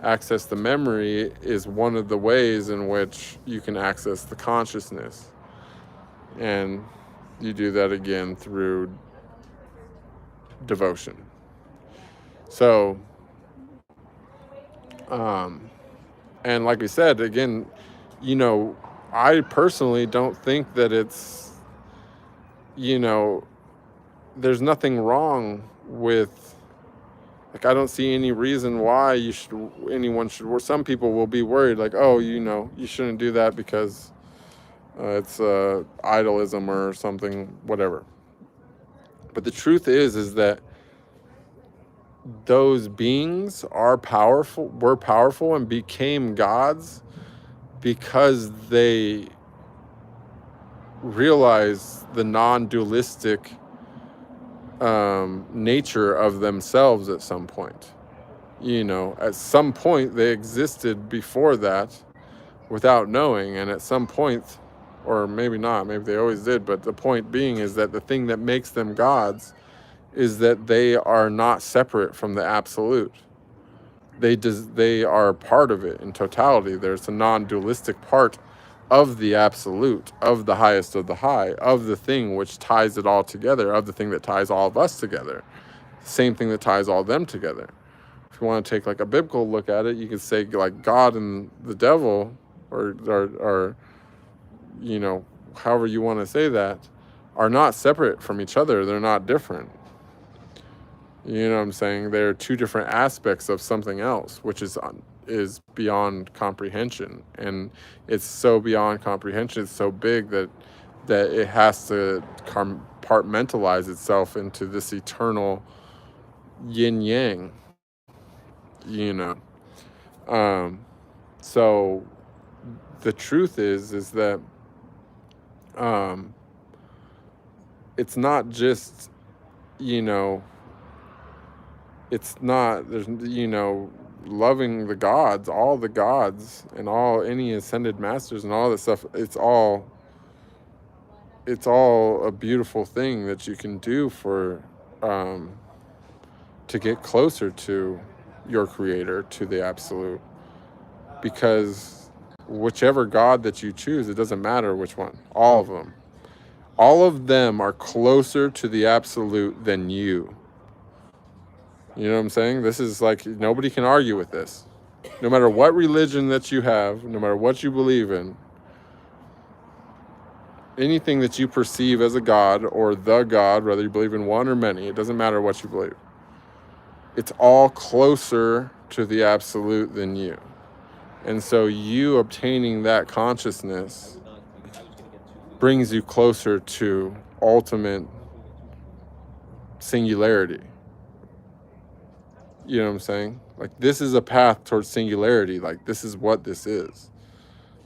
access the memory is one of the ways in which you can access the consciousness. And you do that again through devotion. So, and like we said, again, you know, I personally don't think that it's, you know, there's nothing wrong with, like, I don't see any reason why anyone should, some people will be worried, like, oh, you know, you shouldn't do that because it's idolism or something, whatever. But the truth is that those beings were powerful and became gods because they realized the non-dualistic nature of themselves at some point. You know, at some point they existed before that without knowing, and at some point, or maybe not, maybe they always did, but the point being is that the thing that makes them gods is that they are not separate from the absolute. They are part of it in totality. There's a non-dualistic part of the absolute, of the highest of the high, of the thing which ties it all together, of the thing that ties all of us together, same thing that ties all them together. If you want to take like a biblical look at it, you can say like God and the devil, or you know, however you want to say that, are not separate from each other. They're not different. You know what I'm saying? They're two different aspects of something else, which is beyond comprehension. And it's so beyond comprehension, it's so big that it has to compartmentalize itself into this eternal yin-yang, you know. So the truth is that it's not just, you know, it's not, there's, you know, loving the gods, all the gods and all any ascended masters and all that stuff, it's all a beautiful thing that you can do for to get closer to your creator, to the absolute. Because whichever God that you choose, it doesn't matter which one, all of them are closer to the absolute than you. You know what I'm saying? This is like, nobody can argue with this. No matter what religion that you have, no matter what you believe in, anything that you perceive as a god or the God, whether you believe in one or many, it doesn't matter what you believe. It's all closer to the absolute than you. And so you obtaining that consciousness brings you closer to ultimate singularity. You know what I'm saying? Like, this is a path towards singularity. Like, this is what this is.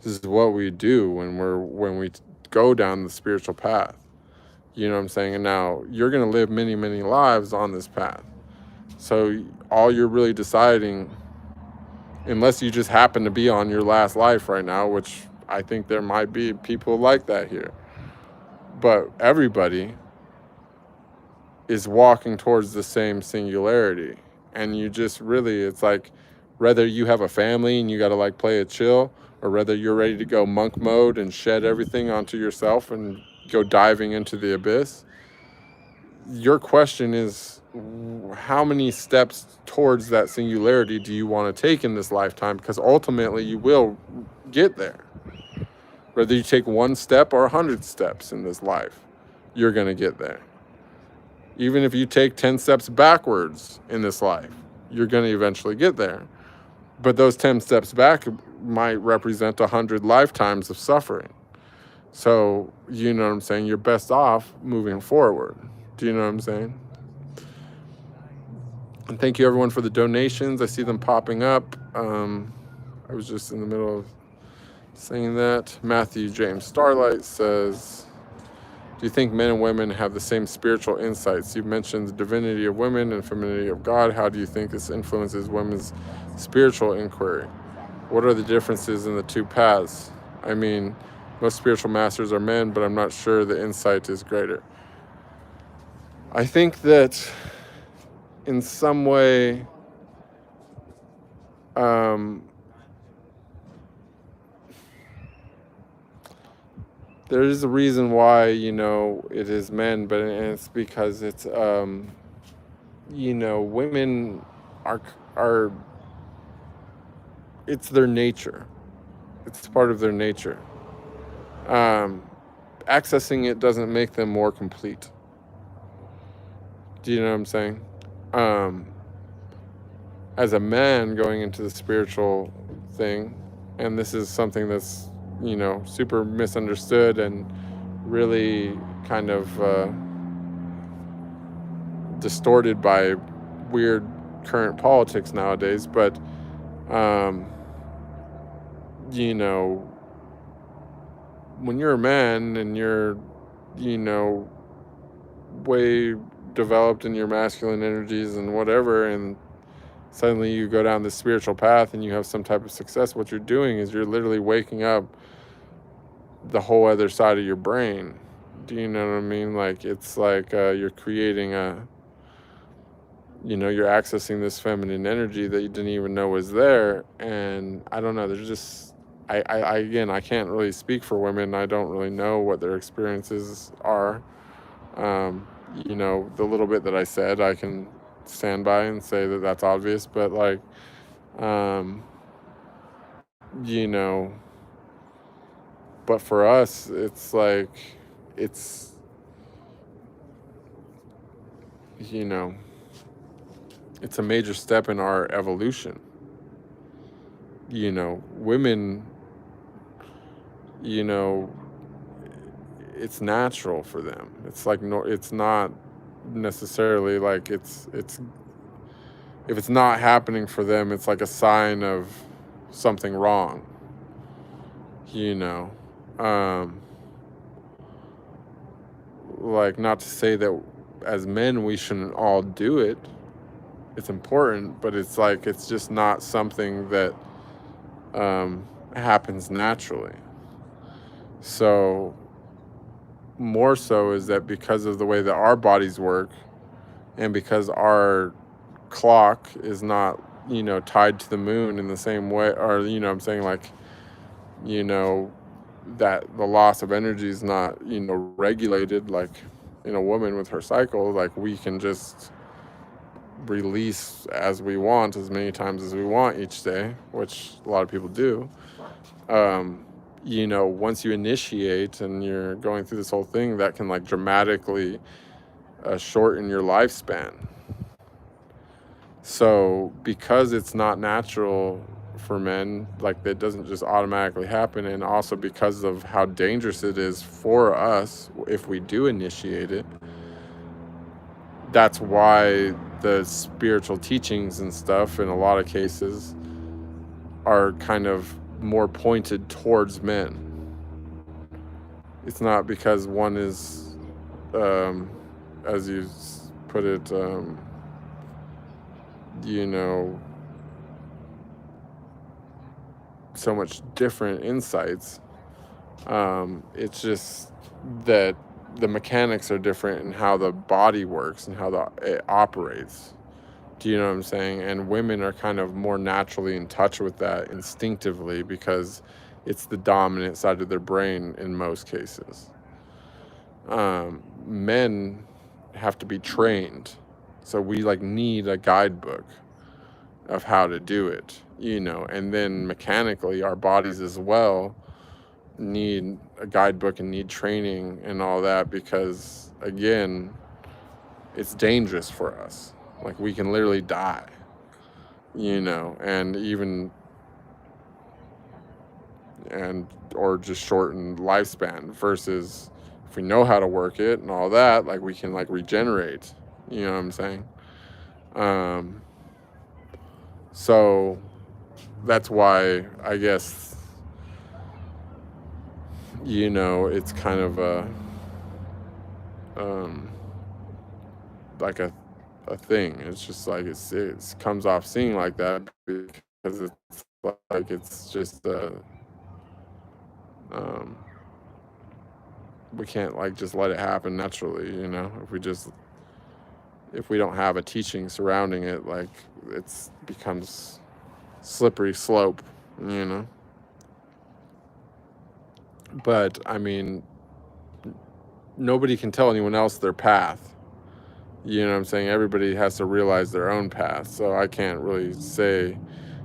This is what we do when we go down the spiritual path. You know what I'm saying? And now you're going to live many, many lives on this path. So all you're really deciding, unless you just happen to be on your last life right now, which I think there might be people like that here, but everybody is walking towards the same singularity. And you just really, it's like, whether you have a family and you got to like play it chill, or whether you're ready to go monk mode and shed everything onto yourself and go diving into the abyss, your question is, how many steps towards that singularity do you want to take in this lifetime? Because ultimately you will get there. Whether you take 1 step or 100 steps in this life, you're going to get there. Even if you take 10 steps backwards in this life, you're going to eventually get there. But those 10 steps back might represent 100 lifetimes of suffering. So, you know what I'm saying? You're best off moving forward. Do you know what I'm saying? And thank you everyone for the donations. I see them popping up. I was just in the middle of saying that. Matthew James Starlight says, do you think men and women have the same spiritual insights? You've mentioned the divinity of women and femininity of God. How do you think this influences women's spiritual inquiry? What are the differences in the two paths? I mean, most spiritual masters are men, but I'm not sure the insight is greater. I think that in some way, there is a reason why, it is men, but it's because it's, women are, it's their nature. It's part of their nature. Accessing it doesn't make them more complete. Do you know what I'm saying? As a man going into the spiritual thing, and this is something that's, super misunderstood and really kind of distorted by weird current politics nowadays, but when you're a man and you're way developed in your masculine energies and whatever, and suddenly you go down this spiritual path and you have some type of success, what you're doing is you're literally waking up the whole other side of your brain. Do you know what I mean? Like, it's like you're creating you're accessing this feminine energy that you didn't even know was there. And I don't know, there's just, I can't really speak for women. I don't really know what their experiences are. The little bit that I said, I can stand by and say that that's obvious, but like, but for us, it's like, it's, it's a major step in our evolution. Women, it's natural for them. It's like, no, it's not necessarily like it's if it's not happening for them, it's like a sign of something wrong. Like, not to say that as men we shouldn't all do it. It's important, but it's like, it's just not something that happens naturally. So more so is that because of the way that our bodies work, and because our clock is not, tied to the moon in the same way, or, I'm saying, like, that the loss of energy is not, regulated like in a woman with her cycle. Like, we can just release as we want, as many times as we want each day, which a lot of people do. Once you initiate and you're going through this whole thing, that can like dramatically shorten your lifespan. So because it's not natural for men, like, that doesn't just automatically happen, and also because of how dangerous it is for us if we do initiate it, that's why the spiritual teachings and stuff in a lot of cases are kind of more pointed towards men. It's not because one is, as you put it, so much different insights. It's just that the mechanics are different in how the body works and how it operates. Do you know what I'm saying? And women are kind of more naturally in touch with that instinctively because it's the dominant side of their brain in most cases. Men have to be trained. So we like need a guidebook of how to do it, and then mechanically our bodies as well need a guidebook and need training and all that, because again, it's dangerous for us. Like, we can literally die, and even, or just shorten lifespan, versus if we know how to work it and all that, like, we can like regenerate, you know what I'm saying? So that's why I guess, it's kind of like a thing. It's just like it comes off seeing like that because it's like it's just we can't like just let it happen naturally, if we don't have a teaching surrounding it, like it's becomes slippery slope, but I mean, nobody can tell anyone else their path. You know what I'm saying? Everybody has to realize their own path. So I can't really say,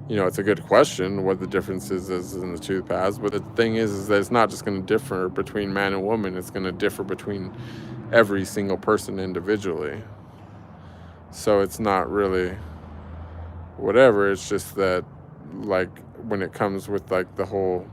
it's a good question what the difference is in the two paths. But the thing is that it's not just going to differ between man and woman. It's going to differ between every single person individually. So it's not really whatever. It's just that, like, when it comes with, like, the whole,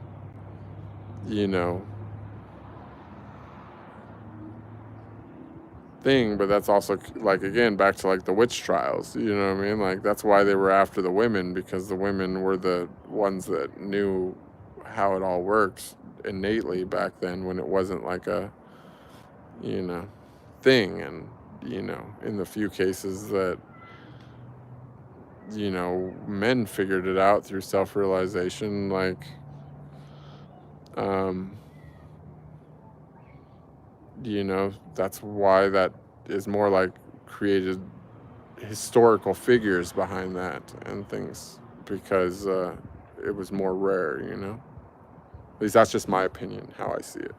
thing, but that's also like, again, back to like the witch trials, you know what I mean? Like that's why they were after the women, because the women were the ones that knew how it all works innately back then, when it wasn't like a thing. And in the few cases that men figured it out through self-realization, like that's why that is more like created historical figures behind that and things, because it was more rare, At least that's just my opinion, how I see it.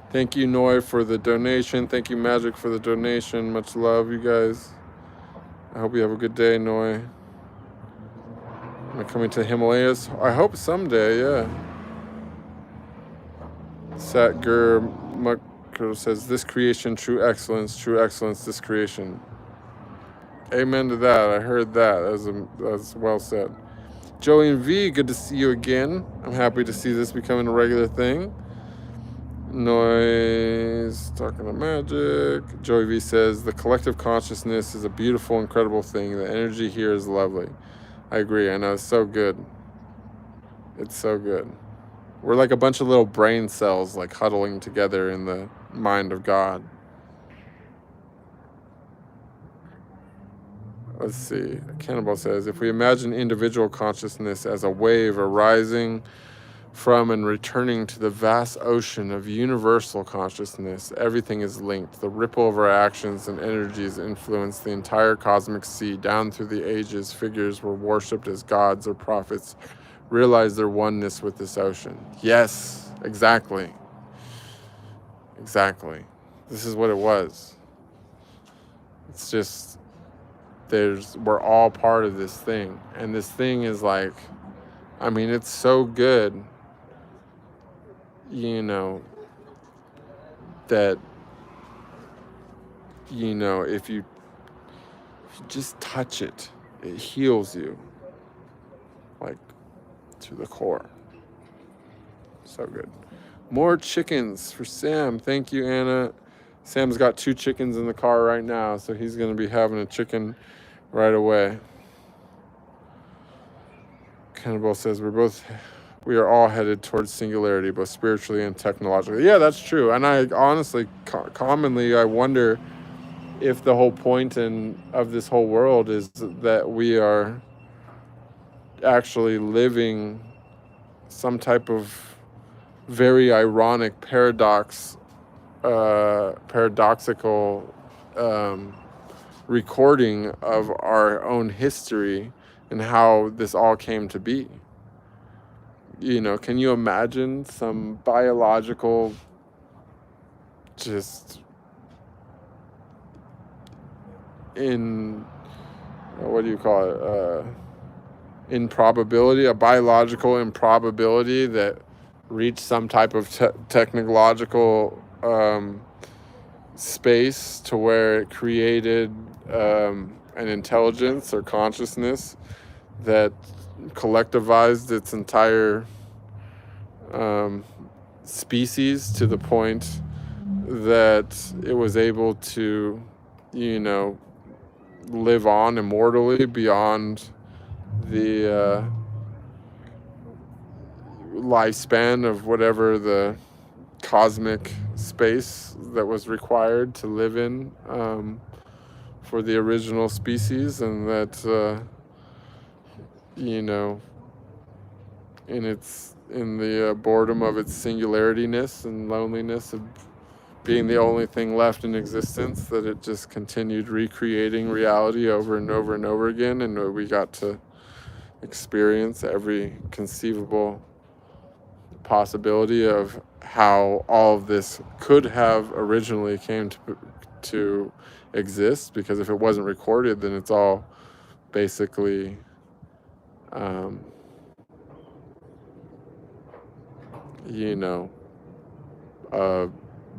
Thank you, Noi, for the donation. Thank you, Magic, for the donation. Much love, you guys. I hope you have a good day, Noi. Am I coming to the Himalayas? I hope someday, yeah. Satgur Mukher says, this creation, true excellence, this creation. Amen to that. I heard that. That's well said. Joey and V, good to see you again. I'm happy to see this becoming a regular thing. Noise, talking to Magic. Joey V says, the collective consciousness is a beautiful, incredible thing. The energy here is lovely. I agree. I know. It's so good. It's so good. We're like a bunch of little brain cells, like huddling together in the mind of God. Let's see. Cannibal says, if we imagine individual consciousness as a wave arising from and returning to the vast ocean of universal consciousness, everything is linked. The ripple of our actions and energies influence the entire cosmic sea. Down through the ages, figures were worshipped as gods or prophets, realized their oneness with this ocean. Yes, exactly. Exactly. This is what it was. It's just, we're all part of this thing. And this thing is like, I mean, it's so good, that, if you just touch it, it heals you, like, to the core. So good. More chickens for Sam. Thank you, Anna. Sam's got 2 chickens in the car right now, so he's going to be having a chicken right away. Cannibal says, we are all headed towards singularity, both spiritually and technologically. Yeah, that's true. And I honestly, commonly, I wonder if the whole point of this whole world is that we are actually living some type of very ironic paradoxical recording of our own history and how this all came to be. Can you imagine some biological, just what do you call it? Improbability, a biological improbability that reached some type of technological space to where it created an intelligence or consciousness that collectivized its entire species to the point that it was able to, live on immortally beyond the lifespan of whatever the cosmic space that was required to live in for the original species, and that in the boredom of its singularityness and loneliness of being the only thing left in existence, that it just continued recreating reality over and over and over again, and we got to experience every conceivable possibility of how all of this could have originally came to exist, because if it wasn't recorded, then it's all basically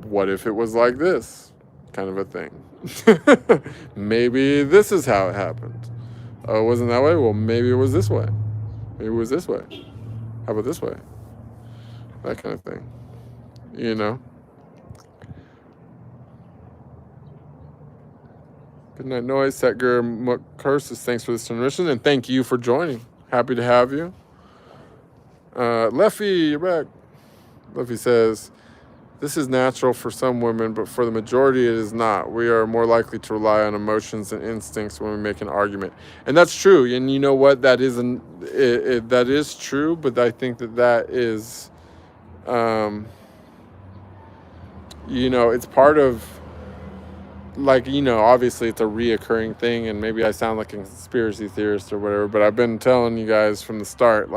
what if it was like this kind of a thing. Maybe this is how it happened. Oh, it wasn't that way? Well, maybe it was this way. Maybe it was this way. How about this way? That kind of thing. Good night, Noise. Setger Curses, thanks for this intermission, and thank you for joining. Happy to have you. Leffy, you're back. Leffy says, this is natural for some women, but for the majority it is not. We are more likely to rely on emotions and instincts when we make an argument. And that's true. And you know what? That is true, but I think that is, it's part of, obviously it's a reoccurring thing, and maybe I sound like a conspiracy theorist or whatever, but I've been telling you guys from the start,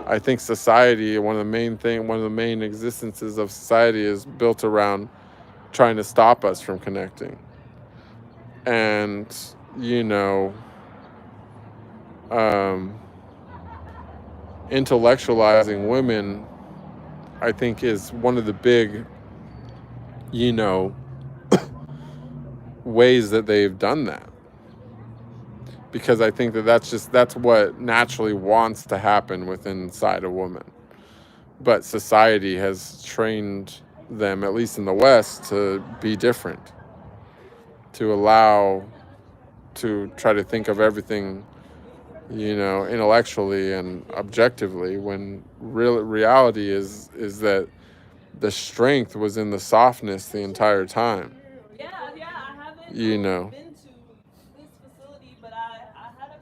I think society, one of the main existences of society is built around trying to stop us from connecting. And, intellectualizing women, I think, is one of the big, ways that they've done that. Because I think that's what naturally wants to happen inside a woman. But society has trained them, at least in the West, to be different. To try to think of everything, intellectually and objectively, when reality is that the strength was in the softness the entire time.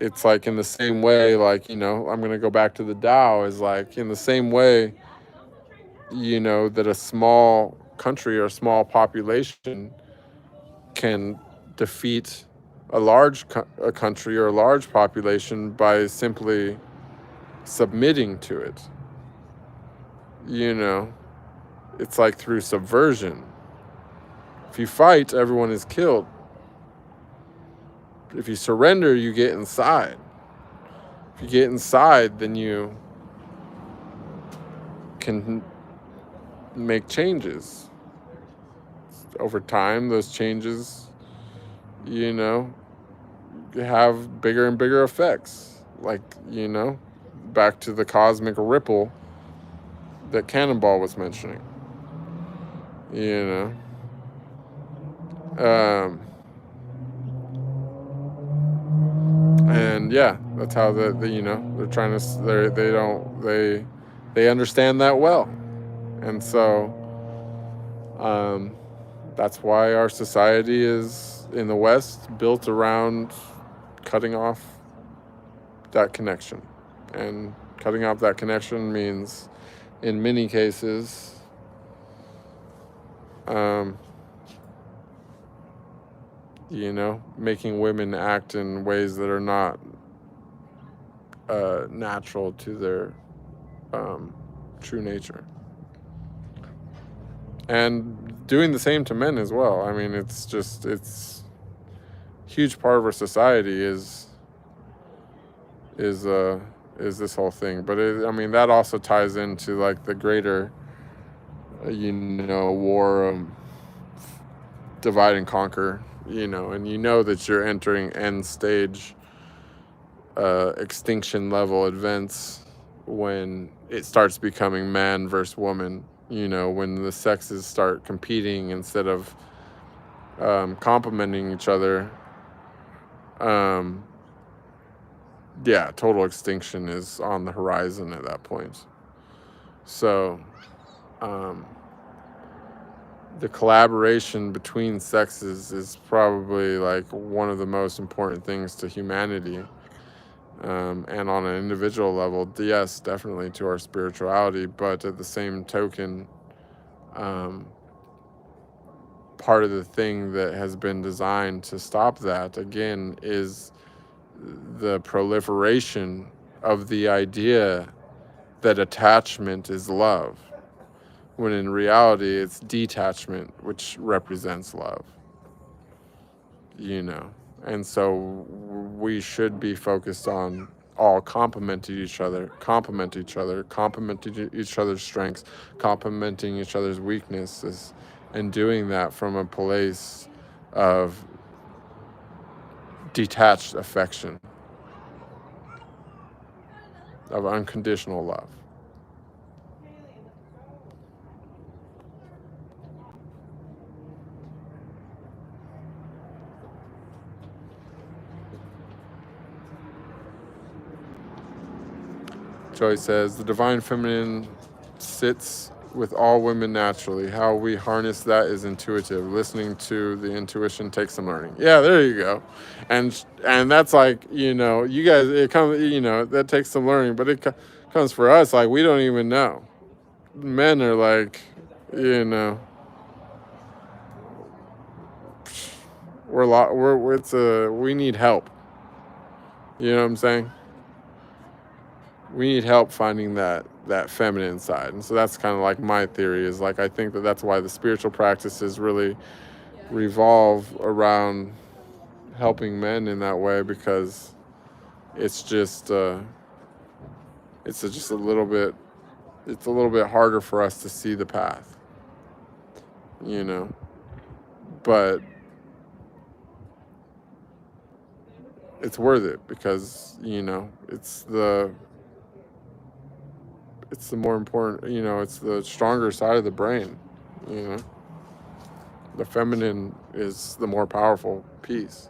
It's like in the same way, I'm going to go back to the Tao, is like in the same way, that a small country or a small population can defeat a large country or a large population by simply submitting to it. It's like through subversion. If you fight, everyone is killed. If you surrender, you get inside. If you get inside, then you can make changes. Over time, those changes, have bigger and bigger effects. Back to the cosmic ripple that Cannonball was mentioning. And yeah, that's how they're trying to, they understand that well. And so, that's why our society is, in the West, built around cutting off that connection. And cutting off that connection means, in many cases, making women act in ways that are not natural to their true nature. And doing the same to men as well. I mean, it's a huge part of our society is this whole thing. But that also ties into the greater, war, divide and conquer, and that you're entering end stage extinction level events when it starts becoming man versus woman, when the sexes start competing instead of complementing each other. Yeah, total extinction is on the horizon at that point. So the collaboration between sexes is probably like one of the most important things to humanity. And on an individual level, yes, definitely to our spirituality, but at the same token, part of the thing that has been designed to stop that, again, is the proliferation of the idea that attachment is love, when in reality it's detachment which represents love. And so we should be focused on all complementing each other, complementing each other's strengths, complementing each other's weaknesses, and doing that from a place of detached affection, of unconditional love. Joy says, the divine feminine sits with all women naturally. How we harness that is intuitive. Listening to the intuition takes some learning. Yeah, there you go. And that's like, you guys, it comes, that takes some learning, but it comes for us, like, we don't even know. Men are like, we need help. You know what I'm saying? We need help finding that feminine side. And so that's kind of like my theory, is like, I think that's why the spiritual practices really revolve around helping men in that way, because it's just it's a little bit harder for us to see the path, but it's worth it, because it's the more important, it's the stronger side of the brain. The feminine is the more powerful piece.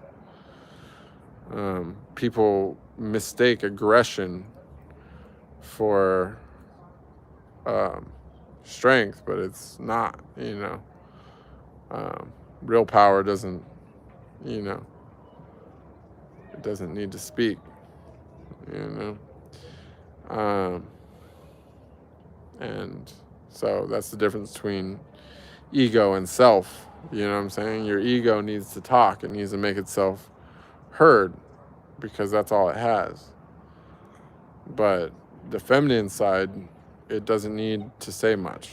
People mistake aggression for strength, but it's not. Real power doesn't, it doesn't need to speak. And so that's the difference between ego and self. You know what I'm saying? Your ego needs to talk. It needs to make itself heard, because that's all it has. But the feminine side, it doesn't need to say much.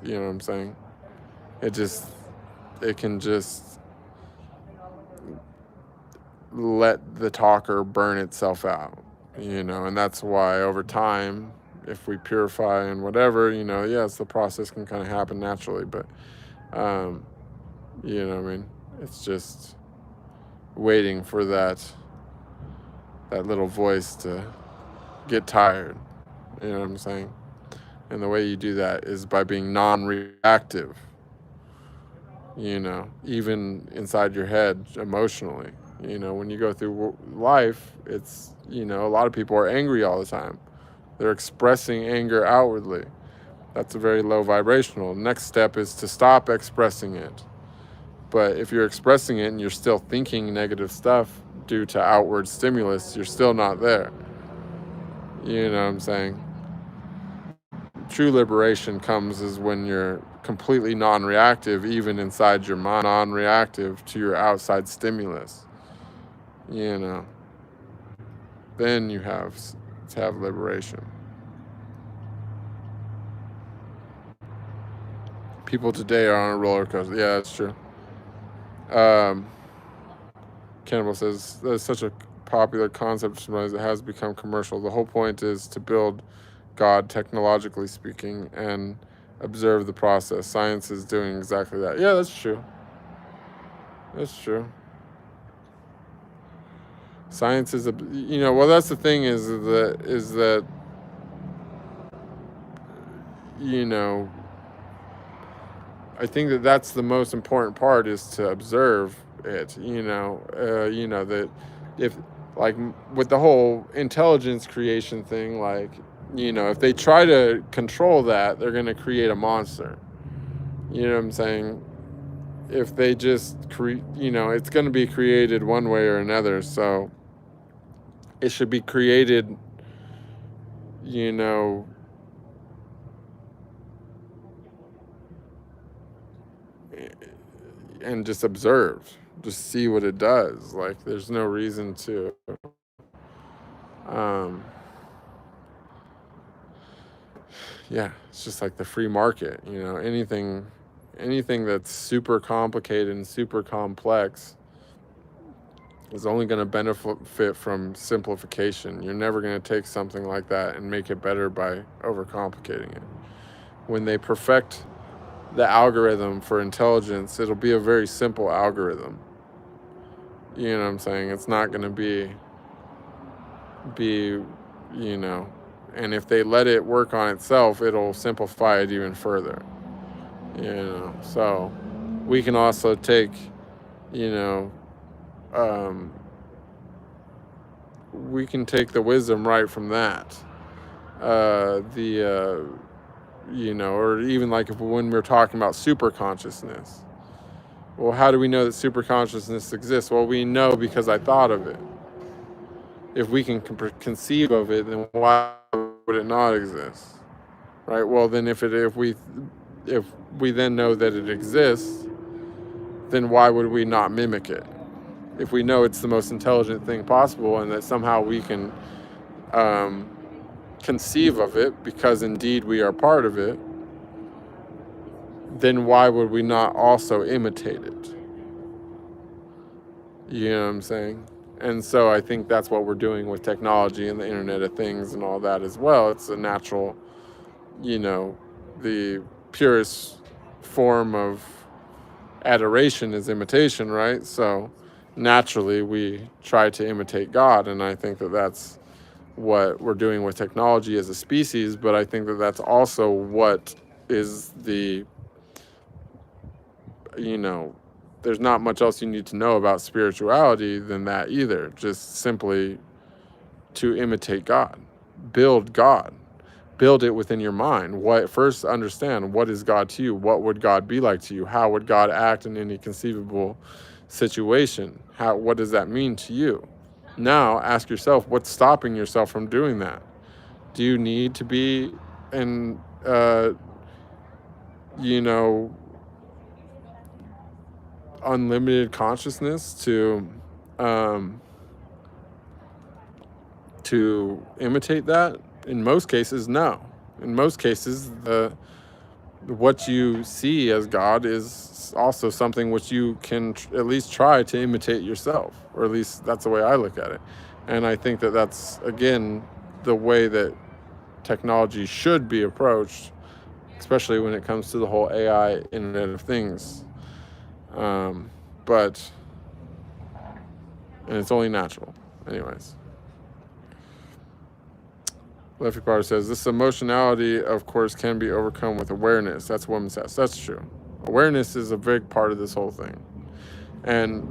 You know what I'm saying? It can just let the talker burn itself out, and that's why over time, if we purify and whatever, yes, the process can kind of happen naturally, but it's just waiting for that little voice to get tired. You know what I'm saying? And the way you do that is by being non-reactive, even inside your head emotionally. When you go through life, it's, a lot of people are angry all the time. They're expressing anger outwardly. That's a very low vibrational. Next step is to stop expressing it. But if you're expressing it and you're still thinking negative stuff due to outward stimulus, you're still not there. You know what I'm saying? True liberation comes is when you're completely non-reactive, even inside your mind, non-reactive to your outside stimulus. Then you have liberation. People today are on a roller coaster. Yeah, that's true. Cannibal says, that's such a popular concept that has become commercial. The whole point is to build God, technologically speaking, and observe the process. Science is doing exactly that. Yeah, that's true. That's true. Science is, well, that's the thing is that, I think that that's the most important part, is to observe it, that if, like, with the whole intelligence creation thing, like, if they try to control that, they're going to create a monster. You know what I'm saying? If they just it's going to be created one way or another. So it should be created, and just observe, just see what it does. Like, there's no reason to, yeah, it's just like the free market, anything that's super complicated and super complex is only going to benefit from simplification. You're never going to take something like that and make it better by overcomplicating it. When they perfect the algorithm for intelligence, it'll be a very simple algorithm. You know what I'm saying? It's not going to be, and if they let it work on itself, it'll simplify it even further. So we can also take, we can take the wisdom right from that. Or even like when we're talking about super consciousness. Well, how do we know that super consciousness exists? Well, we know because I thought of it. If we can conceive of it, then why would it not exist? Right? Well, then if we then know that it exists, then why would we not mimic it? If we know it's the most intelligent thing possible and that somehow we can conceive of it because indeed we are part of it, then why would we not also imitate it? You know what I'm saying? And so I think that's what we're doing with technology and the Internet of Things and all that as well. It's a natural, the purest form of adoration is imitation, right? So naturally we try to imitate God, and I think that that's what we're doing with technology as a species, but I think that that's also what is the, there's not much else you need to know about spirituality than that either. Just simply to imitate God, build God, build it within your mind. First understand, what is God to you? What would God be like to you? How would God act in any conceivable situation? What does that mean to you? Now ask yourself, what's stopping yourself from doing that? Do you need to be in, unlimited consciousness to imitate that? In most cases, no. In most cases, what you see as God is also something which you can at least try to imitate yourself, or at least that's the way I look at it. And I think that that's, again, the way that technology should be approached, especially when it comes to the whole AI, Internet of Things. And it's only natural. Anyways. Lefty Potter says, this emotionality, of course, can be overcome with awareness. That's what woman says. That's true. Awareness is a big part of this whole thing.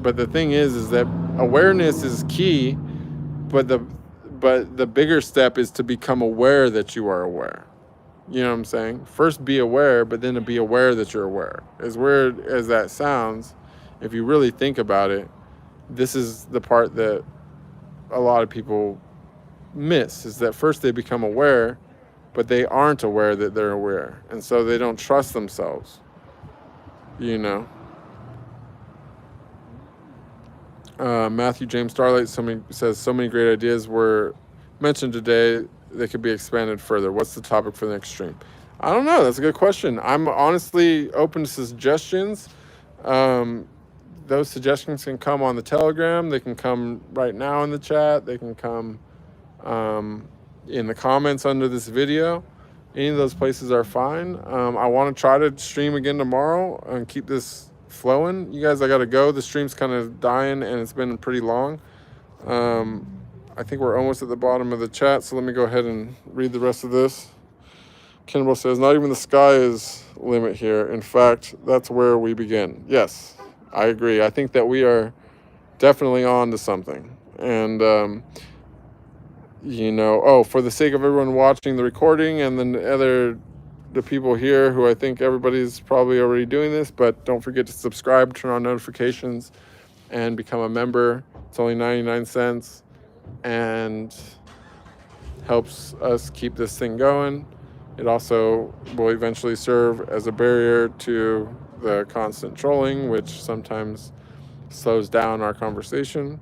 But the thing is that awareness is key, but the bigger step is to become aware that you are aware. You know what I'm saying? First be aware, but then to be aware that you're aware. As weird as that sounds, if you really think about it, this is the part that a lot of people miss, is that first they become aware, but they aren't aware that they're aware. And so they don't trust themselves, Matthew James Starlight says, so many great ideas were mentioned today that could be expanded further. What's the topic for the next stream? I don't know. That's a good question. I'm honestly open to suggestions. Those suggestions can come on the Telegram. They can come right now in the chat. They can come in the comments under this video. Any of those places are fine. I want to try to stream again tomorrow and keep this flowing. You guys, I got to go. The stream's kind of dying and it's been pretty long. I think we're almost at the bottom of the chat, so let me go ahead and read the rest of this. Kimball says, not even the sky is limit here. In fact, that's where we begin. Yes, I agree. I think that we are definitely on to something. And, for the sake of everyone watching the recording and then the people here who I think everybody's probably already doing this, but don't forget to subscribe, turn on notifications, and become a member. It's only 99 cents and helps us keep this thing going. It also will eventually serve as a barrier to the constant trolling, which sometimes slows down our conversation.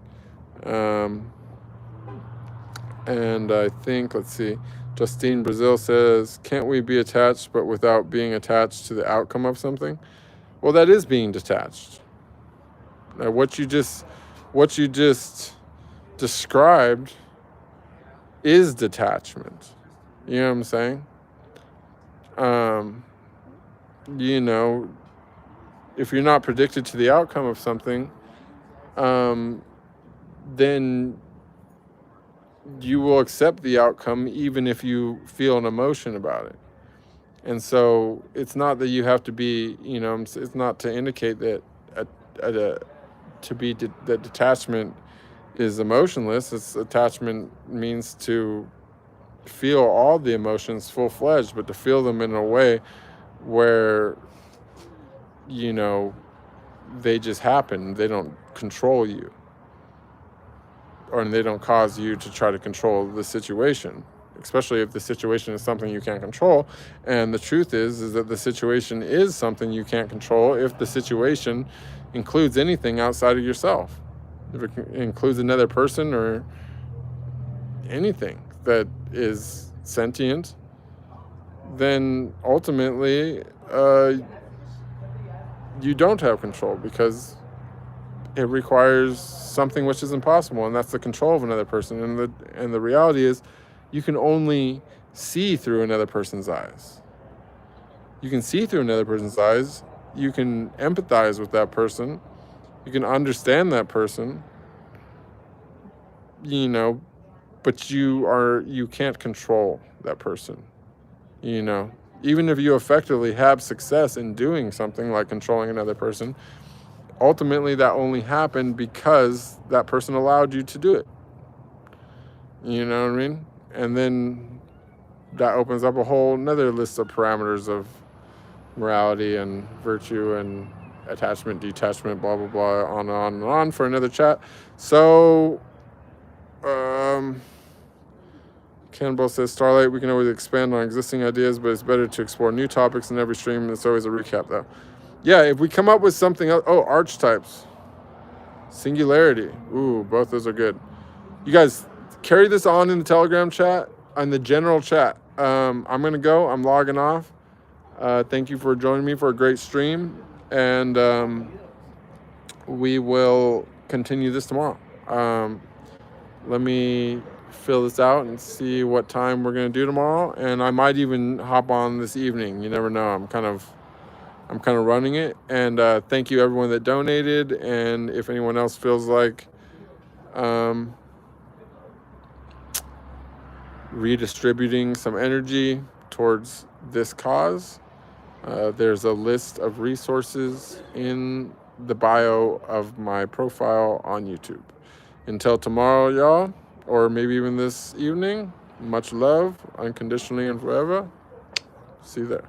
And I think, let's see, Justine Brazil says, can't we be attached but without being attached to the outcome of something? Well, that is being detached. Now, what you just described is detachment. You know what I'm saying? If you're not predicted to the outcome of something, then you will accept the outcome even if you feel an emotion about it. And so it's not that you have to be, it's not to indicate that that detachment is emotionless. It's attachment means to feel all the emotions full-fledged, but to feel them in a way where, they just happen. They don't control you, or they don't cause you to try to control the situation, especially if the situation is something you can't control. And the truth is that the situation is something you can't control if the situation includes anything outside of yourself. If it includes another person or anything that is sentient, then ultimately you don't have control, because it requires something which is impossible, and that's the control of another person. And the reality is, you can only see through another person's eyes. You can see through another person's eyes. You can empathize with that person. You can understand that person. But you can't control that person. Even if you effectively have success in doing something like controlling another person, ultimately that only happened because that person allowed you to do it. You know what I mean? And then that opens up a whole nother list of parameters of morality and virtue and attachment, detachment, blah, blah, blah, on and on and on for another chat. So, Cannonball says, Starlight, we can always expand on existing ideas, but it's better to explore new topics in every stream. It's always a recap, though. Yeah, if we come up with something else. Oh, archetypes. Singularity. Ooh, both those are good. You guys, carry this on in the Telegram chat, on the general chat. I'm going to go. I'm logging off. Thank you for joining me for a great stream. And we will continue this tomorrow. Let me fill this out and see what time we're going to do tomorrow. And I might even hop on this evening. You never know. I'm kind of running it. And thank you everyone that donated. And if anyone else feels like redistributing some energy towards this cause, there's a list of resources in the bio of my profile on YouTube. Until tomorrow, y'all, or maybe even this evening, much love, unconditionally and forever. See you there.